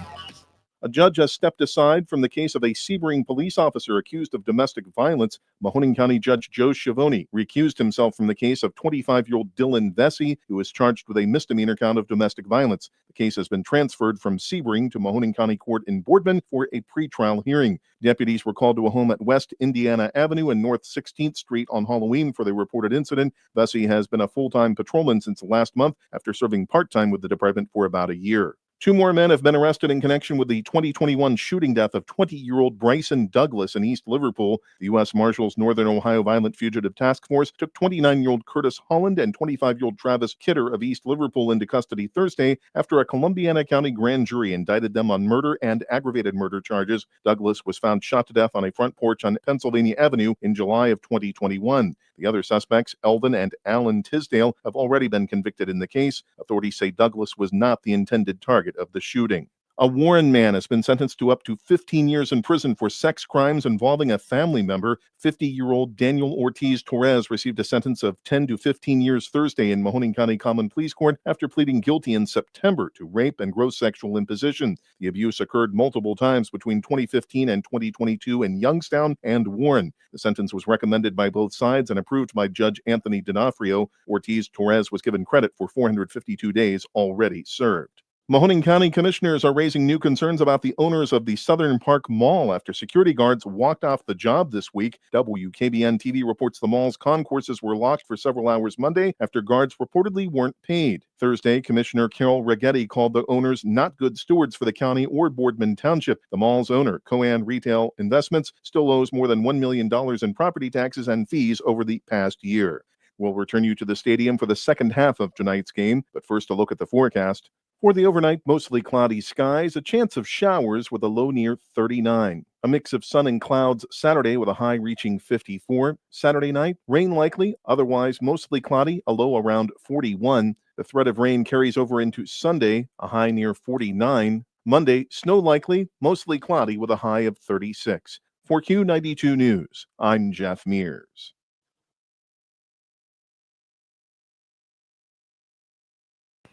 A judge has stepped aside from the case of a Sebring police officer accused of domestic violence. Mahoning County Judge Joe Schiavone recused himself from the case of 25-year-old Dylan Vesey, who is charged with a misdemeanor count of domestic violence. The case has been transferred from Sebring to Mahoning County Court in Boardman for a pretrial hearing. Deputies were called to a home at West Indiana Avenue and North 16th Street on Halloween for the reported incident. Vesey has been a full-time patrolman since last month after serving part-time with the department for about a year. 2 more men have been arrested in connection with the 2021 shooting death of 20-year-old Bryson Douglas in East Liverpool. The U.S. Marshals Northern Ohio Violent Fugitive Task Force took 29-year-old Curtis Holland and 25-year-old Travis Kidder of East Liverpool into custody Thursday after a Columbiana County grand jury indicted them on murder and aggravated murder charges. Douglas was found shot to death on a front porch on Pennsylvania Avenue in July of 2021. The other suspects, Elvin and Alan Tisdale, have already been convicted in the case. Authorities say Douglas was not the intended target of the shooting. A Warren man has been sentenced to up to 15 years in prison for sex crimes involving a family member. 50-year-old Daniel Ortiz Torres received a sentence of 10 to 15 years Thursday in Mahoning County Common Pleas Court after pleading guilty in September to rape and gross sexual imposition. The abuse occurred multiple times between 2015 and 2022 in Youngstown and Warren. The sentence was recommended by both sides and approved by Judge Anthony D'Onofrio. Ortiz Torres was given credit for 452 days already served. Mahoning County commissioners are raising new concerns about the owners of the Southern Park Mall after security guards walked off the job this week. WKBN TV reports the mall's concourses were locked for several hours Monday after guards reportedly weren't paid. Thursday, Commissioner Carol Reggetti called the owners not good stewards for the county or Boardman Township. The mall's owner, Coan Retail Investments, still owes more than $1 million in property taxes and fees over the past year. We'll return you to the stadium for the second half of tonight's game, but first a look at the forecast. For the overnight, mostly cloudy skies, a chance of showers with a low near 39. A mix of sun and clouds Saturday with a high reaching 54. Saturday night, rain likely, otherwise mostly cloudy, a low around 41. The threat of rain carries over into Sunday, a high near 49. Monday, snow likely, mostly cloudy with a high of 36. For Q92 News, I'm Jeff Mears.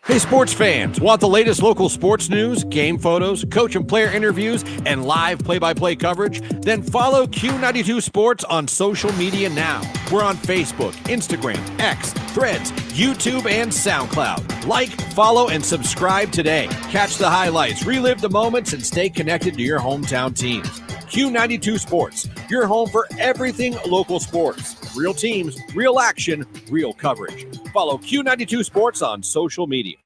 Hey, sports fans, want the latest local sports news, game photos, coach and player interviews, and live play-by-play coverage? Then follow Q92 Sports on social media now. We're on Facebook, Instagram, X, Threads, YouTube, and SoundCloud. Like, follow, and subscribe today. Catch the highlights, relive the moments, and stay connected to your hometown teams. Q92 Sports, your home for everything local sports. Real teams, real action, real coverage. Follow Q92 Sports on social media.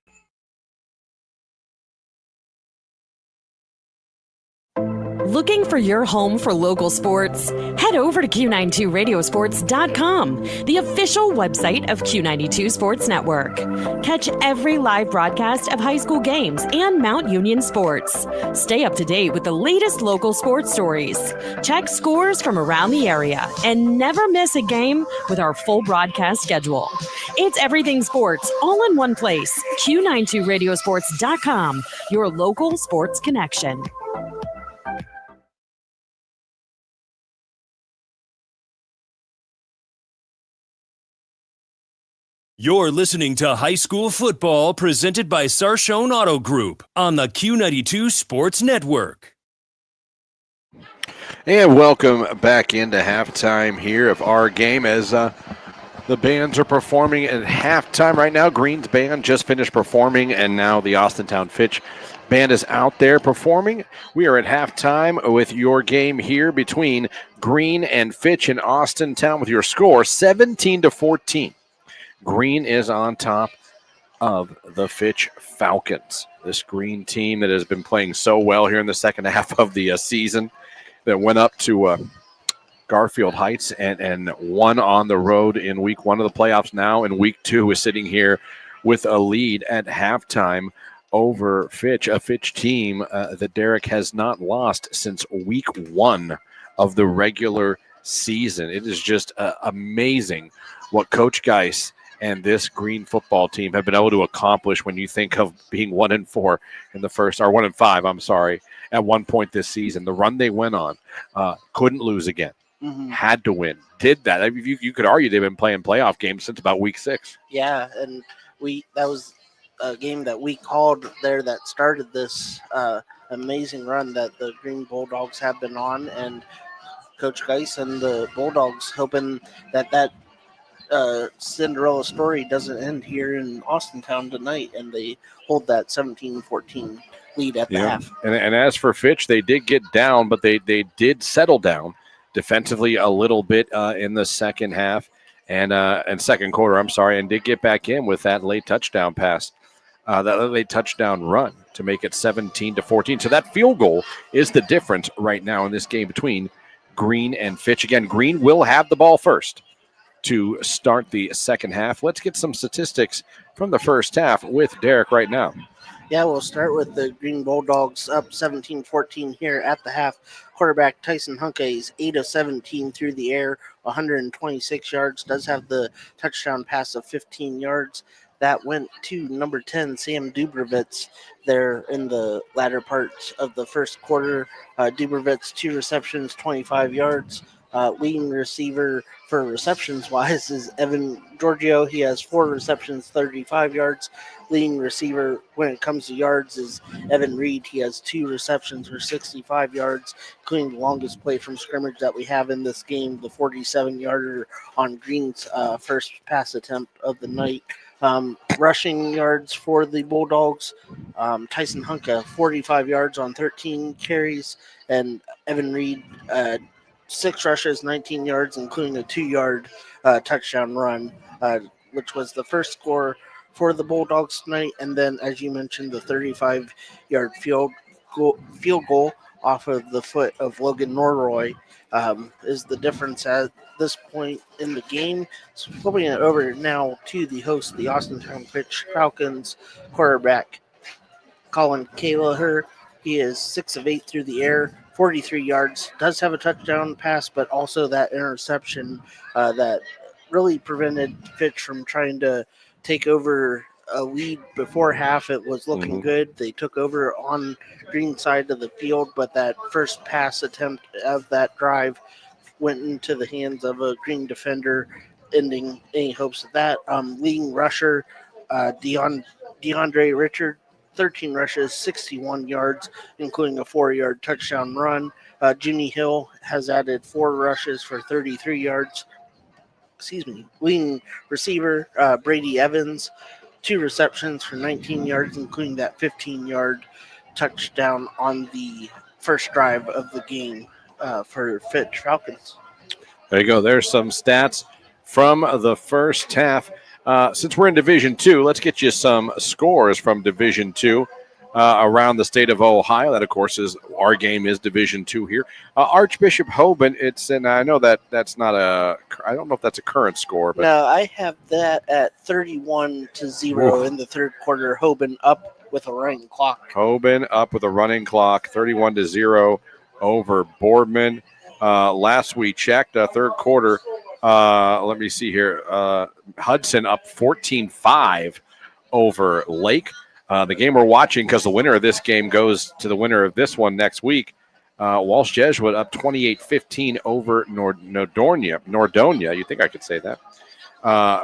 Looking for your home for local sports? Head over to Q92Radiosports.com, the official website of Q92 Sports Network. Catch every live broadcast of high school games and Mount Union sports. Stay up to date with the latest local sports stories. Check scores from around the area and never miss a game with our full broadcast schedule. It's everything sports all in one place. Q92Radiosports.com, your local sports connection. You're listening to High School Football presented by Sarshone Auto Group on the Q92 Sports Network. And welcome back into halftime here of our game as the bands are performing at halftime right now. Green's band just finished performing, and now the Austintown Fitch band is out there performing. We are at halftime with your game here between Green and Fitch in Austintown with your score 17-14. Green is on top of the Fitch Falcons. This Green team that has been playing so well here in the second half of the season, that went up to Garfield Heights and won on the road in week one of the playoffs. Now in week two is sitting here with a lead at halftime over Fitch, a Fitch team that Derek has not lost since week 1 of the regular season. It is just amazing what Coach Geis and this Green football team have been able to accomplish when you think of being 1-4 in the first, or 1-5, I'm sorry, at one point this season. The run they went on, couldn't lose again, had to win, did that. I mean, you could argue they've been playing playoff games since about week 6. Yeah, and that was a game that we called there that started this amazing run that the Green Bulldogs have been on, and Coach Geis and the Bulldogs hoping that Cinderella story doesn't end here in Austintown tonight, and they hold that 17-14 lead at the half. And as for Fitch, they did get down, but they did settle down defensively a little bit in the second half and second quarter, and did get back in with that late touchdown pass, that late touchdown run to make it 17-14. So that field goal is the difference right now in this game between Green and Fitch. Again, Green will have the ball first to start the second half. Let's get some statistics from the first half with Derek right now. Yeah, we'll start with the Green Bulldogs up 17-14 here at the half. Quarterback Tyson Hunke is 8 of 17 through the air, 126 yards. Does have the touchdown pass of 15 yards. That went to number 10, Sam Dubrovitz, there in the latter part of the first quarter. Dubrovitz, 2 receptions, 25 yards. Leading receiver for receptions-wise is Evan Giorgio. He has 4 receptions, 35 yards. Leading receiver when it comes to yards is Evan Reed. He has 2 receptions for 65 yards, including the longest play from scrimmage that we have in this game, the 47-yarder on Green's first pass attempt of the night. Rushing yards for the Bulldogs, Tyson Hunke, 45 yards on 13 carries, and Evan Reed, 6 rushes, 19 yards, including a 2-yard touchdown run, which was the first score for the Bulldogs tonight. And then, as you mentioned, the 35-yard field goal off of the foot of Logan Norroy is the difference at this point in the game. So flipping it over now to the host, the Austintown Fitch Falcons quarterback, Colin Kaylaher. He is 6 of 8 through the air, 43 yards. Does have a touchdown pass, but also that interception that really prevented Fitch from trying to take over a lead before half. It was looking good. They took over on Green side of the field, but that first pass attempt of that drive went into the hands of a Green defender, ending any hopes of that. Leading rusher, DeAndre Richard, 13 rushes, 61 yards, including a 4-yard touchdown run. Junie Hill has added 4 rushes for 33 yards. Leading receiver, Brady Evans, 2 receptions for 19 yards, including that 15-yard touchdown on the first drive of the game for Fitch Falcons. There you go. There's some stats from the first half. Since we're in Division II, let's get you some scores from Division II around the state of Ohio. That, of course, is our game is Division II here. Archbishop Hoban, and I know that's not I don't know if that's a current score. But no, I have that at 31-0 in the third quarter. Hoban up with a running clock. Hoban up with a running clock, 31-0 over Boardman. Last we checked, third quarter, let me see here. Hudson up 14-5 over Lake. The game we're watching, because the winner of this game goes to the winner of this one next week. Walsh Jesuit up 28-15 over Nordonia. You think I could say that?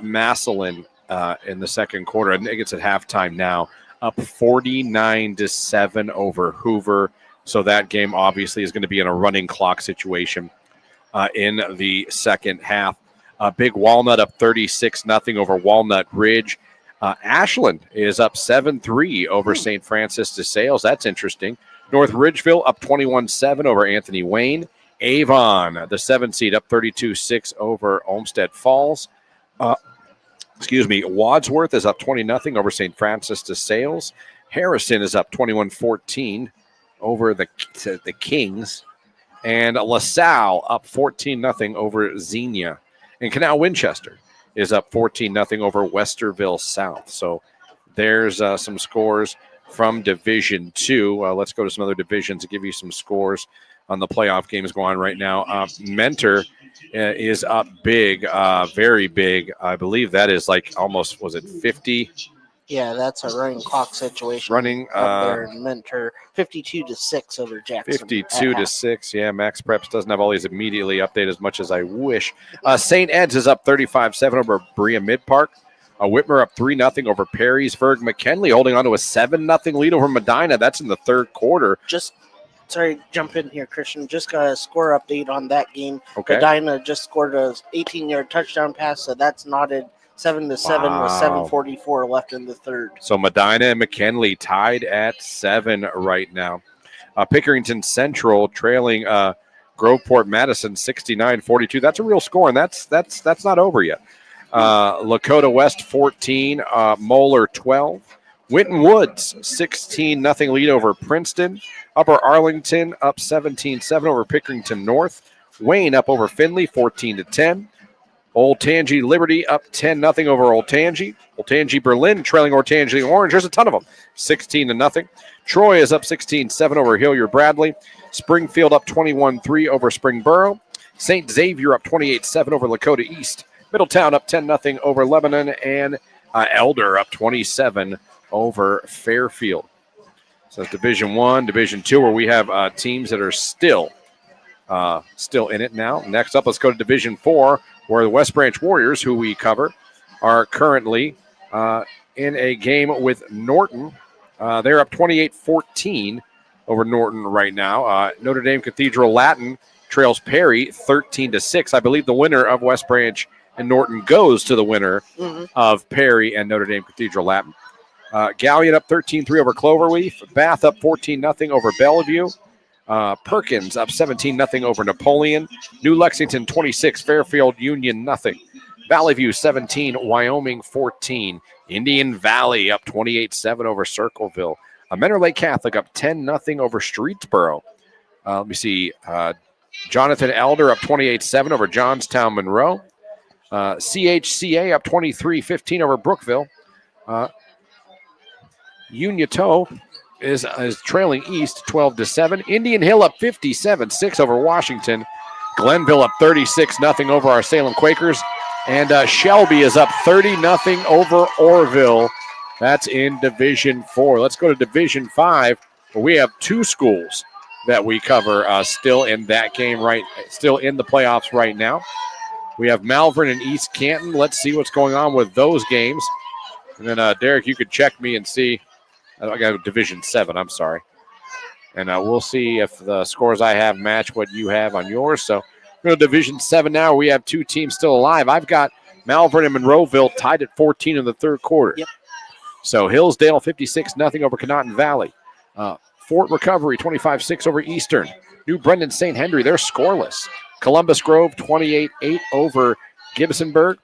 Massillon in the second quarter. I think it's at halftime now. Up 49-7 over Hoover. So that game obviously is going to be in a running clock situation in the second half. Big Walnut up 36-0 over Walnut Ridge. Ashland is up 7-3 over St. Francis de Sales. That's interesting. North Ridgeville up 21-7 over Anthony Wayne. Avon, the 7 seed, up 32-6 over Olmsted Falls. Wadsworth is up 20-0 over St. Francis de Sales. Harrison is up 21-14 over the Kings. And LaSalle up 14-0 over Xenia. And Canal Winchester is up 14-0 over Westerville South. So there's some scores from Division 2. Let's go to some other divisions to give you some scores on the playoff games going on right now. Mentor is up big, very big. I believe that is like almost, was it 50? Yeah, that's a running clock situation. Running up there in Mentor, 52-6 over Jackson. 52-6. Yeah, Max Preps doesn't have all these immediately updated as much as I wish. St. Ed's is up 35-7 over Berea Mid Park. Whitmer up 3-0 over Perrysburg. McKinley holding on to a 7-0 lead over Medina. That's in the third quarter. Sorry, jump in here, Christian. Just got a score update on that game. Okay. Medina just scored a 18-yard touchdown pass, so that's knotted 7-7 with 7:44 left in the third. So Medina and McKinley tied at 7 right now. Pickerington Central trailing Groveport Madison 69-42. That's a real score, and that's not over yet. Lakota West 14, Moeller 12. Winton Woods 16-0 lead over Princeton. Upper Arlington up 17-7 over Pickerington North. Wayne up over Findlay 14-10. Old Tangy Liberty up 10-0 over Old Tangy. Old Tangy Berlin trailing Old Tangy Orange. There's a ton of them. 16-0. Troy is up 16-7 over Hilliard Bradley. Springfield up 21-3 over Springboro. St. Xavier up 28-7 over Lakota East. Middletown up 10-0 over Lebanon. And Elder up 27 over Fairfield. So that's Division 1, Division 2, where we have teams that are still in it now. Next up, let's go to Division 4, where the West Branch Warriors, who we cover, are currently in a game with Norton. They're up 28-14 over Norton right now. Notre Dame Cathedral Latin trails Perry 13-6. I believe the winner of West Branch and Norton goes to the winner of Perry and Notre Dame Cathedral Latin. Gallion up 13-3 over Cloverleaf. Bath up 14-0 over Bellevue. Perkins up 17-0 over Napoleon. New Lexington 26, Fairfield Union nothing. Valley View 17, Wyoming 14. Indian Valley up 28-7 over Circleville. Mentor Lake Catholic up 10-0 over Streetsboro. Let me see. Jonathan Elder up 28-7 over Johnstown Monroe. CHCA up 23-15 over Brookville. Uniato is trailing East 12-7. Indian Hill up 57-6 over Washington. Glenville up 36-0 over our Salem Quakers. And Shelby is up 30-0 over Orville. That's in Division 4. Let's go to Division 5, where we have two schools that we cover still in that game, still in the playoffs right now. We have Malvern and East Canton. Let's see what's going on with those games. And then, Derek, you could check me and see. I got Division 7, I'm sorry. And we'll see if the scores I have match what you have on yours. So we're going to Division 7 now. We have two teams still alive. I've got Malvern and Monroeville tied at 14 in the third quarter. Yep. So Hillsdale 56-0 over Conotton Valley. Fort Recovery 25-6 over Eastern. New Brendan St. Henry, they're scoreless. Columbus Grove 28-8 over Gibsonburg.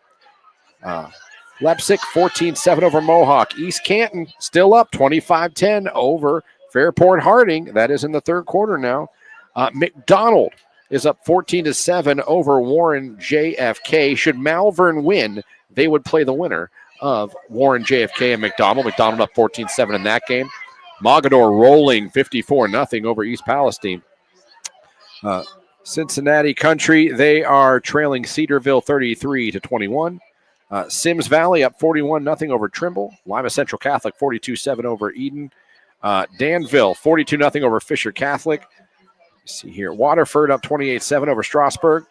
Leipzig 14-7 over Mohawk. East Canton still up 25-10 over Fairport Harding. That is in the third quarter now. McDonald is up 14-7 over Warren JFK. Should Malvern win, they would play the winner of Warren JFK and McDonald. McDonald up 14-7 in that game. Mogador rolling 54-0 over East Palestine. Cincinnati Country, they are trailing Cedarville 33-21. Sims Valley up 41-0 over Trimble. Lima Central Catholic 42-7 over Eden. Danville 42-0 over Fisher Catholic. Let's see here. Waterford up 28-7 over Strasburg.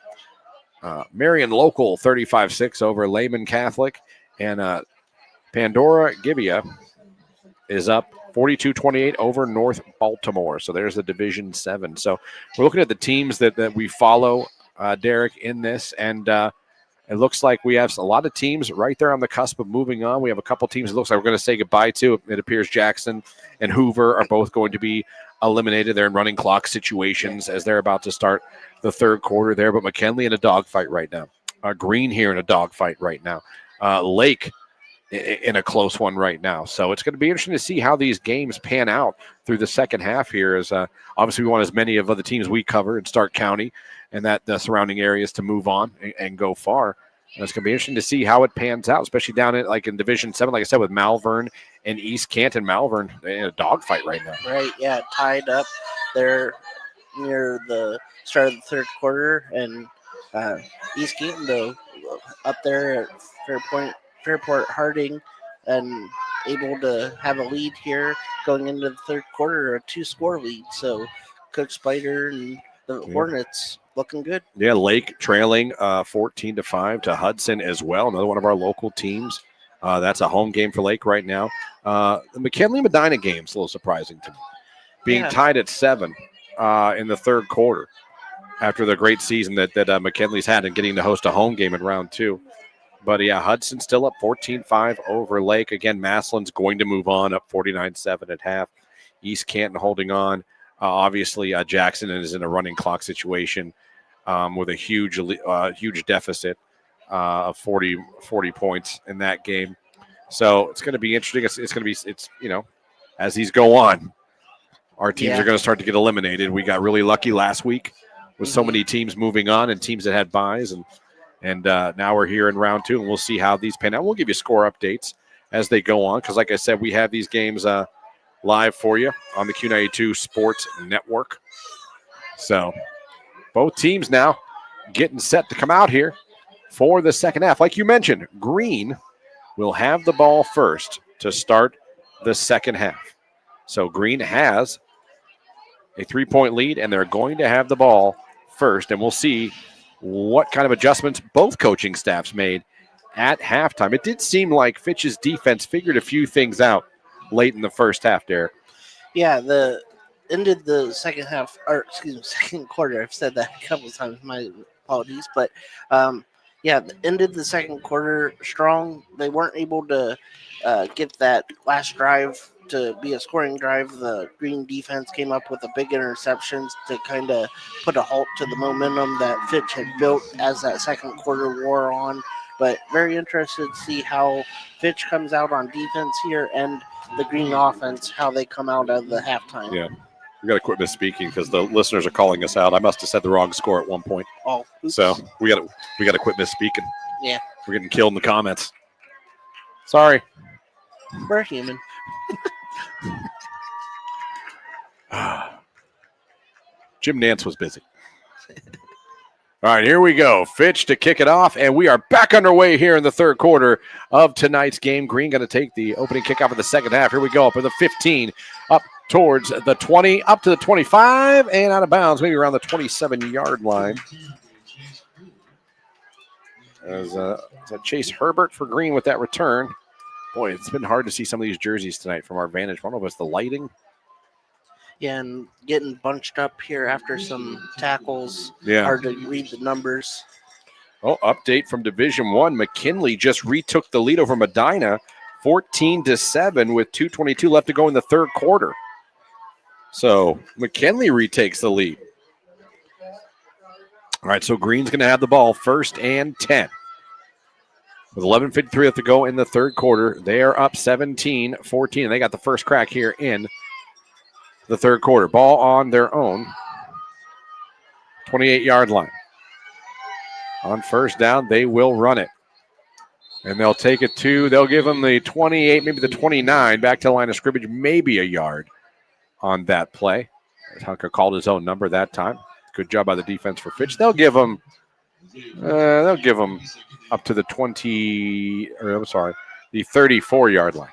Marion Local 35-6 over Lehman Catholic. And Pandora Gibeah is up 42-28 over North Baltimore. So there's the Division 7. So we're looking at the teams that we follow, Derek, in this. And it looks like we have a lot of teams right there on the cusp of moving on. We have a couple teams it looks like we're going to say goodbye to. It appears Jackson and Hoover are both going to be eliminated. They're in running clock situations as they're about to start the third quarter there. But McKinley in a dogfight right now. Green here in a dogfight right now. Lake in a close one right now. So it's going to be interesting to see how these games pan out through the second half here. As obviously we want as many of the teams we cover in Stark County and the surrounding areas to move on and go far. And it's going to be interesting to see how it pans out, especially down in Division 7, like I said, with Malvern and East Canton. Malvern in a dogfight right now. Right, yeah, tied up there near the start of the third quarter, and East Canton, though, up there at Fairport Harding, and able to have a lead here going into the third quarter, a 2-score lead. So Coach Spider and the Hornets looking good. Yeah, Lake trailing 14-5 to Hudson as well. Another one of our local teams. That's a home game for Lake right now. The McKinley-Medina game's a little surprising to me. Being tied at 7 in the third quarter after the great season that McKinley's had and getting to host a home game in round 2. But, yeah, Hudson's still up 14-5 over Lake. Again, Massillon's going to move on, up 49-7 at half. East Canton holding on. Obviously, Jackson is in a running clock situation with a huge deficit of 40 points in that game. So it's going to be interesting. It's going to be, as these go on, our teams are going to start to get eliminated. We got really lucky last week with so many teams moving on and teams that had byes. And now we're here in round 2, and we'll see how these pan out. We'll give you score updates as they go on because, like I said, we have these games live for you on the Q92 Sports Network. So both teams now getting set to come out here for the second half. Like you mentioned, Green will have the ball first to start the second half. So Green has a 3-point lead, and they're going to have the ball first, and we'll see what kind of adjustments both coaching staffs made at halftime. It did seem like Fitch's defense figured a few things out late in the first half, Derek. Yeah, ended the second quarter. I've said that a couple of times. My apologies, but ended the second quarter strong. They weren't able to get that last drive to be a scoring drive. The Green defense came up with a big interceptions to kind of put a halt to the momentum that Fitch had built as that second quarter wore on. But very interested to see how Fitch comes out on defense here and the Green offense, how they come out of the halftime. Yeah. We got to quit misspeaking because the listeners are calling us out. I must have said the wrong score at one point. Oh, oops. So we got to quit misspeaking. Yeah. We're getting killed in the comments. Sorry. We're human. Jim Nance was busy. All right, here we go. Fitch to kick it off, and we are back underway here in the third quarter of tonight's game. Green going to take the opening kickoff of the second half. Here we go, up at the 15, up towards the 20, up to the 25, and out of bounds, maybe around the 27-yard line. As Chase Herbert for Green with that return. Boy, it's been hard to see some of these jerseys tonight from our vantage. One of us, the lighting. Yeah, and getting bunched up here after some tackles. Yeah. Hard to read the numbers. Oh, update from Division 1. McKinley just retook the lead over Medina, 14-7 with 2:22 left to go in the third quarter. So McKinley retakes the lead. All right, so Green's going to have the ball first and 10. With 11:53 left to go in the third quarter, they are up 17-14, and they got the first crack here in the third quarter. Ball on their own 28-yard line. On first down, they will run it. And they'll take it they'll give them the 28, maybe the 29, back to the line of scrimmage, maybe a yard on that play. Hunker called his own number that time. Good job by the defense for Fitch. They'll give them up to the the 34-yard line.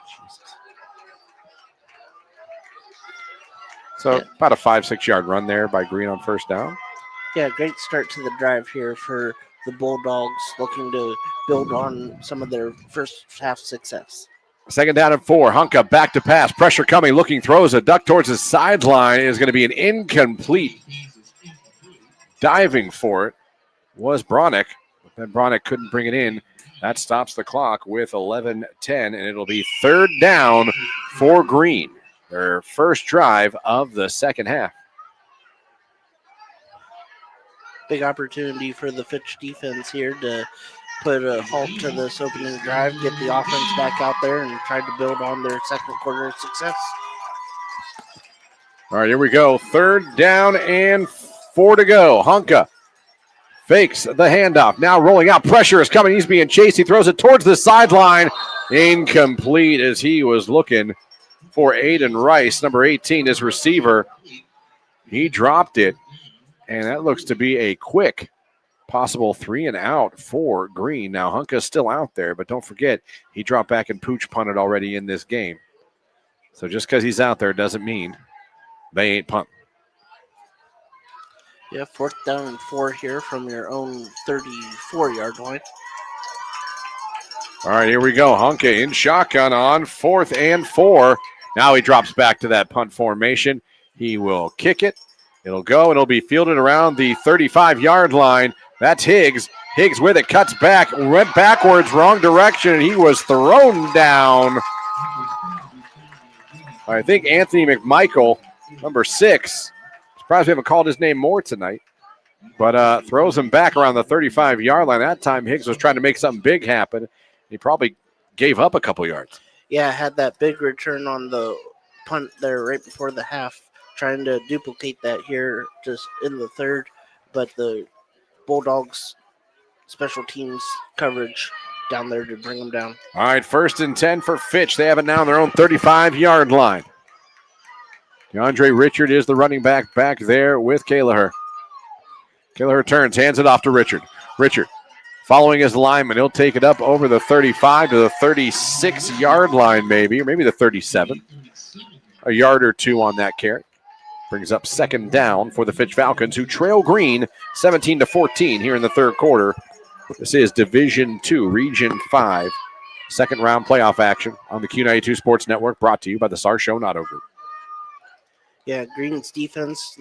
So about a 5-6 yard run there by Green on first down. Yeah, great start to the drive here for the Bulldogs, looking to build on some of their first half success. Second down and 4. Hunka back to pass. Pressure coming. Looking, throws a duck towards the sideline. Is going to be an incomplete. Diving for it was Bronick. But then Bronick couldn't bring it in. That stops the clock with 11:10, and it'll be third down for Green. Their first drive of the second half. Big opportunity for the Fitch defense here to put a halt to this opening drive, get the offense back out there, and try to build on their second quarter success. All right, here we go. Third down and 4 to go. Hunka fakes the handoff. Now rolling out. Pressure is coming. He's being chased. He throws it towards the sideline. Incomplete as he was looking for Aiden Rice, number 18, his receiver. He dropped it, and that looks to be a quick possible 3 and out for Green. Now, Hunka's still out there, but don't forget, he dropped back and pooch punted already in this game. So just because he's out there doesn't mean they ain't punting. Yeah, 4th down and 4 here from your own 34-yard line. All right, here we go. Hunka in shotgun on 4th and 4. Now he drops back to that punt formation. He will kick it. It'll go, and it'll be fielded around the 35-yard line. That's Higgs. Higgs with it, cuts back, went backwards, wrong direction, and he was thrown down. I think Anthony McMichael, number 6. Surprised we haven't called his name more tonight. But throws him back around the 35-yard line. That time Higgs was trying to make something big happen. He probably gave up a couple yards. Yeah, had that big return on the punt there right before the half, trying to duplicate that here just in the 3rd. But the Bulldogs special teams coverage down there to bring them down. All right, 1st and 10 for Fitch. They have it now on their own 35-yard line. DeAndre Richard is the running back there with Kalaher. Kalaher turns, hands it off to Richard. Richard following his lineman. He'll take it up over the 35 to the 36-yard line maybe, or maybe the 37. A yard or two on that carry. Brings up 2nd down for the Fitch Falcons, who trail Green 17-14 here in the 3rd quarter. This is Division II, Region 5, 2nd round playoff action on the Q92 Sports Network, brought to you by the Sarshone Auto Group. Yeah, Green's defense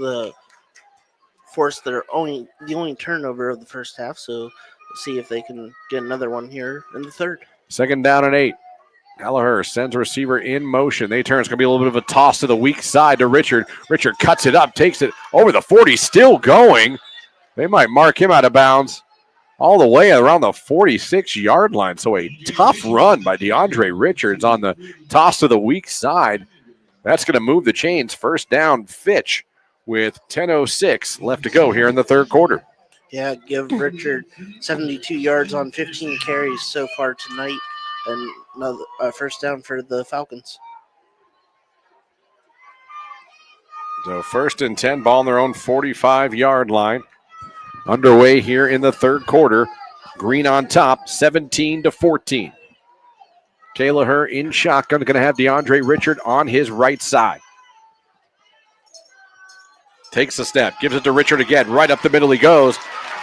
forced the only turnover of the first half, so we'll see if they can get another one here in the 3rd. 2nd down and 8. Gallagher sends a receiver in motion. They turn. It's going to be a little bit of a toss to the weak side to Richard. Richard cuts it up, takes it over the 40, still going. They might mark him out of bounds all the way around the 46-yard line. So a tough run by DeAndre Richards on the toss to the weak side. That's going to move the chains. 1st down, Fitch, with 10:06 left to go here in the 3rd quarter. Yeah, give Richard 72 yards on 15 carries so far tonight, and another 1st down for the Falcons. So 1st and 10, ball on their own 45-yard line. Underway here in the 3rd quarter. Green on top, 17-14. Kalaher in shotgun, going to have DeAndre Richard on his right side. Takes a step, gives it to Richard again. Right up the middle he goes.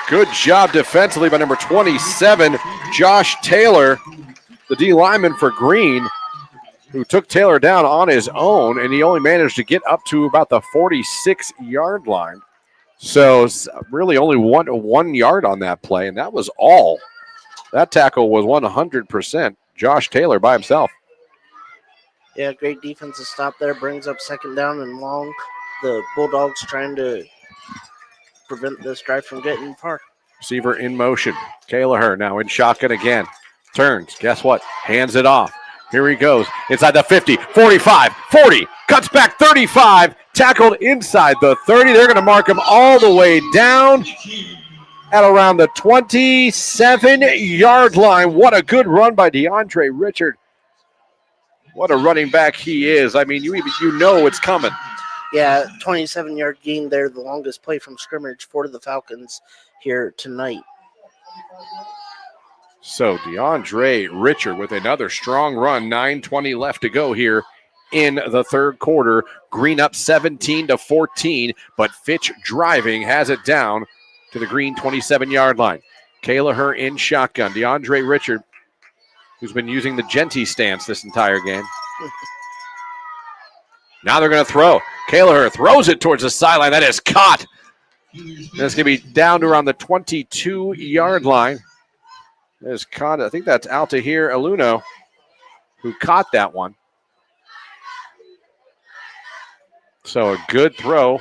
Good job defensively by number 27, Josh Taylor, the D lineman for Green, who took Taylor down on his own, and he only managed to get up to about the 46-yard line. So really only one yard on that play, and that was all. That tackle was 100% Josh Taylor by himself. Yeah, great defensive stop there. Brings up 2nd down and long. The Bulldogs trying to prevent this drive from getting far. Receiver in motion. Kalaher now in shotgun again. Turns. Guess what? Hands it off. Here he goes. Inside the 50, 45, 40. Cuts back 35. Tackled inside the 30. They're going to mark him all the way down at around the 27-yard line. What a good run by DeAndre Richard. What a running back he is. I mean, you know it's coming. Yeah, 27-yard gain there, the longest play from scrimmage for the Falcons here tonight. So DeAndre Richard with another strong run. 9:20 left to go here in the 3rd quarter. Green up 17-14, but Fitch driving has it down to the Green 27-yard line. Kalaher in shotgun. DeAndre Richard, who's been using the Genty stance this entire game. Now they're going to throw. Kalaher throws it towards the sideline. That is caught. That's going to be down to around the 22-yard line. That is caught. I think that's Altahir Aluno who caught that one. So a good throw.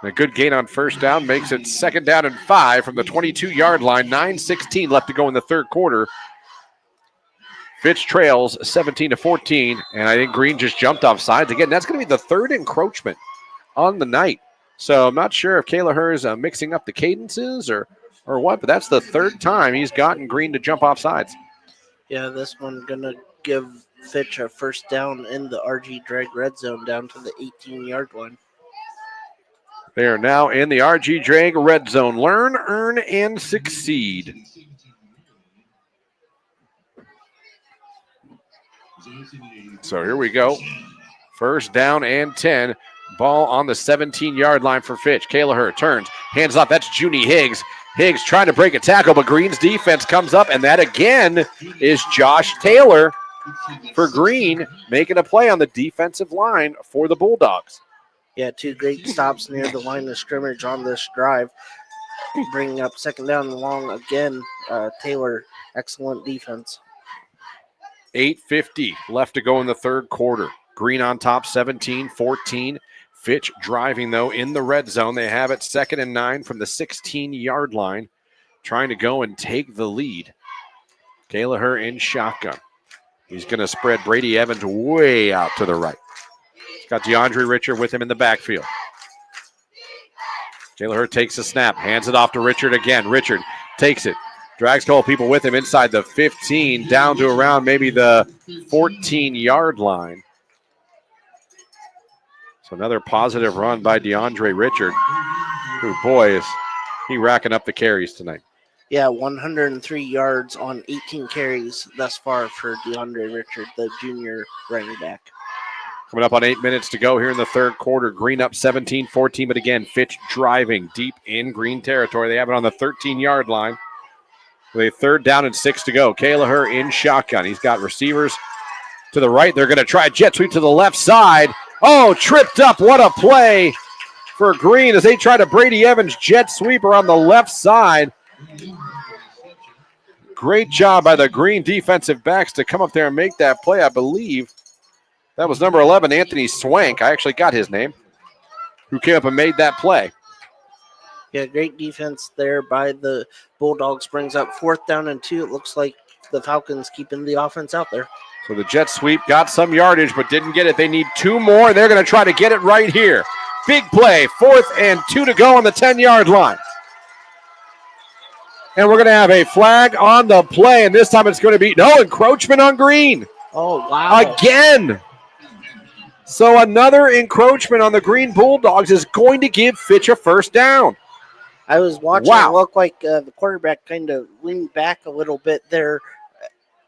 A good gain on 1st down makes it 2nd down and 5 from the 22-yard line. 9:16 left to go in the 3rd quarter. Fitch trails 17-14, and I think Green just jumped off sides. Again, that's going to be the 3rd encroachment on the night. So I'm not sure if Kalaher is mixing up the cadences or or what, but that's the third time he's gotten Green to jump off sides. Yeah, this one going to give Fitch a first down in the RG Drag red zone down to the 18-yard line. They are now in the RG Drag red zone. Learn, earn, and succeed. So here we go. First down and 10. Ball on the 17-yard line for Fitch. Kaylaher turns, hands off. That's Junie Higgs. Higgs trying to break a tackle, but Green's defense comes up, and that again is Josh Taylor for Green, making a play on the defensive line for the Bulldogs. Yeah, two great stops near the line of scrimmage on this drive. Bringing up second down and long again. Taylor, excellent defense. 8:50 left to go in the third quarter. Green on top, 17-14. Fitch driving, though, in the red zone. They have it 2nd and 9 from the 16-yard line, trying to go and take the lead. Kaylaher in shotgun. He's going to spread Brady Evans way out to the right. He's got DeAndre Richard with him in the backfield. Kaylaher takes a snap, hands it off to Richard again. Richard takes it, drags a couple people with him inside the 15, down to around maybe the 14-yard line. So another positive run by DeAndre Richard, who, boy, is he racking up the carries tonight. Yeah, 103 yards on 18 carries thus far for DeAndre Richard, the junior running back. Coming up on 8 minutes to go here in the third quarter. Green up 17-14, but again, Fitch driving deep in Green territory. They have it on the 13-yard line. With a 3rd down and 6 to go. Kaylaher in shotgun. He's got receivers to the right. They're going to try a jet sweep to the left side. Oh, tripped up. What a play for Green as they try to Brady Evans jet sweeper on the left side. Great job by the Green defensive backs to come up there and make that play. I believe that was number 11, Anthony Swank. I actually got his name, who came up and made that play. Yeah, great defense there by the Bulldogs. Brings up 4th down and 2. It looks like the Falcons keeping the offense out there. So the jet sweep got some yardage, but didn't get it. They need 2 more, and they're going to try to get it right here. Big play, 4th and 2 to go on the 10-yard line. And we're going to have a flag on the play, and this time it's going to be, no, encroachment on Green. Oh, wow. Again. So another encroachment on the Green Bulldogs is going to give Fitch a first down. I was watching it look like the quarterback kind of leaned back a little bit there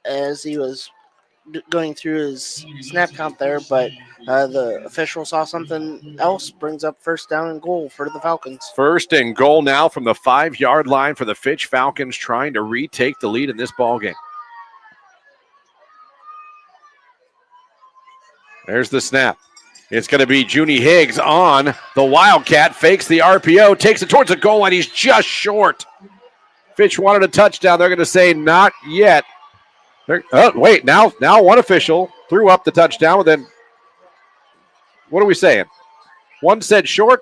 as he was going through his snap count there, but the official saw something else. Brings up 1st down and goal for the Falcons. 1st and goal now from the 5-yard line for the Fitch Falcons, trying to retake the lead in this ball game. There's the snap. It's going to be Junie Higgs on the Wildcat, fakes the RPO, takes it towards the goal line. He's just short. Fitch wanted a touchdown. They're going to say not yet. Wait, now one official threw up the touchdown. And then what are we saying? One said short.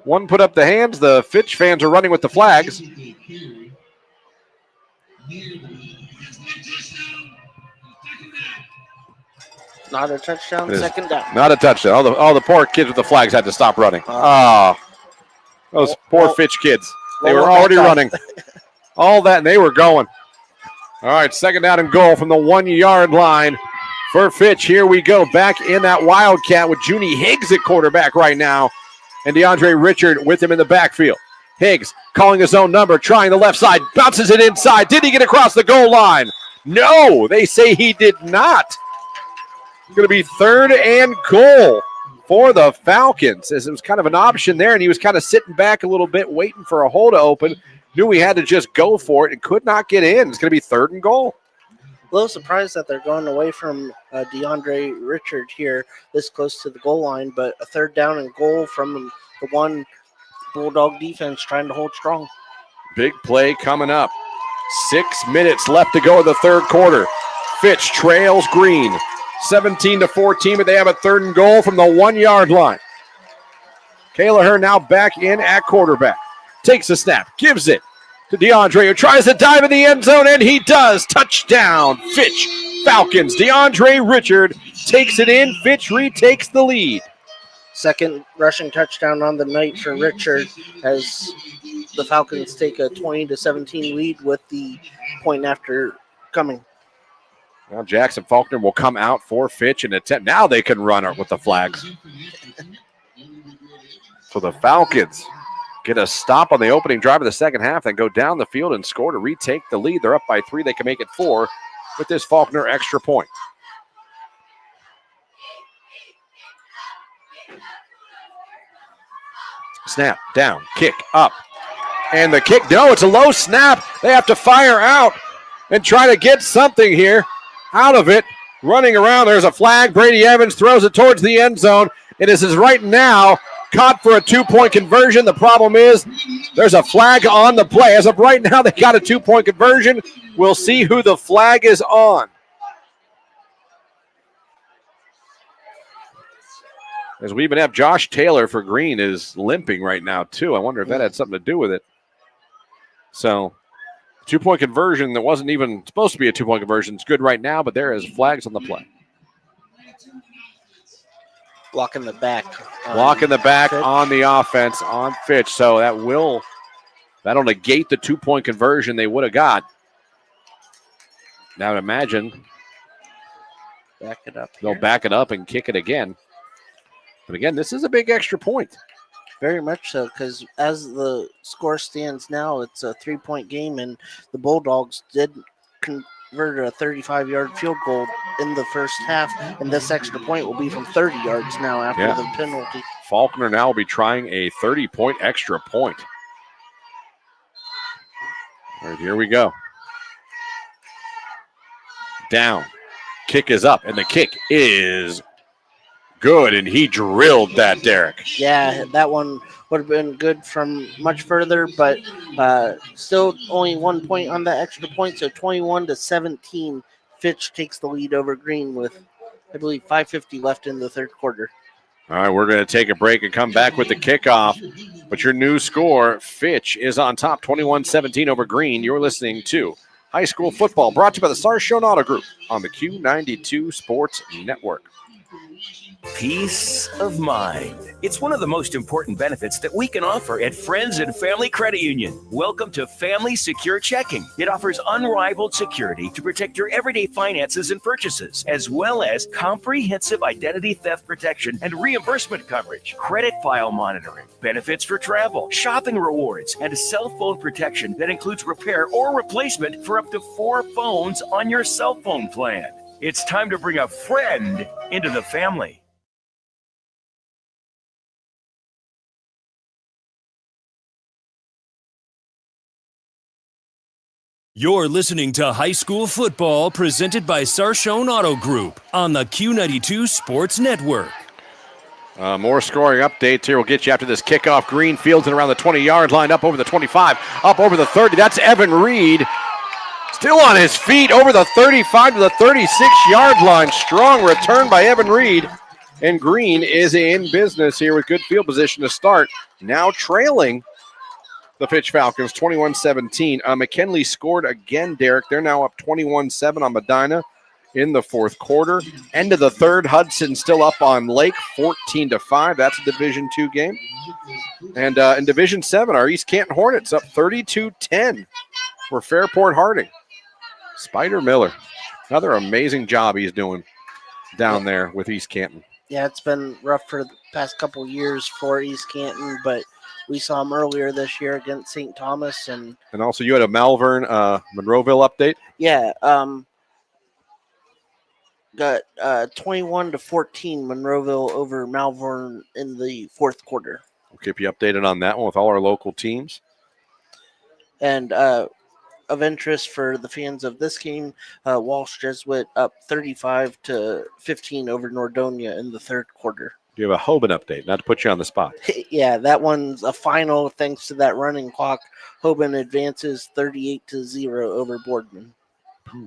One put up the hands. The Fitch fans are running with the flags. Not a touchdown, 2nd down. Not a touchdown. All the poor kids with the flags had to stop running. Those poor Fitch kids. They were already running. All that, and they were going. All right, 2nd down and goal from the 1-yard line for Fitch. Here we go, back in that Wildcat with Junie Higgs at quarterback right now, and DeAndre Richard with him in the backfield. Higgs calling his own number, trying the left side, bounces it inside. Did he get across the goal line? No, they say he did not. It's going to be 3rd and goal for the Falcons, as it was kind of an option there, and he was kind of sitting back a little bit, waiting for a hole to open. Knew he had to just go for it and could not get in. It's going to be 3rd and goal. A little surprised that they're going away from DeAndre Richard here this close to the goal line, but a 3rd down and goal from the one Bulldog defense trying to hold strong. Big play coming up. 6 minutes left to go in the third quarter. Fitch trails Green 17-14, but they have a 3rd and goal from the 1-yard line. Kaylaher now back in at quarterback. Takes a snap, gives it to DeAndre, who tries to dive in the end zone, and he does. Touchdown, Fitch Falcons. DeAndre Richard takes it in. Fitch retakes the lead. Second rushing touchdown on the night for Richard as the Falcons take a 20-17 lead with the point after coming. Now Jackson Faulkner will come out for Fitch and attempt. Now they can run it with the flags. So the Falcons get a stop on the opening drive of the second half, then go down the field and score to retake the lead. They're up by 3. They can make it 4 with this Faulkner extra point. Snap, down, kick, up. And the kick, no, it's a low snap. They have to fire out and try to get something here out of it. Running around, there's a flag. Brady Evans throws it towards the end zone. It is right now caught for a 2-point conversion. The problem is there's a flag on the play. As of right now, they got a 2-point conversion. We'll see who the flag is on. As we even have Josh Taylor for Green is limping right now, too. I wonder if that had something to do with it. So, 2-point conversion that wasn't even supposed to be a 2-point conversion. It's good right now, but there is flags on the play. Block in the back. Block in the back on the offense on Fitch. So that'll negate the 2-point conversion they would have got. Now imagine back it up. They'll back it up and kick it again. But again, this is a big extra point. Very much so, because as the score stands now, it's a 3-point game, and the Bulldogs did convert a 35-yard field goal in the first half, and this extra point will be from 30 yards now after the penalty. Faulkner now will be trying a 30-point extra point. All right, here we go. Down. Kick is up, and the kick is good, and he drilled that, Derek. Yeah, that one would have been good from much further, but still only 1 point on that extra point, so 21-17. Fitch takes the lead over Green with, I believe, 5:50 left in the third quarter. All right, we're going to take a break and come back with the kickoff. But your new score, Fitch is on top, 21-17 over Green. You're listening to High School Football, brought to you by the Sarshone Auto Group on the Q92 Sports Network. Peace of mind. It's one of the most important benefits that we can offer at Friends and Family Credit Union. Welcome to Family Secure Checking. It offers unrivaled security to protect your everyday finances and purchases, as well as comprehensive identity theft protection and reimbursement coverage, credit file monitoring, benefits for travel, shopping rewards, and cell phone protection that includes repair or replacement for up to 4 phones on your cell phone plan. It's time to bring a friend into the family. You're listening to High School Football presented by Sarshone Auto Group on the Q92 Sports Network. More scoring updates here. We'll get you after this kickoff. Green fields and around the 20-yard line, up over the 25, up over the 30. That's Evan Reed. Still on his feet over the 35 to the 36-yard line. Strong return by Evan Reed. And Green is in business here with good field position to start. Now trailing the Fitch Falcons, 21-17. McKinley scored again, Derek. They're now up 21-7 on Medina in the fourth quarter. End of the third, Hudson still up on Lake, 14-5. That's a Division II game. And in Division 7, our East Canton Hornets up 32-10 for Fairport Harding. Spider Miller, another amazing job he's doing down there with East Canton. Yeah, it's been rough for the past couple years for East Canton, but we saw him earlier this year against St. Thomas. And also you had a Malvern Monroeville update? Yeah, got 21-14 Monroeville over Malvern in the fourth quarter. We'll keep you updated on that one with all our local teams. And of interest for the fans of this game, Walsh Jesuit up 35-15 over Nordonia in the third quarter. Do you have a Hoban update? Not to put you on the spot. Yeah, that one's a final thanks to that running clock. Hoban advances 38-0 over Boardman.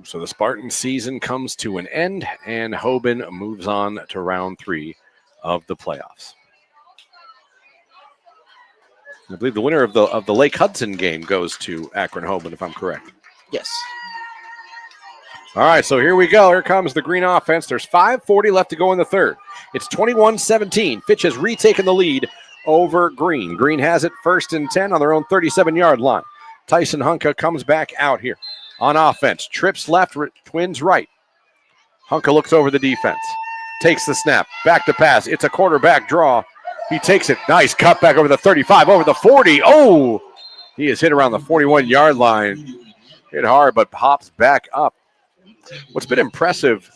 So the Spartan season comes to an end, and Hoban moves on to round 3 of the playoffs. I believe the winner of the Lake Hudson game goes to Akron Hoban, if I'm correct. Yes. All right, so here we go. Here comes the Green offense. There's 5:40 left to go in the third. It's 21-17. Fitch has retaken the lead over Green. Green has it 1st and 10 on their own 37-yard line. Tyson Hunka comes back out here on offense. Trips left, twins right. Hunka looks over the defense. Takes the snap. Back to pass. It's a quarterback draw. He takes it. Nice cut back over the 35, over the 40. Oh! He is hit around the 41-yard line. Hit hard, but pops back up. What's been impressive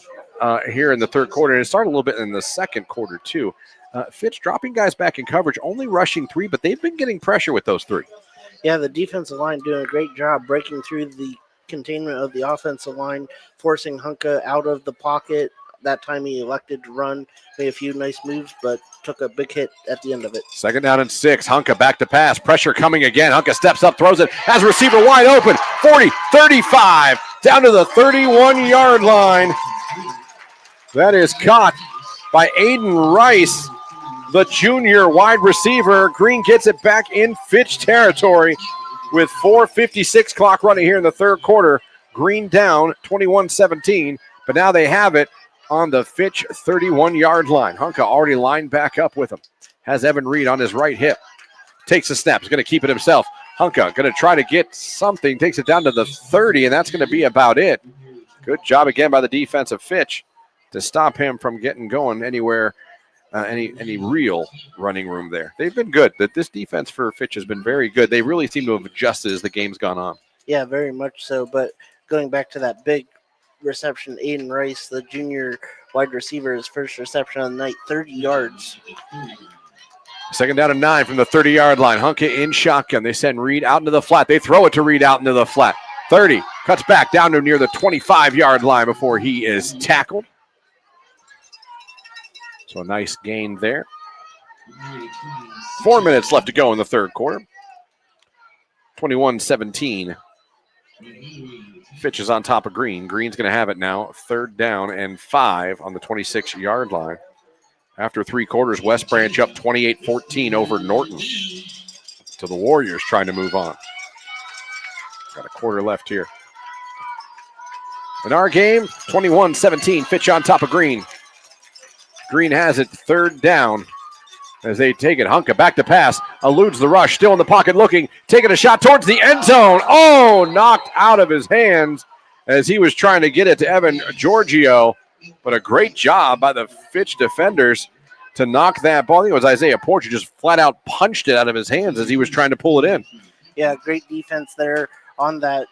here in the third quarter, and it started a little bit in the second quarter too, Fitch dropping guys back in coverage, only rushing 3, but they've been getting pressure with those 3. Yeah, the defensive line doing a great job breaking through the containment of the offensive line, forcing Hunka out of the pocket. That time he elected to run, made a few nice moves, but took a big hit at the end of it. 2nd down and 6. Hunka back to pass. Pressure coming again. Hunka steps up, throws it, has a receiver wide open. 40, 35, down to the 31-yard line. That is caught by Aiden Rice, the junior wide receiver. Green gets it back in Fitch territory with 4:56 clock running here in the third quarter. Green down 21-17, but now they have it on the Fitch 31-yard line. Hunka already lined back up with him. Has Evan Reed on his right hip. Takes the snap. He's going to keep it himself. Hunka going to try to get something. Takes it down to the 30, and that's going to be about it. Good job again by the defense of Fitch to stop him from getting going anywhere, any real running room there. They've been good. This defense for Fitch has been very good. They really seem to have adjusted as the game's gone on. Yeah, very much so. But going back to that big reception, Aiden Rice, the junior wide receiver, his first reception of the night, 30 yards. 2nd down and 9 from the 30-yard line. Hunka in shotgun. They send Reed out into the flat. They throw it to Reed out into the flat. 30, cuts back down to near the 25-yard line before he is tackled. So a nice gain there. 4 minutes left to go in the third quarter. 21-17. Fitch is on top of Green. Green's going to have it now. 3rd down and 5 on the 26-yard line. After 3 quarters, West Branch up 28-14 over Norton. So the Warriors trying to move on. Got a quarter left here. In our game, 21-17. Fitch on top of Green. Green has it 3rd down as they take it. Hunka back to pass. Eludes the rush. Still in the pocket looking. Taking a shot towards the end zone. Oh, knocked out of his hands as he was trying to get it to Evan Giorgio. But a great job by the Fitch defenders to knock that ball. I think it was Isaiah Porch who just flat out punched it out of his hands as he was trying to pull it in. Yeah, great defense there on that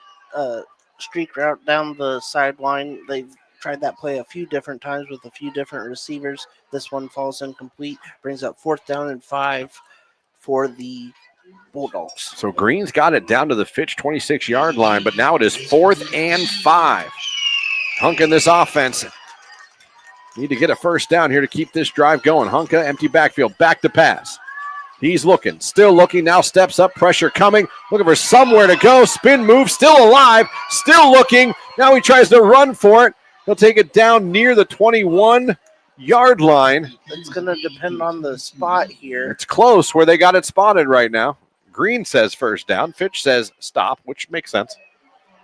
streak route down the sideline. They've tried that play a few different times with a few different receivers. This one falls incomplete, brings up 4th down and 5 for the Bulldogs. So Green's got it down to the Fitch 26-yard line, but now it is 4th and 5. Hunka in this offense need to get a 1st down here to keep this drive going. Hunka, empty backfield, back to pass. He's looking, still looking, now steps up, pressure coming, looking for somewhere to go, spin move, still alive, still looking. Now he tries to run for it. He'll take it down near the 21-yard line. It's going to depend on the spot here. It's close where they got it spotted right now. Green says 1st down. Fitch says stop, which makes sense.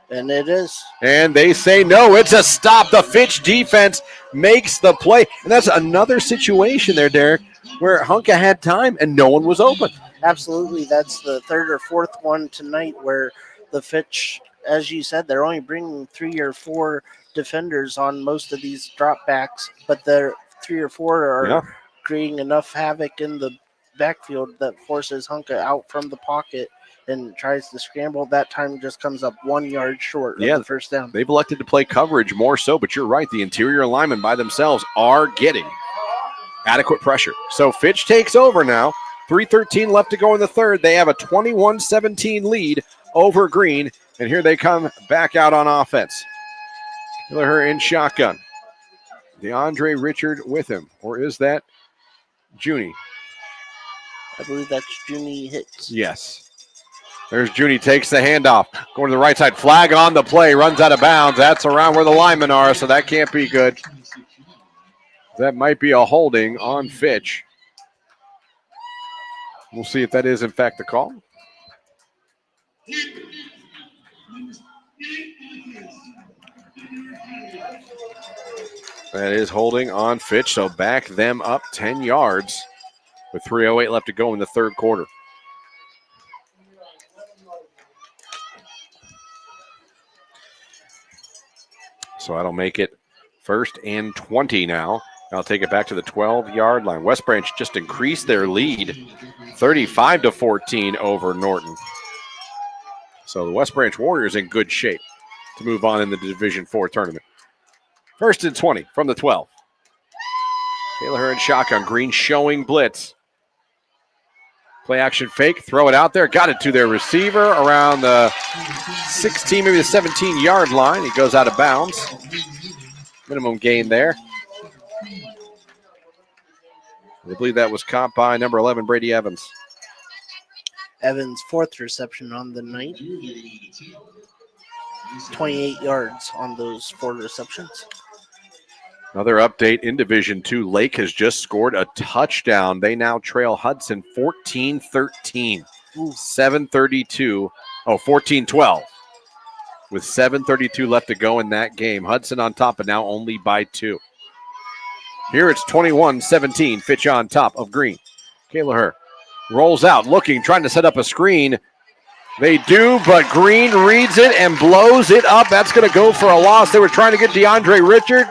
And it is. And they say no, it's a stop. The Fitch defense makes the play. And that's another situation there, Derek, where Hunka had time and no one was open. Absolutely. That's the 3rd or 4th one tonight where the Fitch, as you said, they're only bringing 3 or 4 defenders on most of these dropbacks, but they're 3 or 4 are creating enough havoc in the backfield that forces Hunka out from the pocket and tries to scramble. That time just comes up 1 yard short of the 1st down. They've elected to play coverage more so, but you're right. The interior linemen by themselves are getting adequate pressure. So Fitch takes over now. 3:13 left to go in the third. They have a 21-17 lead over Green, and here they come back out on offense. Miller in shotgun. DeAndre Richard with him, or is that Junie? I believe that's Junie Hicks. Yes. There's Junie, takes the handoff. Going to the right side, flag on the play, runs out of bounds. That's around where the linemen are, so that can't be good. That might be a holding on Fitch. We'll see if that is, in fact, the call. That is holding on Fitch, so back them up 10 yards with 3:08 left to go in the third quarter. So that'll make it 1st and 20 now. I'll take it back to the 12-yard line. West Branch just increased their lead 35-14 over Norton. So the West Branch Warriors in good shape to move on in the Division IV tournament. 1st and 20 from the 12. Taylor in shotgun. Green showing blitz. Play action fake. Throw it out there. Got it to their receiver around the 16, maybe the 17-yard line. He goes out of bounds. Minimum gain there. I believe that was caught by number 11, Brady Evans. Evans' 4th reception on the night. 28 yards on those 4 receptions. Another update in Division II. Lake has just scored a touchdown. They now trail Hudson 14-13. 14-12. With 7:32 left to go in that game. Hudson on top, but now only by 2. Here it's 21-17. Fitch on top of Green. Kayla rolls out, looking, trying to set up a screen. They do, but Green reads it and blows it up. That's going to go for a loss. They were trying to get DeAndre Richard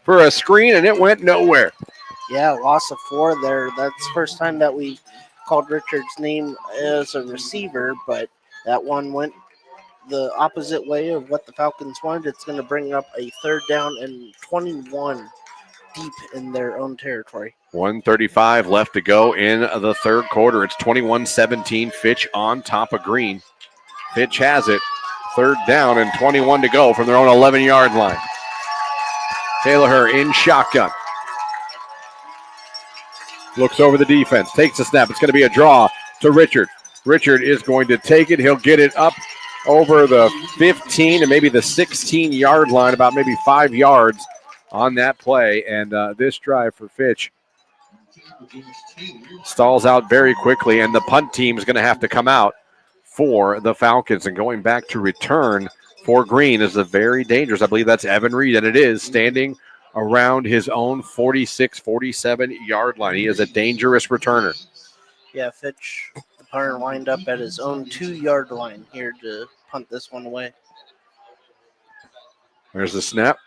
for a screen, and it went nowhere. Yeah, loss of 4 there. That's the first time that we called Richard's name as a receiver, but that one went the opposite way of what the Falcons wanted. It's going to bring up a 3rd down and 21 deep in their own territory. 1:35 left to go in the third quarter. It's 21-17. Fitch on top of Green. Fitch has it. 3rd down and 21 to go from their own 11-yard line. Taylor in shotgun. Looks over the defense. Takes the snap. It's going to be a draw to Richard. Richard is going to take it. He'll get it up over the 15 and maybe the 16-yard line, about maybe 5 yards on that play. And this drive for Fitch stalls out very quickly, and the punt team is going to have to come out for the Falcons. And going back to return for Green is a very dangerous. I believe that's Evan Reed, and it is standing around his own 46, 47-yard line. He is a dangerous returner. Yeah, Fitch, the punter, lined up at his own 2-yard line here to punt this one away. There's the snap.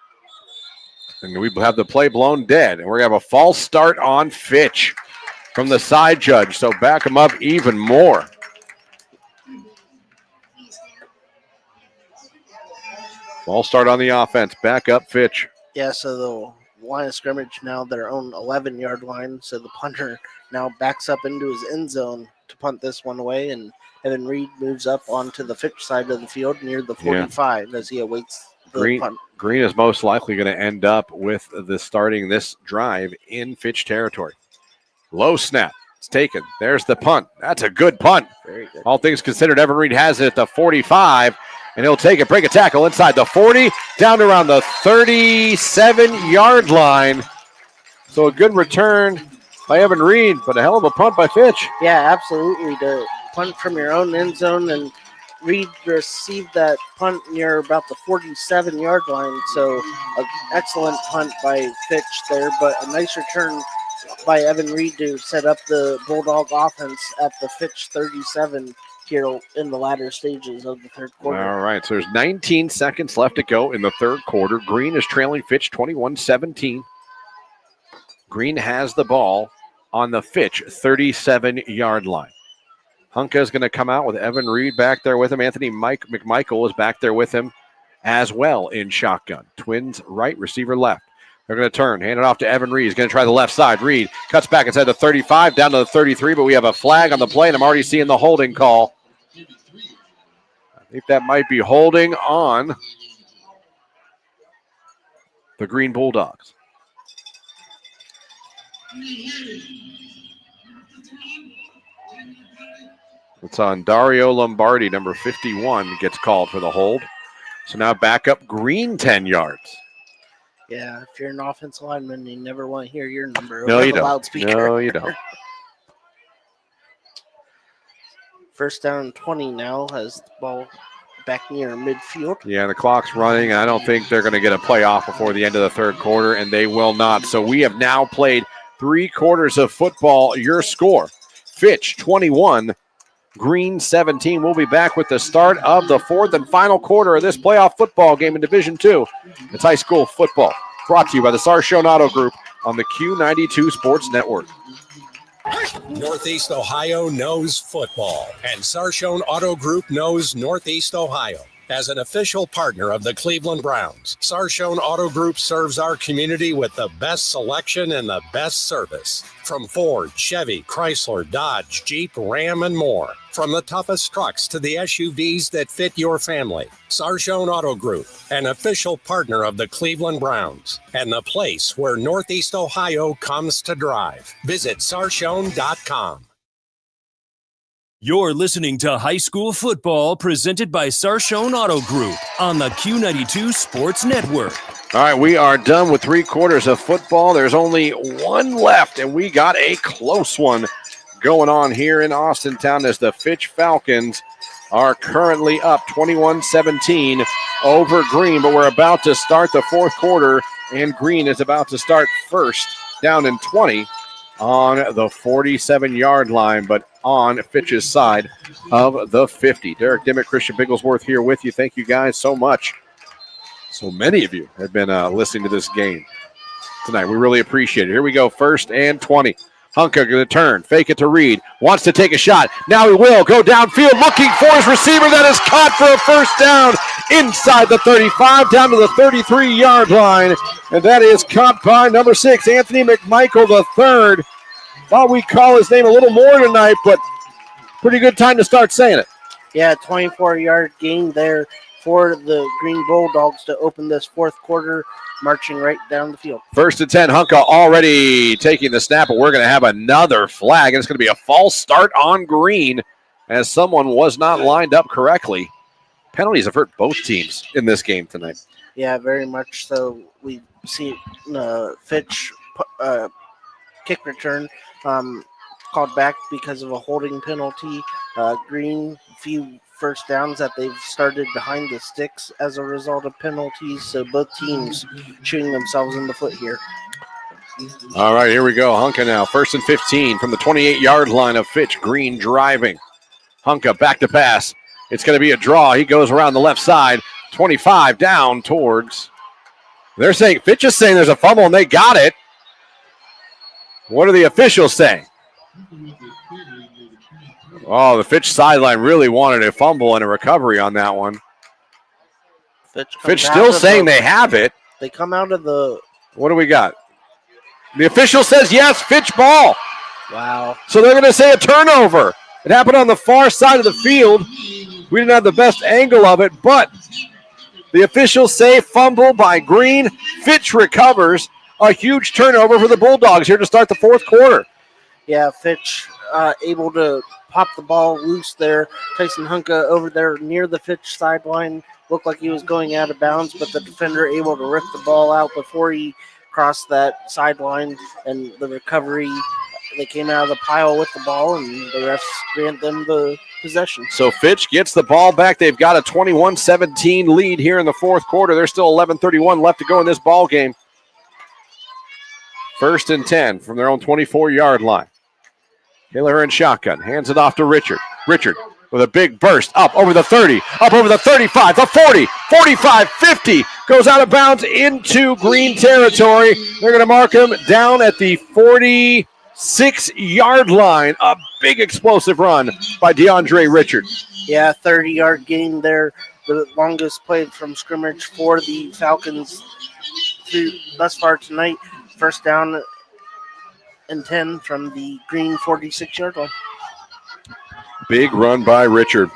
And we have the play blown dead. And we're going to have a false start on Fitch from the side judge. So back him up even more. False start on the offense. Back up Fitch. Yeah, so the line of scrimmage now their own 11-yard line. So the punter now backs up into his end zone to punt this one away. And Evan Reed moves up onto the Fitch side of the field near the 45 as he awaits the punt. Green is most likely going to end up with the starting this drive in Fitch territory. Low snap. It's taken. There's the punt. That's a good punt. Very good. All things considered, Evan Reed has it at the 45, and he'll take it, break a tackle inside the 40, down to around the 37-yard line. So a good return by Evan Reed, but a hell of a punt by Fitch. Yeah, absolutely. To punt from your own end zone, and Reed received that punt near about the 47-yard line. So an excellent punt by Fitch there, but a nice return by Evan Reed to set up the Bulldog offense at the Fitch 37 here in the latter stages of the third quarter. All right, so there's 19 seconds left to go in the third quarter. Green is trailing Fitch 21-17. Green has the ball on the Fitch 37-yard line. Hunka is going to come out with Evan Reed back there with him. Anthony McMichael is back there with him as well in shotgun. Twins right, receiver left. They're going to turn, hand it off to Evan Reed. He's going to try the left side. Reed cuts back inside the 35, down to the 33, but we have a flag on the play, and I'm already seeing the holding call. I think that might be holding on the Green Bulldogs. It's on Dario Lombardi, number 51, gets called for the hold. So now back up Green 10 yards. Yeah, if you're an offensive lineman, you never want to hear your number No, over you the don't. loudspeaker. No, you don't. First down 20 now as the ball back near midfield. Yeah, the clock's running, and I don't think they're going to get a playoff before the end of the third quarter, and they will not. So we have now played 3 quarters of football. Your score, Fitch 21, Green 17. We'll be back with the start of the 4th and final quarter of this playoff football game in Division II. It's high school football, brought to you by the Sarshone Auto Group on the Q92 Sports Network. Northeast Ohio knows football, and Sarshone Auto Group knows Northeast Ohio. As an official partner of the Cleveland Browns, Sarshone Auto Group serves our community with the best selection and the best service. From Ford, Chevy, Chrysler, Dodge, Jeep, Ram, and more. From the toughest trucks to the SUVs that fit your family. Sarshone Auto Group, an official partner of the Cleveland Browns, and the place where Northeast Ohio comes to drive. Visit sarshone.com. You're listening to High School Football presented by Sarshone Auto Group on the Q92 Sports Network. All right, we are done with 3 quarters of football. There's only 1 left, and we got a close one going on here in Austintown as the Fitch Falcons are currently up 21-17 over Green, but we're about to start the 4th quarter, and Green is about to start first down and 20 on the 47-yard line, but on Fitch's side of the 50. Derek Dimmick, Christian Bigglesworth here with you. Thank you guys so much. So many of you have been listening to this game tonight. We really appreciate it. Here we go, 1st and 20. Hunka going to turn, fake it to Reed, wants to take a shot. Now he will go downfield, looking for his receiver that is caught for a first down inside the 35, down to the 33-yard line. And that is caught by number 6, Anthony McMichael III. Thought we'd call his name a little more tonight, but pretty good time to start saying it. Yeah, 24-yard gain there for the Green Bulldogs to open this 4th quarter, marching right down the field. 1st and 10, Hunka already taking the snap, but we're going to have another flag, and it's going to be a false start on Green as someone was not lined up correctly. Penalties have hurt both teams in this game tonight. Yeah, very much so. We see Fitch kick return called back because of a holding penalty. Green, few first downs that they've started behind the sticks as a result of penalties. So both teams shooting themselves in the foot here. All right, here we go. Hunka now, 1st and 15 from the 28-yard line of Fitch. Green driving. Hunka back to pass. It's going to be a draw. He goes around the left side. 25 down towards. They're saying, Fitch is saying there's a fumble, and they got it. What are the officials saying? Oh, the Fitch sideline really wanted a fumble and a recovery on that one. Fitch still saying they have it. They come out of the... What do we got? The official says yes, Fitch ball. Wow. So they're going to say a turnover. It happened on the far side of the field. We didn't have the best angle of it, but the officials say fumble by Green. Fitch recovers. A huge turnover for the Bulldogs here to start the 4th quarter. Yeah, Fitch able to pop the ball loose there. Tyson Hunka over there near the Fitch sideline. Looked like he was going out of bounds, but the defender able to rip the ball out before he crossed that sideline. And the recovery, they came out of the pile with the ball, and the refs grant them the possession. So Fitch gets the ball back. They've got a 21-17 lead here in the 4th quarter. There's still 11:31 left to go in this ball game. 1st and 10 from their own 24-yard line. Taylor in shotgun, hands it off to Richard. Richard with a big burst up over the 30, up over the 35, the 40, 45, 50, goes out of bounds into Green territory. They're going to mark him down at the 46-yard line. A big explosive run by DeAndre Richard. Yeah, 30-yard gain there. The longest play from scrimmage for the Falcons thus far tonight. 1st down and 10 from the Green 46-yard line. Big run by Richard.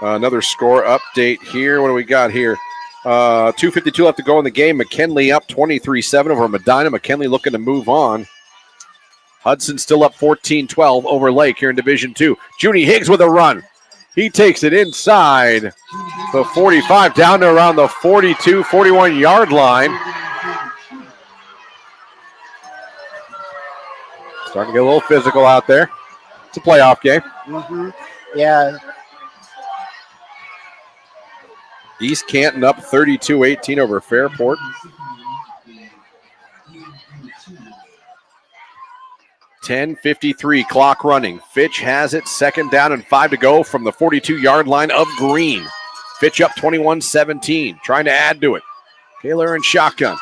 Another score update here. What do we got here? 2:52 left to go in the game. McKinley up 23-7 over Medina. McKinley looking to move on. Hudson still up 14-12 over Lake here in Division II. Junie Higgs with a run. He takes it inside the 45 down to around the 42, 41-yard line. Starting to get a little physical out there. It's a playoff game. Mm-hmm. Yeah. East Canton up 32-18 over Fairport. .53 clock running. Fitch has it, 2nd down and 5 to go from the 42-yard line of Green. Fitch up 21-17, trying to add to it. Taylor in shotgun.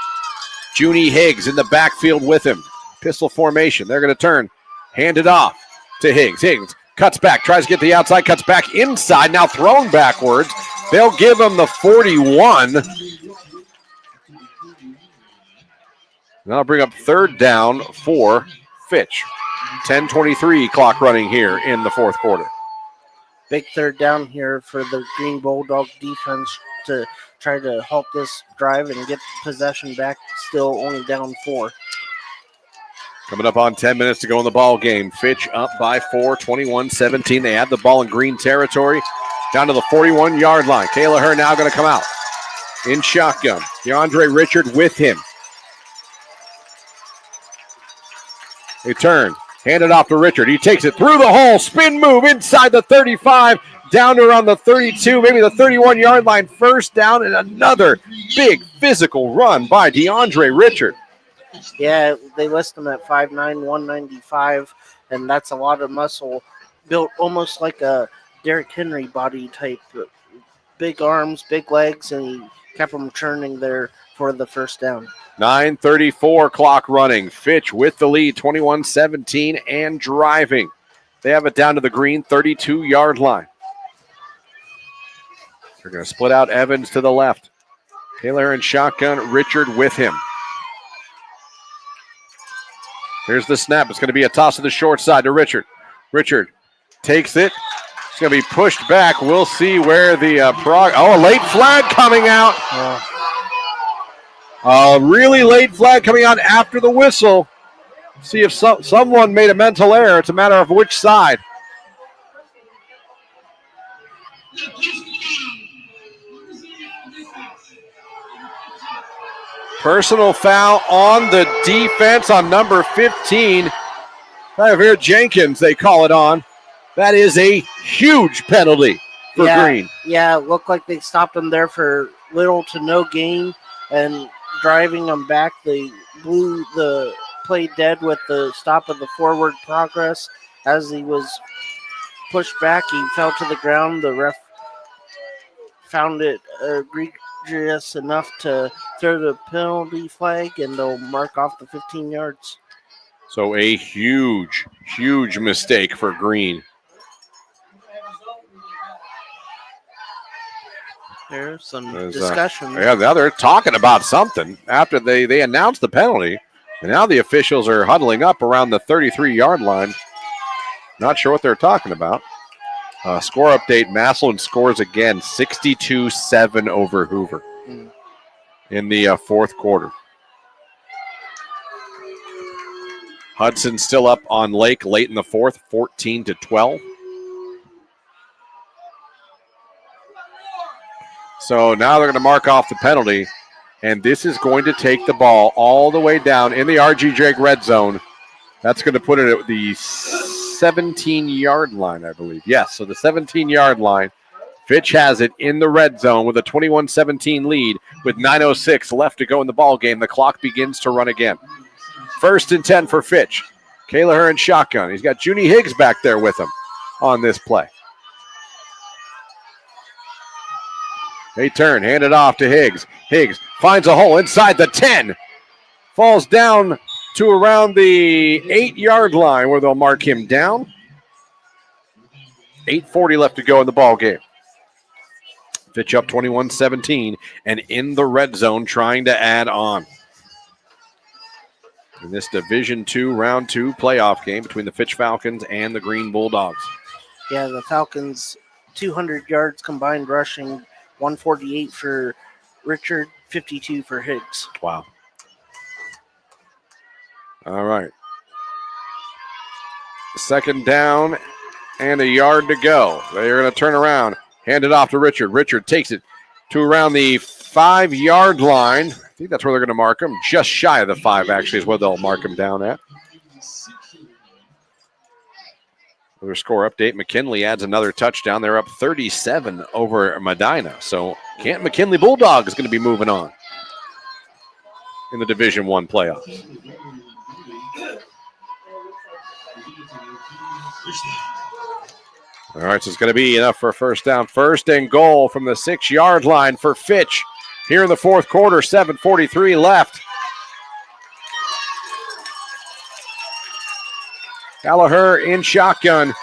Junie Higgs in the backfield with him. Pistol formation. They're going to turn. Hand it off to Higgs. Higgs cuts back, tries to get the outside, cuts back inside, now thrown backwards. They'll give him the 41. That'll bring up 3rd down for Fitch. 10:23 clock running here in the 4th quarter. Big 3rd down here for the Green Bulldog defense to try to halt this drive and get possession back. Still only down 4. Coming up on 10 minutes to go in the ball game. Fitch up by 4, 21-17. They have the ball in Green territory down to the 41-yard line. Kayla now going to come out in shotgun. DeAndre Richard with him. They turn. Hand it off to Richard. He takes it through the hole. Spin move inside the 35. Down to around the 32, maybe the 31-yard line. 1st down and another big physical run by DeAndre Richard. Yeah, they list him at 5'9", 195, and that's a lot of muscle. Built almost like a Derrick Henry body type. Big arms, big legs, and he kept them churning there for the 1st down. 9:34 clock running. Fitch with the lead, 21-17, and driving. They have it down to the Green 32-yard line. They're going to split out Evans to the left. Taylor in shotgun, Richard with him. Here's the snap. It's going to be a toss to the short side to Richard. Richard takes it. It's going to be pushed back. We'll see where the a late flag coming out. A really late flag coming out after the whistle. See if someone made a mental error. It's a matter of which side. Personal foul on the defense on number 15. Here, Jenkins, they call it on. That is a huge penalty for Green. Yeah, it looked like they stopped him there for little to no gain, and driving him back, they blew the play dead with the stop of the forward progress. As he was pushed back, he fell to the ground. The ref found it egregious enough to throw the penalty flag, and they'll mark off the 15 yards. So a huge, huge mistake for Green. There's some discussion. Yeah, now they're talking about something after they announced the penalty, and now the officials are huddling up around the 33-yard line. Not sure what they're talking about. Score update, Massillon scores again, 62-7 over Hoover in the 4th quarter. Hudson still up on Lake late in the 4th, 14-12. So now they're going to mark off the penalty, and this is going to take the ball all the way down in the R.G. Drake red zone. That's going to put it at the 17-yard line, I believe. Yes, so the 17-yard line. Fitch has it in the red zone with a 21-17 lead with 9:06 left to go in the ball game. The clock begins to run again. 1st and 10 for Fitch. Kayla in shotgun. He's got Junie Higgs back there with him on this play. They turn, hand it off to Higgs. Higgs finds a hole inside the 10. Falls down to around the 8-yard line where they'll mark him down. 8:40 left to go in the ball game. Fitch up 21-17 and in the red zone trying to add on. In this Division II Round 2 playoff game between the Fitch Falcons and the Green Bulldogs. Yeah, the Falcons 200 yards combined rushing, 148 for Richard, 52 for Higgs. Wow. All right. 2nd down and a yard to go. They're going to turn around, hand it off to Richard. Richard takes it to around the 5-yard line. I think that's where they're going to mark him. Just shy of the 5, actually, is where they'll mark him down at. Their score update, McKinley adds another touchdown. They're up 37 over Medina. So Canton McKinley Bulldogs is going to be moving on in the Division I playoffs. All right, so it's going to be enough for a first down. First and goal from the 6-yard line for Fitch. Here in the fourth quarter, 7:43 left. Gallagher in shotgun.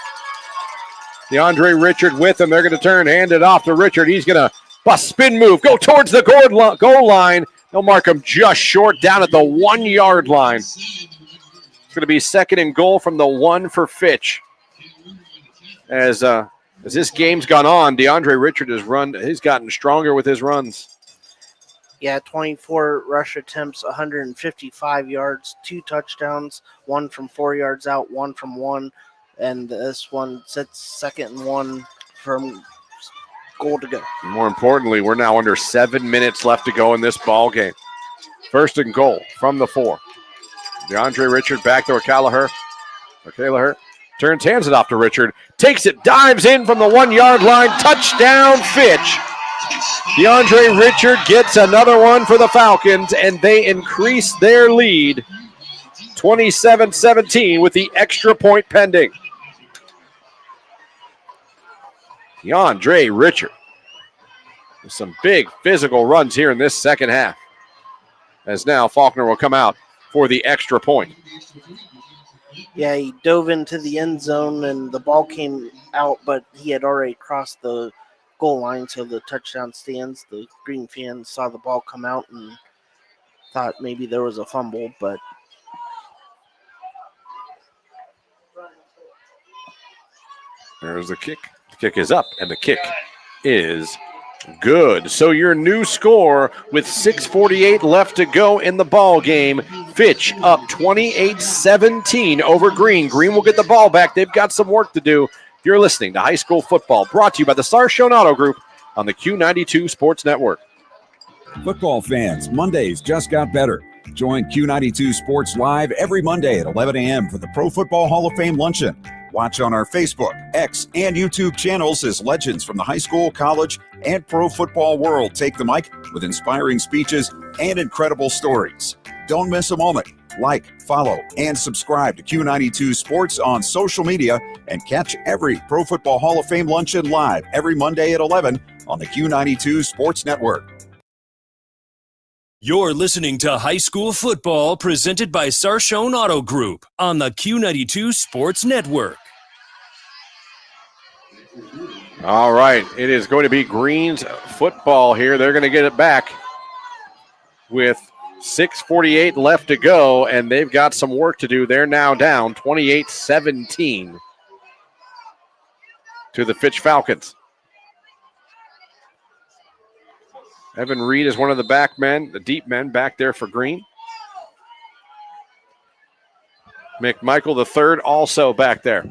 DeAndre Richard with him. They're going to turn, hand it off to Richard. He's going to bust spin move, go towards the goal line. They'll mark him just short down at the 1-yard line. It's going to be second and goal from the 1 for Fitch. As this game's gone on, DeAndre Richard he's gotten stronger with his runs. Yeah, 24 rush attempts, 155 yards, 2 touchdowns, 1 from 4 yards out, 1 from 1. And this one sits second and 1 from goal to go. More importantly, we're now under 7 minutes left to go in this ball game. First and goal from the 4. DeAndre Richard back there with Gallagher. Turns, hands it off to Richard. Takes it, dives in from the 1-yard line. Touchdown, Fitch. DeAndre Richard gets another one for the Falcons, and they increase their lead 27-17 with the extra point pending. DeAndre Richard with some big physical runs here in this second half. As now Faulkner will come out for the extra point. Yeah, he dove into the end zone and the ball came out, but he had already crossed the goal line, so the touchdown stands. The Green fans saw the ball come out and thought maybe there was a fumble, but there's the kick. The kick is up, and the kick is good. So your new score with 6:48 left to go in the ball game. Fitch up 28-17 over Green. Green will get the ball back. They've got some work to do. You're listening to High School Football, brought to you by the Sarshone Auto Group on the Q92 Sports Network. Football fans, Mondays just got better. Join Q92 Sports Live every Monday at 11 a.m. for the Pro Football Hall of Fame Luncheon. Watch on our Facebook, X, and YouTube channels as legends from the high school, college, and pro football world take the mic with inspiring speeches and incredible stories. Don't miss a moment. Like, follow, and subscribe to Q92 Sports on social media and catch every Pro Football Hall of Fame Luncheon live every Monday at 11 on the Q92 Sports Network. You're listening to High School Football presented by Sarshone Auto Group on the Q92 Sports Network. All right, it is going to be Green's football here. They're going to get it back with 6:48 left to go, and they've got some work to do. They're now down 28-17 to the Fitch Falcons. Evan Reed is one of the back men, the deep men back there for Green. McMichael the third also back there.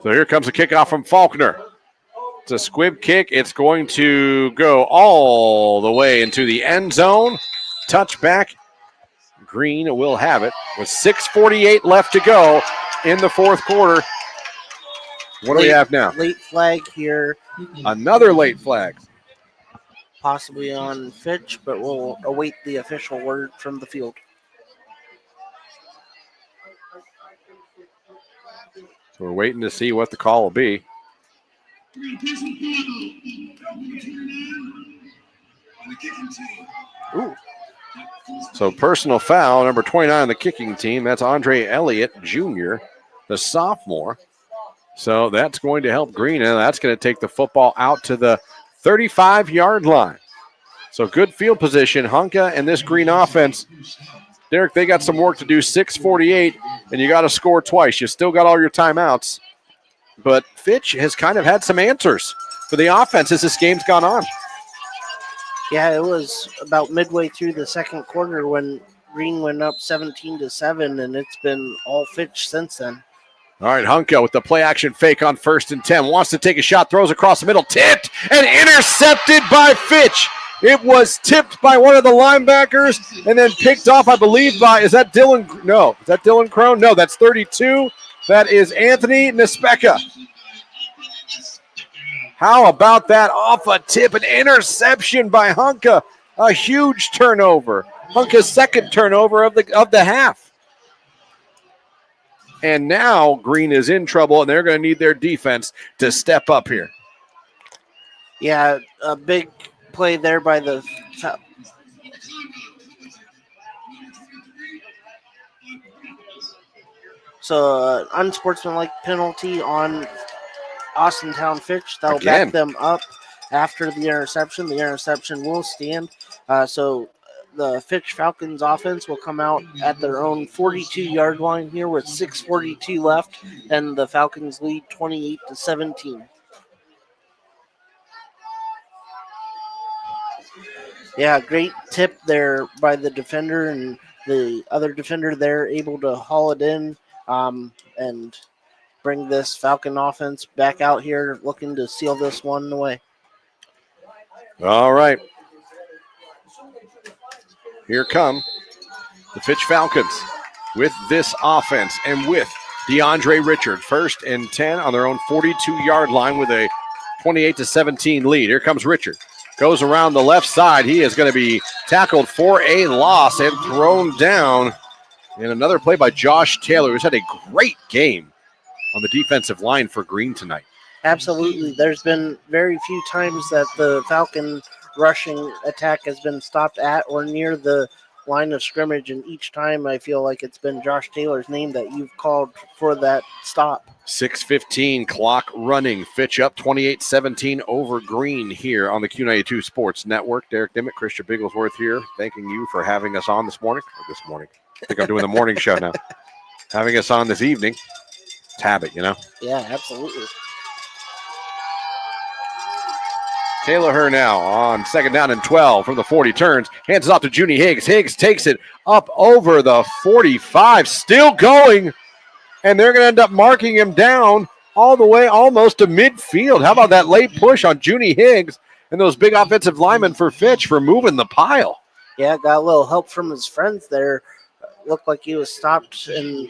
So here comes a kickoff from Faulkner. It's a squib kick. It's going to go all the way into the end zone. Touchback. Green will have it with 6:48 left to go in the fourth quarter. What do we have now? Late flag here. Another late flag. Possibly on Fitch, but we'll await the official word from the field. So we're waiting to see what the call will be. Ooh. So personal foul, number 29 on the kicking team. That's Andre Elliott Jr., the sophomore. So that's going to help Green, and that's going to take the football out to the 35-yard line. So good field position. Hunka and this Green offense, Derek, they got some work to do. 6:48, and you got to score twice. You still got all your timeouts. But Fitch has kind of had some answers for the offense as this game's gone on. Yeah, it was about midway through the second quarter when Green went up 17-7, and it's been all Fitch since then. All right, Hunka with the play-action fake on 1st and 10. Wants to take a shot, throws across the middle, tipped and intercepted by Fitch. It was tipped by one of the linebackers and then picked off, I believe, by, is that Dylan? No. Is that Dylan Crone? No, that's 32. That is Anthony Nespeka. How about that off a tip? An interception by Hunka. A huge turnover. Hunka's second turnover of the half. And now Green is in trouble, and they're going to need their defense to step up here. Yeah, a big play there by the So unsportsmanlike penalty on Austintown Fitch. That'll back them up after the interception. The interception will stand. So the Fitch Falcons offense will come out at their own 42-yard line here with 6:42 left, and the Falcons lead 28-17. Yeah, great tip there by the defender, and the other defender there able to haul it in and bring this Falcon offense back out here looking to seal this one away. All right. Here come the Fitch Falcons with this offense and with DeAndre Richard. 1st and 10 on their own 42-yard line with a 28-17 lead. Here comes Richard. Goes around the left side. He is going to be tackled for a loss and thrown down. And another play by Josh Taylor, who's had a great game on the defensive line for Green tonight. Absolutely. There's been very few times that the Falcon rushing attack has been stopped at or near the line of scrimmage, and each time I feel like it's been Josh Taylor's name that you've called for that stop. 6:15 clock running. Fitch up 28-17 over Green here on the Q92 Sports Network. Derek Dimmitt, Christian Bigglesworth here, thanking you for having us on this morning. I think I'm doing the morning show now. Having us on this evening. It's habit, you know? Yeah, absolutely. Taylor now on 2nd down and 12 from the 40, turns, hands it off to Junie Higgs. Higgs takes it up over the 45, still going, and they're going to end up marking him down all the way almost to midfield. How about that late push on Junie Higgs and those big offensive linemen for Fitch for moving the pile? Yeah, got a little help from his friends there. Looked like he was stopped and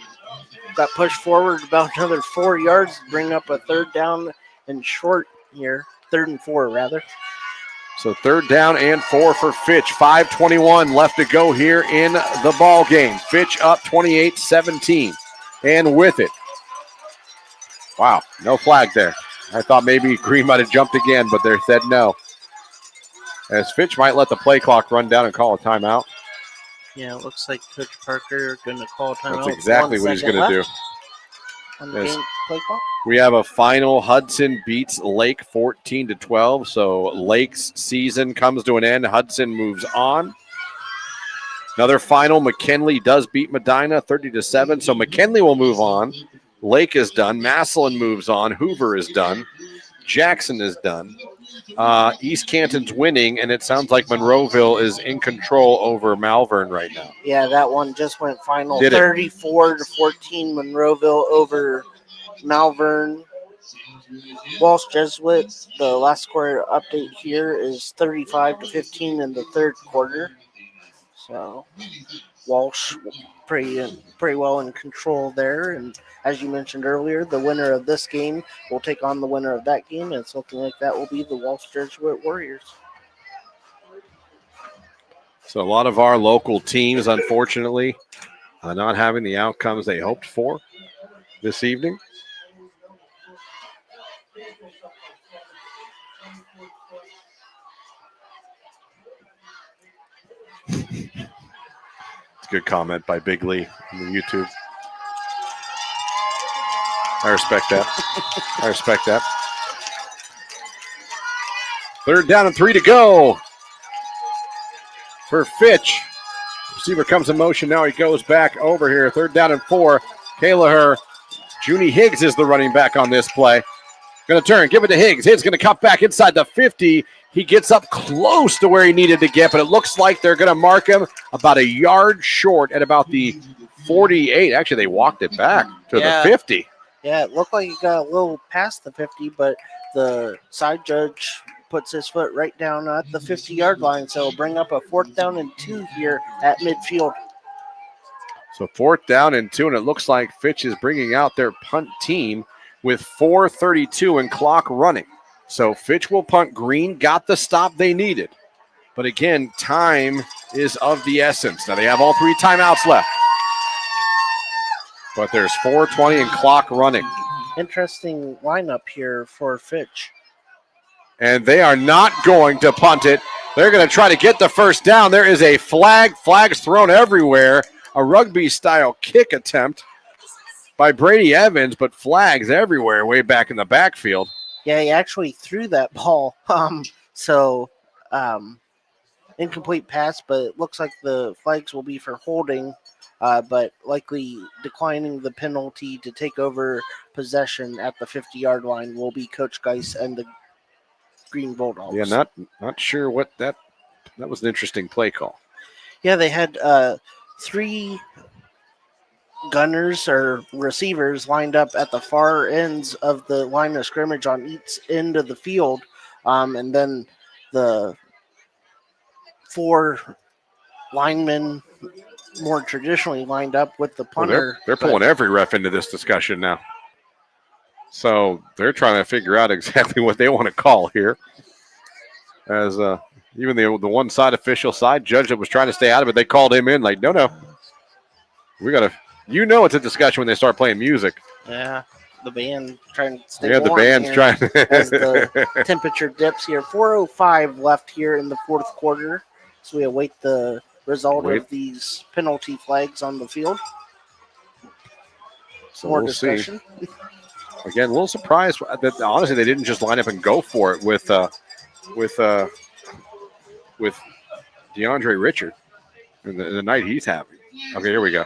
got pushed forward about another 4 yards to bring up a 3rd down and short here. 3rd and 4, rather. So 3rd down and 4 for Fitch. 5:21 left to go here in the ball game. Fitch up 28-17. And with it. Wow, no flag there. I thought maybe Green might have jumped again, but they said no. As Fitch might let the play clock run down and call a timeout. Yeah, it looks like Coach Parker going to call a timeout. That's exactly what he's going to do. On the game play clock. We have a final. Hudson beats Lake 14-12. So Lake's season comes to an end. Hudson moves on. Another final. McKinley does beat Medina 30-7. So McKinley will move on. Lake is done. Massillon moves on. Hoover is done. Jackson is done. East Canton's winning, and it sounds like Monroeville is in control over Malvern right now. Yeah, that one just went final. 34-14 Monroeville over Malvern. Walsh Jesuit, the last score update here is 35-15 in the 3rd quarter. So Walsh pretty well in control there. And as you mentioned earlier, the winner of this game will take on the winner of that game. And it's looking like that will be the Walsh Jesuit Warriors. So a lot of our local teams, unfortunately, not having the outcomes they hoped for this evening. It's a good comment by Big Lee on the YouTube. I respect that. 3rd down and 3 to go for Fitch. Receiver comes in motion. Now he goes back over here. 3rd down and 4. Kaylaher. Junie Higgs is the running back on this play. Going to turn, give it to Higgs. Higgs going to cut back inside the 50. He gets up close to where he needed to get, but it looks like they're going to mark him about a yard short at about the 48. Actually, they walked it back to the 50. Yeah, it looked like he got a little past the 50, but the side judge puts his foot right down at the 50-yard line, so it'll bring up a 4th down and 2 here at midfield. So 4th down and 2, and it looks like Fitch is bringing out their punt team with 4:32 and clock running. So Fitch will punt. Green got the stop they needed. But again, time is of the essence. Now they have all 3 timeouts left. But there's 4:20 and clock running. Interesting lineup here for Fitch. And they are not going to punt it. They're going to try to get the first down. There is a flag. Flags thrown everywhere. A rugby-style kick attempt by Brady Evans, but flags everywhere way back in the backfield. Yeah, he actually threw that ball. Incomplete pass, but it looks like the flags will be for holding, but likely declining the penalty to take over possession at the 50-yard line will be Coach Geis and the Green Bulldogs. Yeah, not sure what that was an interesting play call. Yeah, they had 3 gunners or receivers lined up at the far ends of the line of scrimmage on each end of the field, and then the 4 linemen more traditionally lined up with the punter. Well, they're pulling every ref into this discussion now. So they're trying to figure out exactly what they want to call here. As even the one side official side judge that was trying to stay out of it, they called him in like, no, we got to, it's a discussion when they start playing music. Yeah, the band trying to stay warm. Yeah, the band's trying. As the temperature dips here. 4:05 left here in the 4th quarter. So we await the result of these penalty flags on the field. So more discussion. See. Again, a little surprised that honestly they didn't just line up and go for it with DeAndre Richard and the night he's having. Okay, here we go.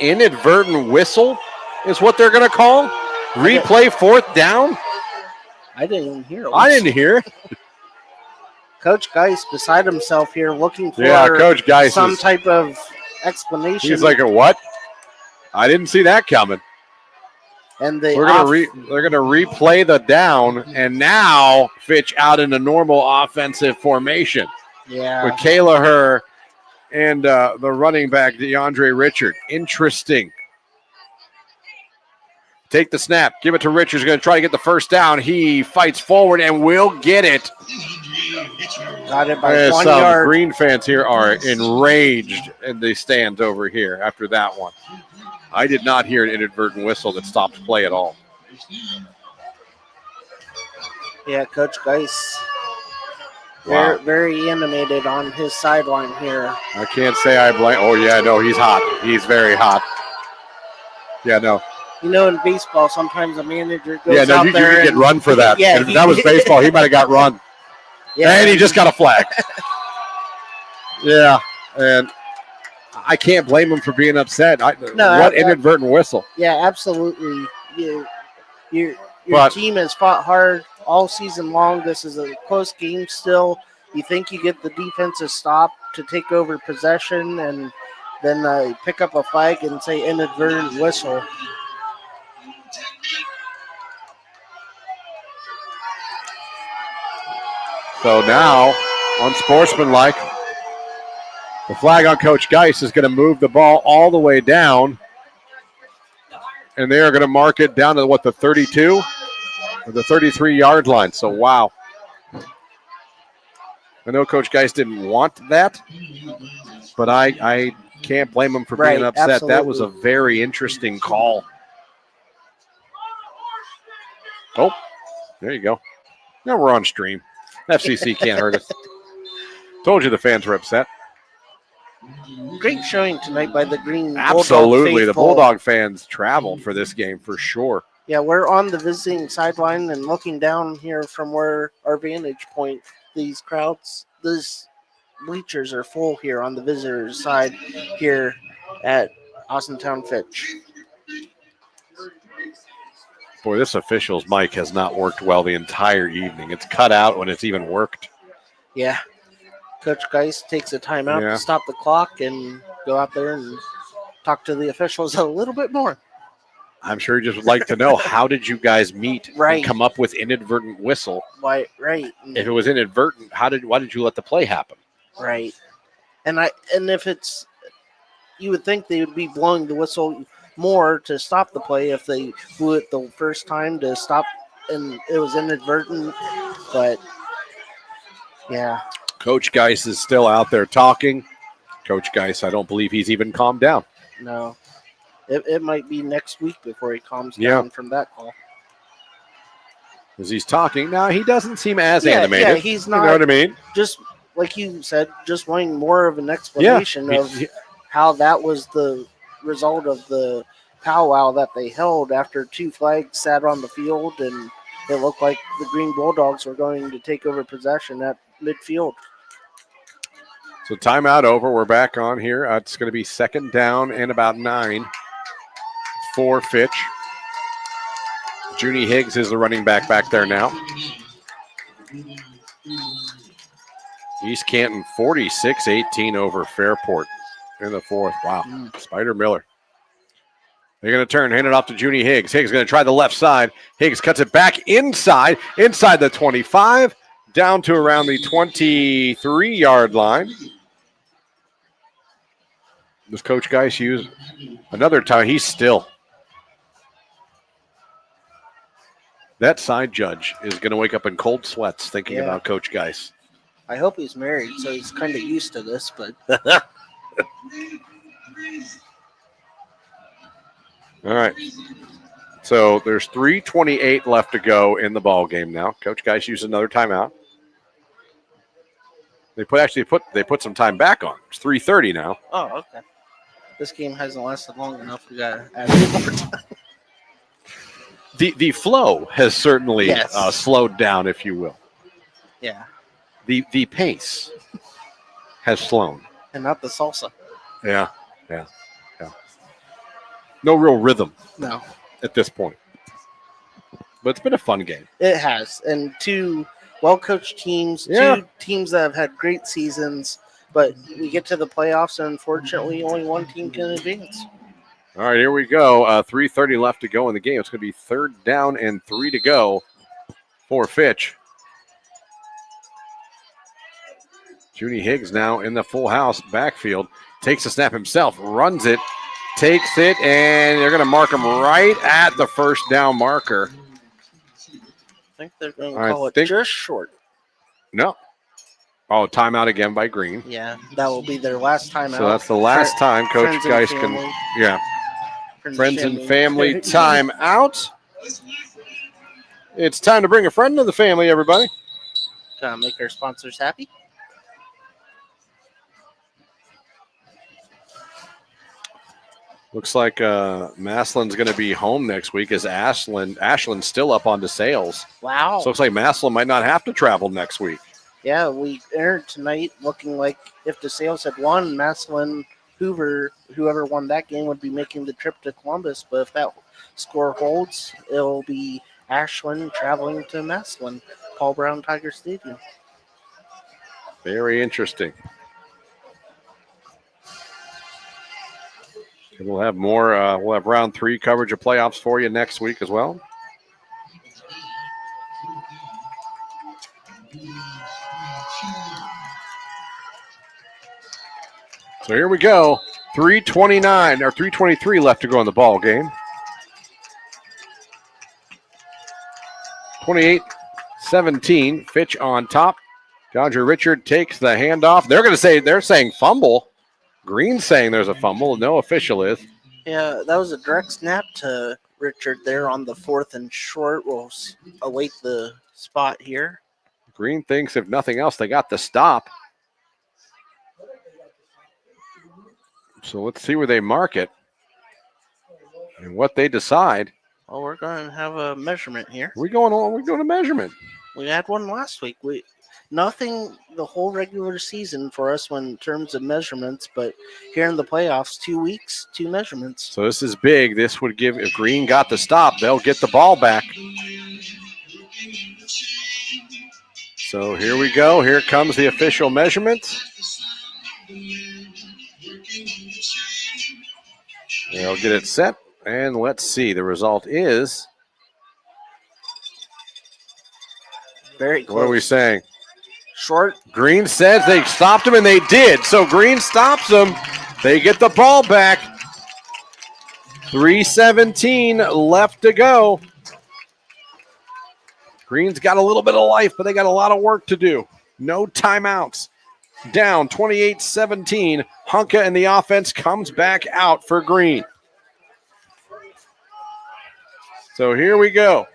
Inadvertent whistle is what they're going to call. Replay 4th down. I didn't even hear it. I didn't hear it. Coach Geis beside himself here looking for Coach Geis some type of explanation. He's like, what? I didn't see that coming. And they're going to replay the down, and now Fitch out in a normal offensive formation. Yeah. With Kayla Herr and the running back, DeAndre Richard. Interesting. Take the snap. Give it to Richard. He's going to try to get the first down. He fights forward and will get it. Got it by 1 yard. Green fans here are enraged in the stands over here after that one. I did not hear an inadvertent whistle that stopped play at all. Yeah, Coach Geis. Very animated on his sideline here. I can't say I blame. Oh, yeah, no, he's hot. He's very hot. Yeah, no. In baseball, sometimes a manager goes out you there can get run for that. Yeah, if that was baseball, he might have got run. Yeah, and he just got a flag. Yeah, and I can't blame him for being upset. Inadvertent whistle. Yeah, absolutely. Your team has fought hard all season long. This is a close game still. You think you get the defensive stop to take over possession, and then pick up a flag and say inadvertent whistle. So now, unsportsmanlike, the flag on Coach Geis is going to move the ball all the way down. And they are going to mark it down to, the 32 or the 33-yard line. So, wow. I know Coach Geis didn't want that, but I can't blame him for being upset. Absolutely. That was a very interesting call. Oh, there you go. Now we're on stream. FCC can't hurt us. Told you the fans were upset. Great showing tonight by the Green Absolutely. Bulldog The Bulldog fans traveled for this game for sure. Yeah, we're on the visiting sideline and looking down here from where our vantage point. These bleachers are full here on the visitors' side here at Austintown Fitch. Boy, this official's mic has not worked well the entire evening. It's cut out when it's even worked. Yeah. Coach Geis takes a timeout to stop the clock and go out there and talk to the officials a little bit more. I'm sure he just would like to know, how did you guys meet and come up with inadvertent whistle? Right. If it was inadvertent, why did you let the play happen? Right. And if it's, you would think they would be blowing the whistle more to stop the play if they blew it the first time to stop and it was inadvertent. But yeah. Coach Geis is still out there talking. Coach Geis, I don't believe he's even calmed down. No. It might be next week before he calms down from that call. As he's talking. Now, he doesn't seem as animated. Yeah, he's not. You know what I mean? Just like you said, just wanting more of an explanation of how that was the result of the powwow that they held after 2 flags sat on the field, and it looked like the Green Bulldogs were going to take over possession at midfield. So timeout over. We're back on here. It's going to be 2nd down and about 9 for Fitch. Junie Higgs is the running back there now. East Canton 46-18 over Fairport in the 4th. Wow. Spider Miller. They're going to turn, hand it off to Junie Higgs. Higgs going to try the left side. Higgs cuts it back inside the 25, down to around the 23-yard line. Does Coach Geis use another time? He's still. That side judge is going to wake up in cold sweats thinking about Coach Geis. I hope he's married, so he's kind of used to this, but. All right. So there's 3:28 left to go in the ball game now. Coach Geis used another timeout. They put some time back on. It's 3:30 now. Oh, okay. This game hasn't lasted long enough. We got to add more time. The flow has certainly slowed down, if you will. Yeah. The pace has slowed. And not the salsa. Yeah. No real rhythm. No. At this point. But it's been a fun game. It has. And 2 well-coached teams, 2 teams that have had great seasons, but we get to the playoffs, and unfortunately only one team can advance. All right, here we go. 3:30 left to go in the game. It's going to be 3rd down and 3 to go for Fitch. Junie Higgs now in the full house backfield. Takes the snap himself, runs it, takes it, and they're going to mark him right at the 1st down marker. I think they're going to call it just short. No. Oh, timeout again by Green. Yeah, that will be their last timeout. So that's the last time Coach Geis can. Yeah. Friends and family time out. It's time to bring a friend to the family, everybody. Gotta make our sponsors happy. Looks like Masslin's going to be home next week as Ashland's still up on DeSales. Wow. So it looks like Maslin might not have to travel next week. Yeah, we aired tonight looking like if DeSales had won, Maslin, Hoover, whoever won that game would be making the trip to Columbus. But if that score holds, it'll be Ashland traveling to Maslin, Paul Brown Tiger Stadium. Very interesting. And we'll have more. We'll have round 3 coverage of playoffs for you next week as well. So here we go. 3:29 or 3:23 left to go in the ball game. 28-17. Fitch on top. DeAndre Richard takes the handoff. They're saying fumble. Green's saying there's a fumble. No official is. Yeah, that was a direct snap to Richard there on the 4th and short. We'll await the spot here. Green thinks if nothing else, they got the stop. So let's see where they mark it and what they decide. Well, we're going to have a measurement here. We're going to measurement. We had one last week. Nothing the whole regular season for us in terms of measurements, but here in the playoffs, 2 weeks, 2 measurements. So this is big. This would give, if Green got the stop, they'll get the ball back. So here we go. Here comes the official measurement. They'll get it set. And let's see. The result is very close. What are we saying? Short. Green says they stopped him, and they did. So Green stops them. They get the ball back. 3:17 left to go. Green's got a little bit of life, but they got a lot of work to do. No timeouts. Down 28-17. Hunka and the offense comes back out for Green. So here we go.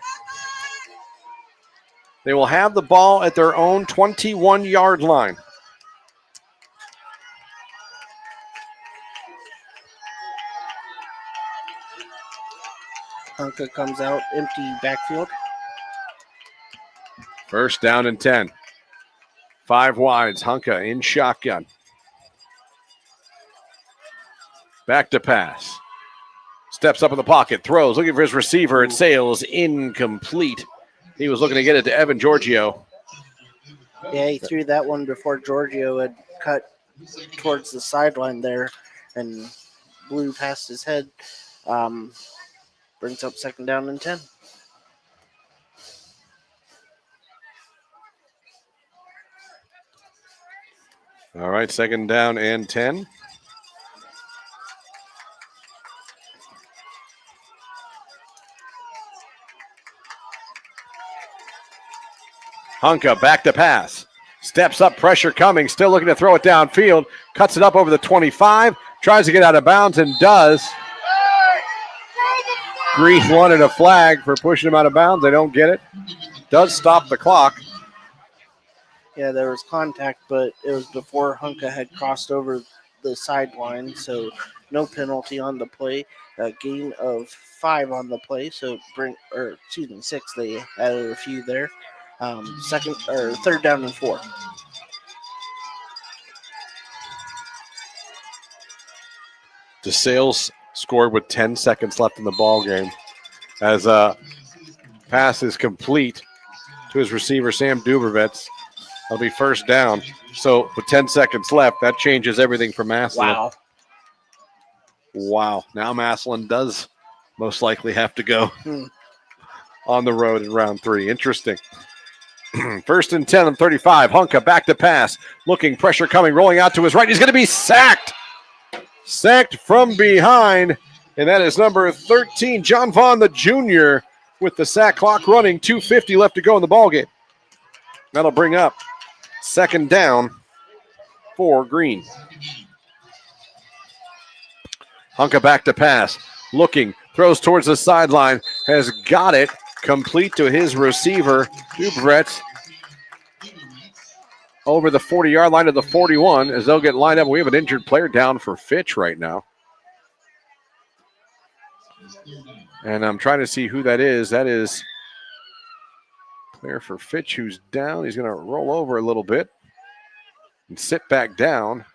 They will have the ball at their own 21-yard line. Hunka comes out, empty backfield. First down and 10. 5 wides. Hunka in shotgun. Back to pass. Steps up in the pocket. Throws. Looking for his receiver. It sails incomplete. He was looking to get it to Evan Giorgio. Yeah, he threw that one before Giorgio had cut towards the sideline there and blew past his head. Brings up second down and 10. All right, second down and 10. Hunka back to pass. Steps up, pressure coming, still looking to throw it downfield. Cuts it up over the 25. Tries to get out of bounds and does. Green wanted a flag for pushing him out of bounds. They don't get it. Does stop the clock. Yeah, there was contact, but it was before Hunka had crossed over the sideline, so no penalty on the play. A gain of 5 on the play, so 6. They added a few there. Third down and 4. DeSales scored with 10 seconds left in the ball game as a pass is complete to his receiver, Sam Dubrovets. That'll be first down. So with 10 seconds left, that changes everything for Massillon. Wow. Now Massillon does most likely have to go on the road in round 3. Interesting. First and 10 and 35. Hunka back to pass. Looking, pressure coming, rolling out to his right. He's going to be sacked. Sacked from behind. And that is number 13, John Vaughn, the junior, with the sack clock running. 2:50 left to go in the ballgame. That'll bring up second down for Green. Hunka back to pass. Looking, throws towards the sideline. Has got it. Complete to his receiver, Dubretz. Over the 40-yard line to the 41 as they'll get lined up. We have an injured player down for Fitch right now. And I'm trying to see who that is. That is player for Fitch who's down. He's going to roll over a little bit and sit back down.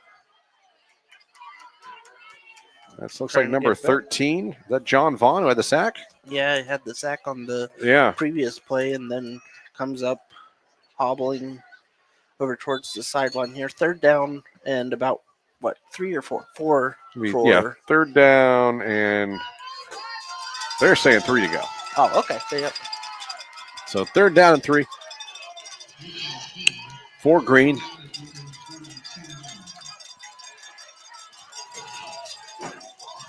That looks like number 13. Is that John Vaughn who had the sack? Yeah, he had the sack on the previous play and then comes up hobbling over towards the sideline here. Third down and about, 3 or 4? 4. Yeah, third down and they're saying 3 to go. Oh, okay. Yep. So third down and 3 for Green.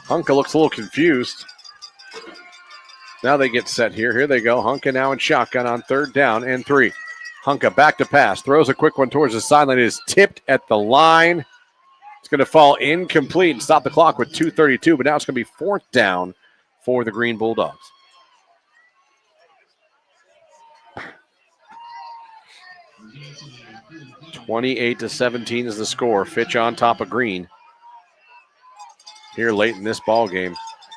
Hunka looks a little confused. Now they get set here. Here they go. Hunka now in shotgun on third down and 3. Hunka back to pass. Throws a quick one towards the sideline. It is tipped at the line. It's going to fall incomplete and stop the clock with 2:32, but now it's going to be fourth down for the Green Bulldogs. (28-17) is the score. Fitch on top of Green here late in this ball game.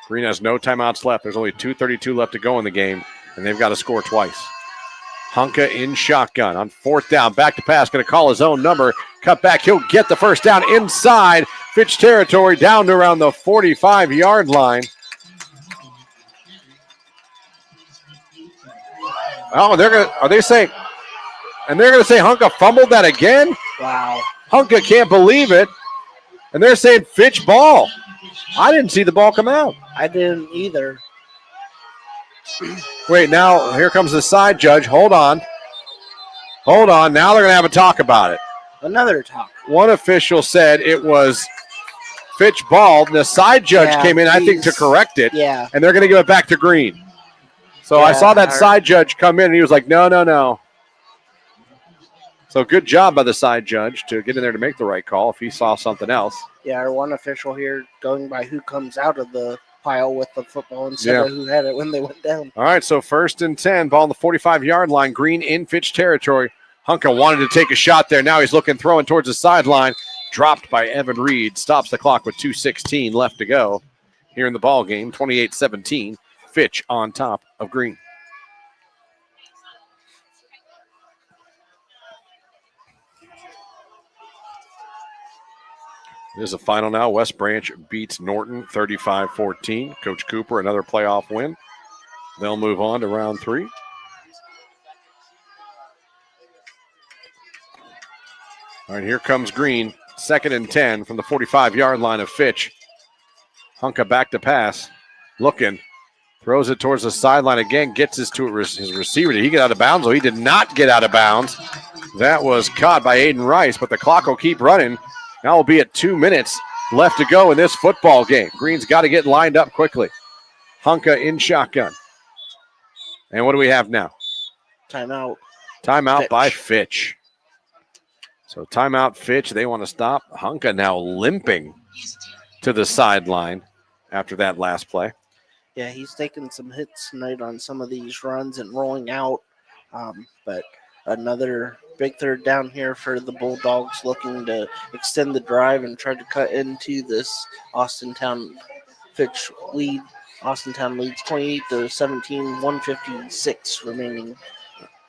Green has no timeouts left. There's only 2:32 left to go in the game, and they've got to score twice. Hunka in shotgun on fourth down. Back to pass. Going to call his own number. Cut back. He'll get the first down inside Fitch territory down to around the 45-yard line. Oh, they're going to say Hunka fumbled that again? Wow. Hunka can't believe it. And they're saying Fitch ball. I didn't see the ball come out. I didn't either. Wait, now here comes the side judge. Hold on. Hold on. Now they're going to have a talk about it. Another talk. One official said it was Fitch ball. The side judge came in, I think, to correct it. Yeah. And they're going to give it back to Green. So I saw that side judge come in, and he was like, no, no, no. So good job by the side judge to get in there to make the right call if he saw something else. Yeah, our one official here going by who comes out of the pile with the football instead of who had it when they went down. All right, so 1st and 10, ball on the 45-yard line. Green in Fitch territory. Hunka wanted to take a shot there. Now he's looking, throwing towards the sideline. Dropped by Evan Reed. Stops the clock with 2:16 left to go here in the ball game. 28-17. Fitch on top of Green. There's a final now. West Branch beats Norton 35-14. Coach Cooper, another playoff win. They'll move on to round 3. All right, here comes Green. 2nd and 10 from the 45-yard line of Fitch. Hunka back to pass. Looking. Throws it towards the sideline again. Gets this to his receiver. Did he get out of bounds? Oh, he did not get out of bounds. That was caught by Aiden Rice, but the clock will keep running. Now we'll be at 2 minutes left to go in this football game. Green's got to get lined up quickly. Hunka in shotgun. And what do we have now? Timeout. Timeout Fitch. by Fitch. So timeout Fitch. They want to stop. Hunka now limping to the sideline after that last play. Yeah, he's taking some hits tonight on some of these runs and rolling out. But another big 3rd down here for the Bulldogs, looking to extend the drive and try to cut into this Austintown Fitch lead. Austintown leads 28-17, 1:56 remaining.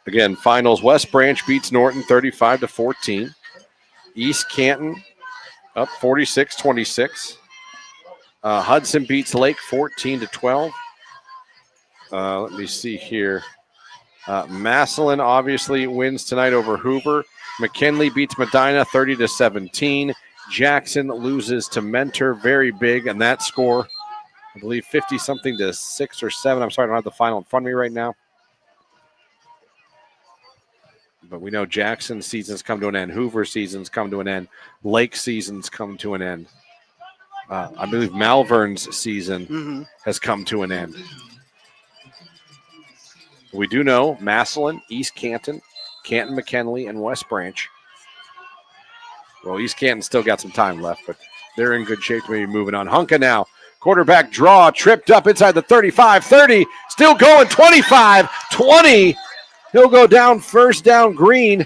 Again, finals. West Branch beats Norton 35-14. East Canton up 46-26. Hudson beats Lake 14-12. Let me see here. Massillon obviously wins tonight over Hoover. McKinley beats Medina 30-17. Jackson loses to Mentor, very big, and that score, I believe 50-something to 6 or 7. I'm sorry, I don't have the final in front of me right now. But we know Jackson seasons come to an end. Hoover seasons come to an end. Lake seasons come to an end. I believe Malvern's season has come to an end. We do know Massillon, East Canton, Canton McKinley, and West Branch. Well, East Canton still got some time left, but they're in good shape to maybe moving on. Hunka now. Quarterback draw, tripped up inside the 35, 30, still going 25, 20. He'll go down, 1st down Green.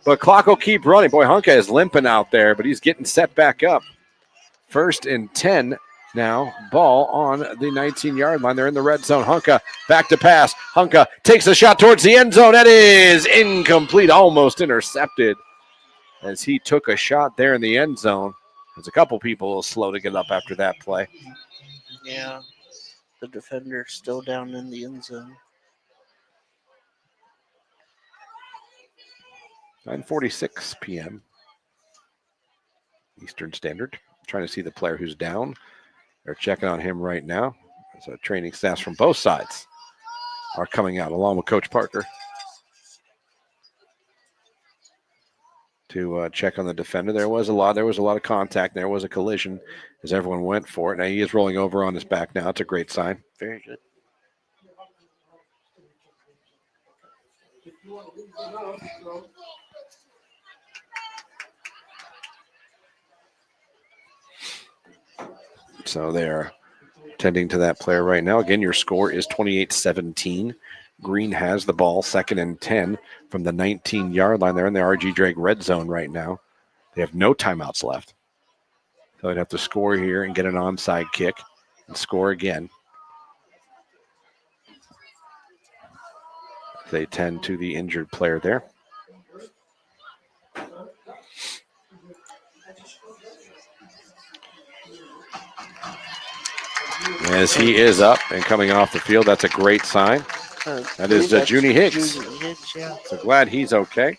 But clock will keep running. Boy, Hunka is limping out there, but he's getting set back up. 1st and 10 now. Ball on the 19-yard line. They're in the red zone. Hunka back to pass. Hunka takes a shot towards the end zone. That is incomplete, almost intercepted as he took a shot there in the end zone. There's a couple people a little slow to get up after that play. Yeah, the defender still down in the end zone. 9:46 p.m. Eastern Standard. Trying to see the player who's down. They're checking on him right now. So training staffs from both sides are coming out along with Coach Parker to check on the defender. There was a lot of contact. There was a collision as everyone went for it. Now he is rolling over on his back now. It's a great sign. Very good. So they're tending to that player right now. Again, your score is 28-17. Green has the ball, 2nd and 10 from the 19-yard line. They're in the R.G. Drake red zone right now. They have no timeouts left. So they'd have to score here and get an onside kick and score again. They tend to the injured player there. As he is up and coming off the field, that's a great sign. That is Junie Hicks. So glad he's okay.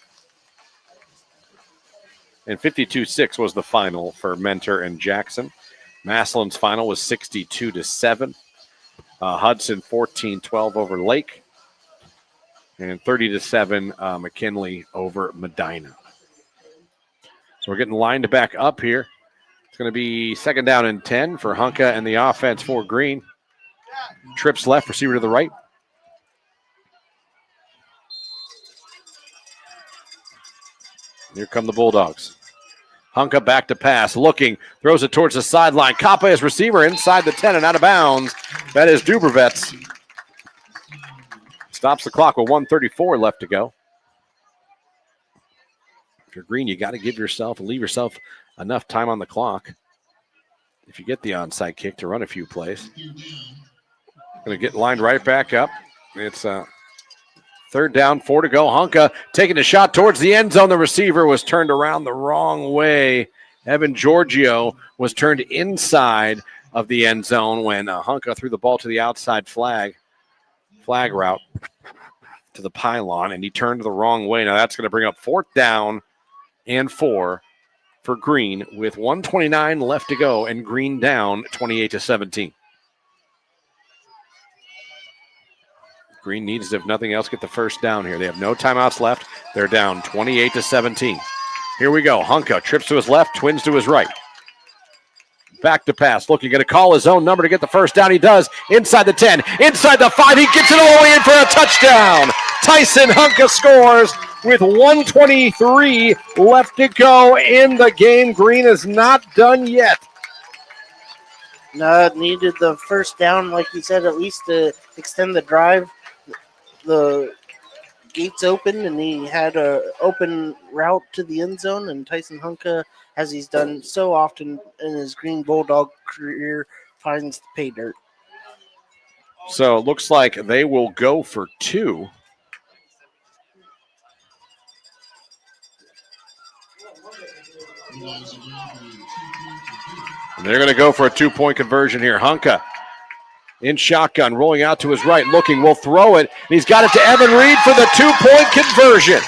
And 52-6 was the final for Mentor and Jackson. Massillon's final was 62-7. Hudson 14-12 over Lake. And 30-7 McKinley over Medina. So we're getting lined back up here. It's going to be 2nd down and 10 for Hunka and the offense for Green. Trips left, receiver to the right. Here come the Bulldogs. Hunka back to pass, looking, throws it towards the sideline. Kappa is receiver inside the 10 and out of bounds. That is Dubervets. Stops the clock with 1:34 left to go. If you're Green, you got to give yourself and leave yourself enough time on the clock. If you get the onside kick to run a few plays. Going to get lined right back up. It's 3rd down, 4 to go. Hunka taking a shot towards the end zone. The receiver was turned around the wrong way. Evan Giorgio was turned inside of the end zone when Hunka threw the ball to the outside flag route to the pylon, and he turned the wrong way. Now that's going to bring up 4th down and 4 for Green with 1:29 left to go, and Green down 28-17. Green needs, if nothing else, get the 1st down here. They have no timeouts left. They're down 28-17. Here we go. Hunka trips to his left, twins to his right. Back to pass, looking, going to call his own number to get the 1st down. He does. Inside the 10, inside the 5. He gets it all the way in for a touchdown. Tyson Hunka scores with 1:23 left to go in the game. Green is not done yet. No, needed the 1st down, like you said, at least to extend the drive. The gates opened, and he had a open route to the end zone, and Tyson Hunka, as he's done so often in his Green Bulldog career, finds the pay dirt. So it looks like they will go for 2. And they're going to go for a 2-point conversion here. Hunka in shotgun, rolling out to his right, looking, will throw it. And he's got it to Evan Reed for the 2-point conversion.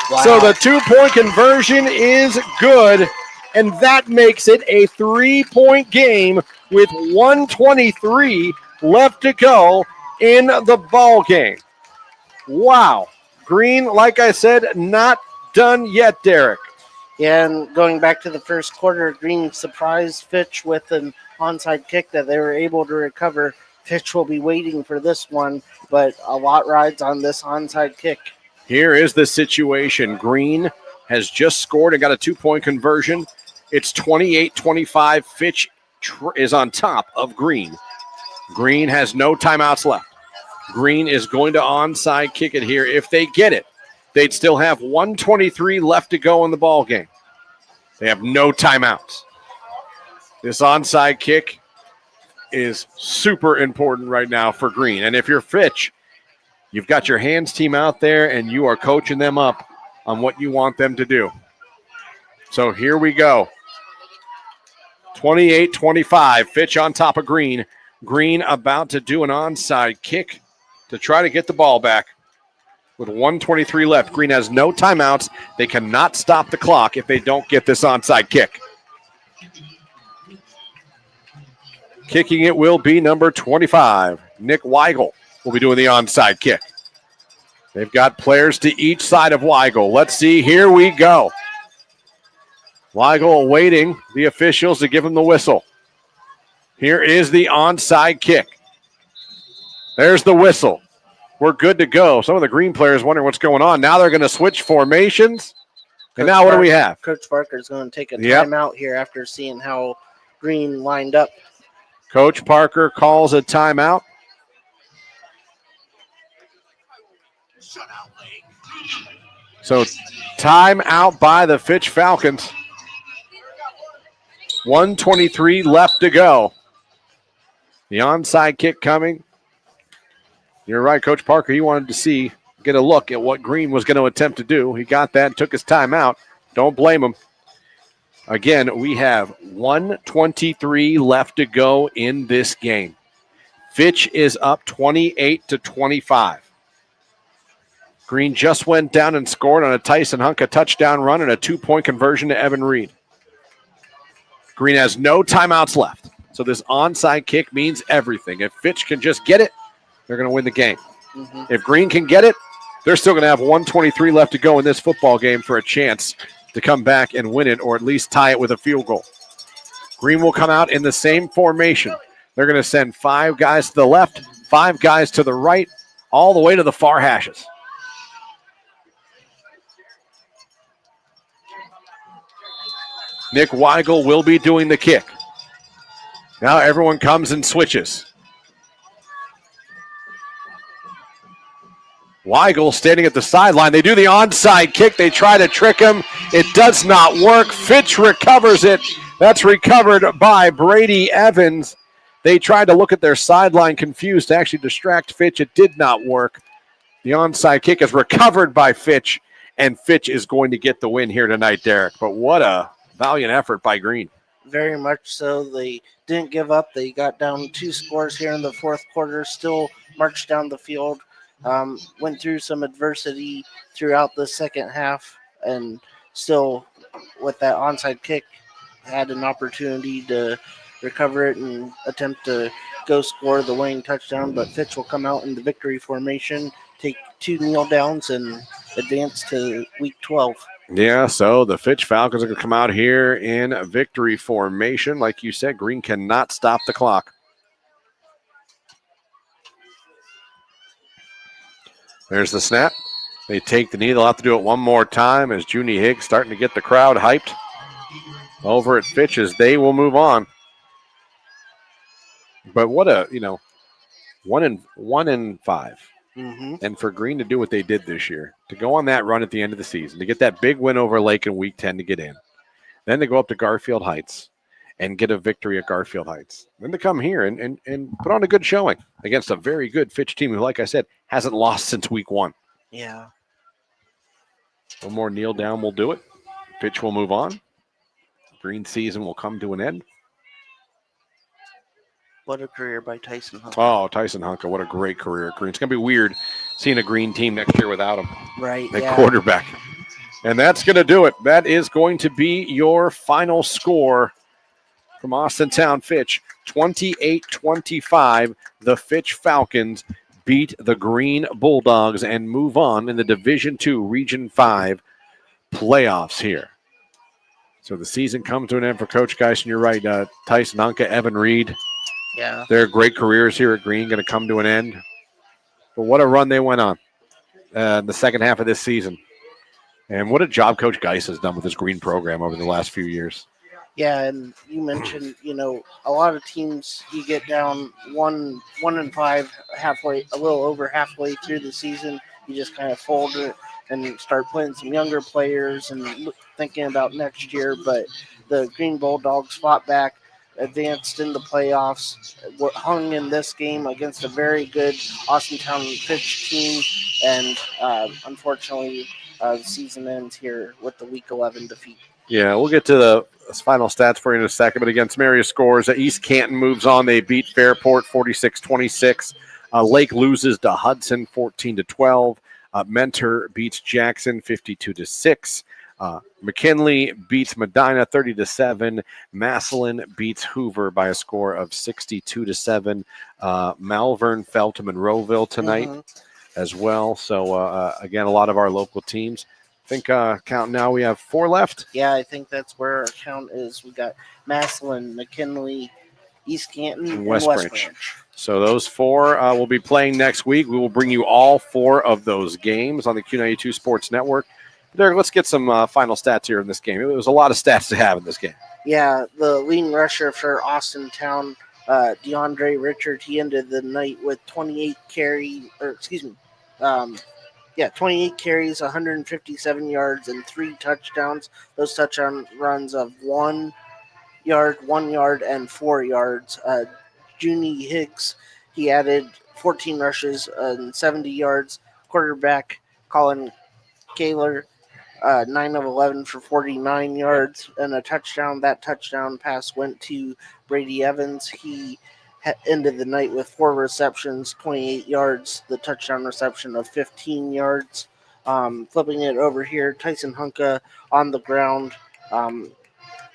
Wow. So the 2-point conversion is good, and that makes it a 3-point game with 1:23 left to go in the ball game. Wow. Green, like I said, not done yet, Derek. Yeah, and going back to the 1st quarter, Green surprised Fitch with an onside kick that they were able to recover. Fitch will be waiting for this one, but a lot rides on this onside kick. Here is the situation. Green has just scored and got a 2-point conversion. It's 28-25. Fitch is on top of Green. Green has no timeouts left. Green is going to onside kick it here. If they get it, they'd still have 1:23 left to go in the ball game. They have no timeouts. This onside kick is super important right now for Green. And if you're Fitch, you've got your hands team out there and you are coaching them up on what you want them to do. So here we go. 28-25, Fitch on top of Green. Green about to do an onside kick to try to get the ball back. With 1:23 left, Green has no timeouts. They cannot stop the clock if they don't get this onside kick. Kicking it will be number 25. Nick Weigel will be doing the onside kick. They've got players to each side of Weigel. Let's see. Here we go. Weigel awaiting the officials to give him the whistle. Here is the onside kick. There's the whistle. We're good to go. Some of the Green players wondering what's going on. Now they're going to switch formations. And now what do we have? Coach Parker's going to take a timeout here after seeing how Green lined up. Coach Parker calls a timeout. So timeout by the Fitch Falcons. 1:23 left to go. The onside kick coming. You're right, Coach Parker. He wanted to get a look at what Green was going to attempt to do. He got that and took his timeout. Don't blame him. Again, we have 1:23 left to go in this game. Fitch is up 28-25. Green just went down and scored on a Tyson Hunka touchdown run and a 2-point conversion to Evan Reed. Green has no timeouts left. So this onside kick means everything. If Fitch can just get it, they're going to win the game. Mhm. If Green can get it, they're still going to have 1:23 left to go in this football game for a chance to come back and win it, or at least tie it with a field goal. Green will come out in the same formation. They're going to send 5 guys to the left, 5 guys to the right, all the way to the far hashes. Nick Weigel will be doing the kick. Now everyone comes and switches. Weigel standing at the sideline. They do the onside kick. They try to trick him. It does not work. Fitch recovers it. That's recovered by Brady Evans. They tried to look at their sideline confused to actually distract Fitch. It did not work. The onside kick is recovered by Fitch, and Fitch is going to get the win here tonight, Derek. But what a valiant effort by Green. Very much so. They didn't give up. They got down 2 scores here in the fourth quarter, still marched down the field, went through some adversity throughout the second half, and still with that onside kick had an opportunity to recover it and attempt to go score the winning touchdown. But Fitch will come out in the victory formation, take 2 kneel downs, and advance to week 12. Yeah, so the Fitch Falcons are going to come out here in victory formation. Like you said, Green cannot stop the clock. There's the snap. They take the knee. They'll have to do it one more time as Junie Higgs starting to get the crowd hyped over at Fitch as they will move on. But what a, 1 in 5. Mm-hmm. And for Green to do what they did this year, to go on that run at the end of the season, to get that big win over Lake in week 10 to get in, then to go up to Garfield Heights and get a victory at Garfield Heights, then to come here and put on a good showing against a very good Fitch team who, like I said, hasn't lost since week 1. Yeah. One more kneel down will do it. Fitch will move on. Green season will come to an end. What a career by Tyson Hunter. Oh, Tyson Hunka, what a great career at Green. It's going to be weird seeing a Green team next year without him. Right, at quarterback. And that's going to do it. That is going to be your final score from Austintown Fitch. 28-25, the Fitch Falcons beat the Green Bulldogs and move on in the Division II Region 5 playoffs here. So the season comes to an end for Coach Geisen. You're right, Tyson Hunka, Evan Reed. Yeah. Their great careers here at Green going to come to an end. But what a run they went on in the second half of this season. And what a job Coach Geis has done with his Green program over the last few years. Yeah, and you mentioned, a lot of teams, you get down 1 and 5 halfway, a little over halfway through the season, you just kind of fold it and start playing some younger players and thinking about next year. But the Green Bulldogs fought back, advanced in the playoffs, hung in this game against a very good Austintown Fitch team, and unfortunately, the season ends here with the Week 11 defeat. Yeah, we'll get to the final stats for you in a second, but against Marius scores, East Canton moves on. They beat Fairport 46-26. Lake loses to Hudson 14-12. Mentor beats Jackson 52-6. McKinley beats Medina 30-7. Massillon beats Hoover by a score of 62-7. Malvern fell to Monroeville tonight as well. So again, a lot of our local teams. I think count now we have 4 left. Yeah, I think that's where our count is. We got Massillon, McKinley, East Canton, and West Branch. So those 4 will be playing next week. We will bring you all 4 of those games on the Q92 Sports Network. Derek, let's get some final stats here in this game. It was a lot of stats to have in this game. Yeah, the leading rusher for Austintown, DeAndre Richard, he ended the night with 28 carries, 157 yards, and 3 touchdowns. Those touchdown runs of 1 yard, 1 yard, and 4 yards. Junie Higgs, he added 14 rushes and 70 yards. Quarterback Colin Kaler, 9 of 11 for 49 yards and a touchdown. That touchdown pass went to Brady Evans. He ended the night with 4 receptions, 28 yards, the touchdown reception of 15 yards. Flipping it over here, Tyson Hunka on the ground,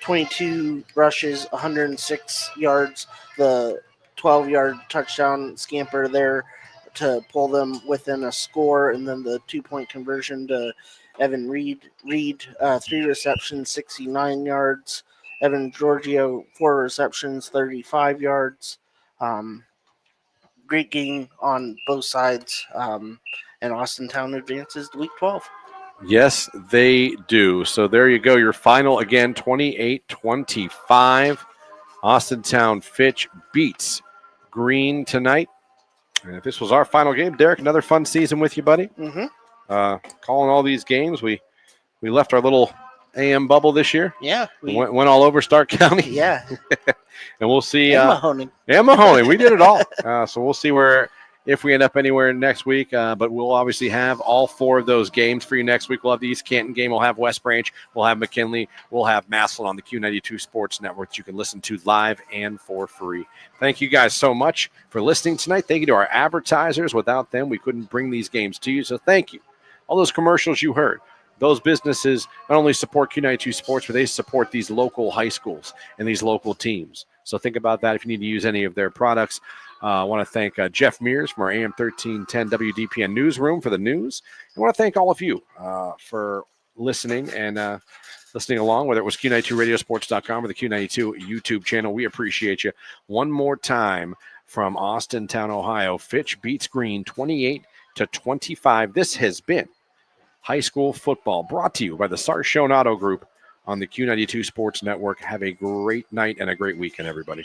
22 rushes, 106 yards. The 12-yard touchdown scamper there to pull them within a score, and then the 2-point conversion to Evan Reed, 3 receptions, 69 yards. Evan Giorgio, 4 receptions, 35 yards. Great game on both sides, and Austintown advances to Week 12. Yes, they do. So there you go. Your final again, 28-25. Austintown Fitch beats Green tonight. And if this was our final game, Derek, another fun season with you, buddy. Mm-hmm. Calling all these games. We left our little AM bubble this year. Yeah. We went all over Stark County. Yeah. And we'll see. And Mahoning. And Mahoning. We did it all. So we'll see if we end up anywhere next week. But we'll obviously have all 4 of those games for you next week. We'll have the East Canton game. We'll have West Branch. We'll have McKinley. We'll have Massillon on the Q92 Sports Network that you can listen to live and for free. Thank you guys so much for listening tonight. Thank you to our advertisers. Without them, we couldn't bring these games to you. So thank you. All those commercials you heard. Those businesses not only support Q92 Sports, but they support these local high schools and these local teams. So think about that if you need to use any of their products. I want to thank Jeff Mears from our AM 1310 WDPN newsroom for the news. I want to thank all of you for listening and listening along, whether it was Q92radiosports.com or the Q92 YouTube channel. We appreciate you. One more time from Austintown, Ohio. Fitch beats Green 28-25. This has been high school football brought to you by the Sarshone Auto Group on the Q92 Sports Network. Have a great night and a great weekend, everybody.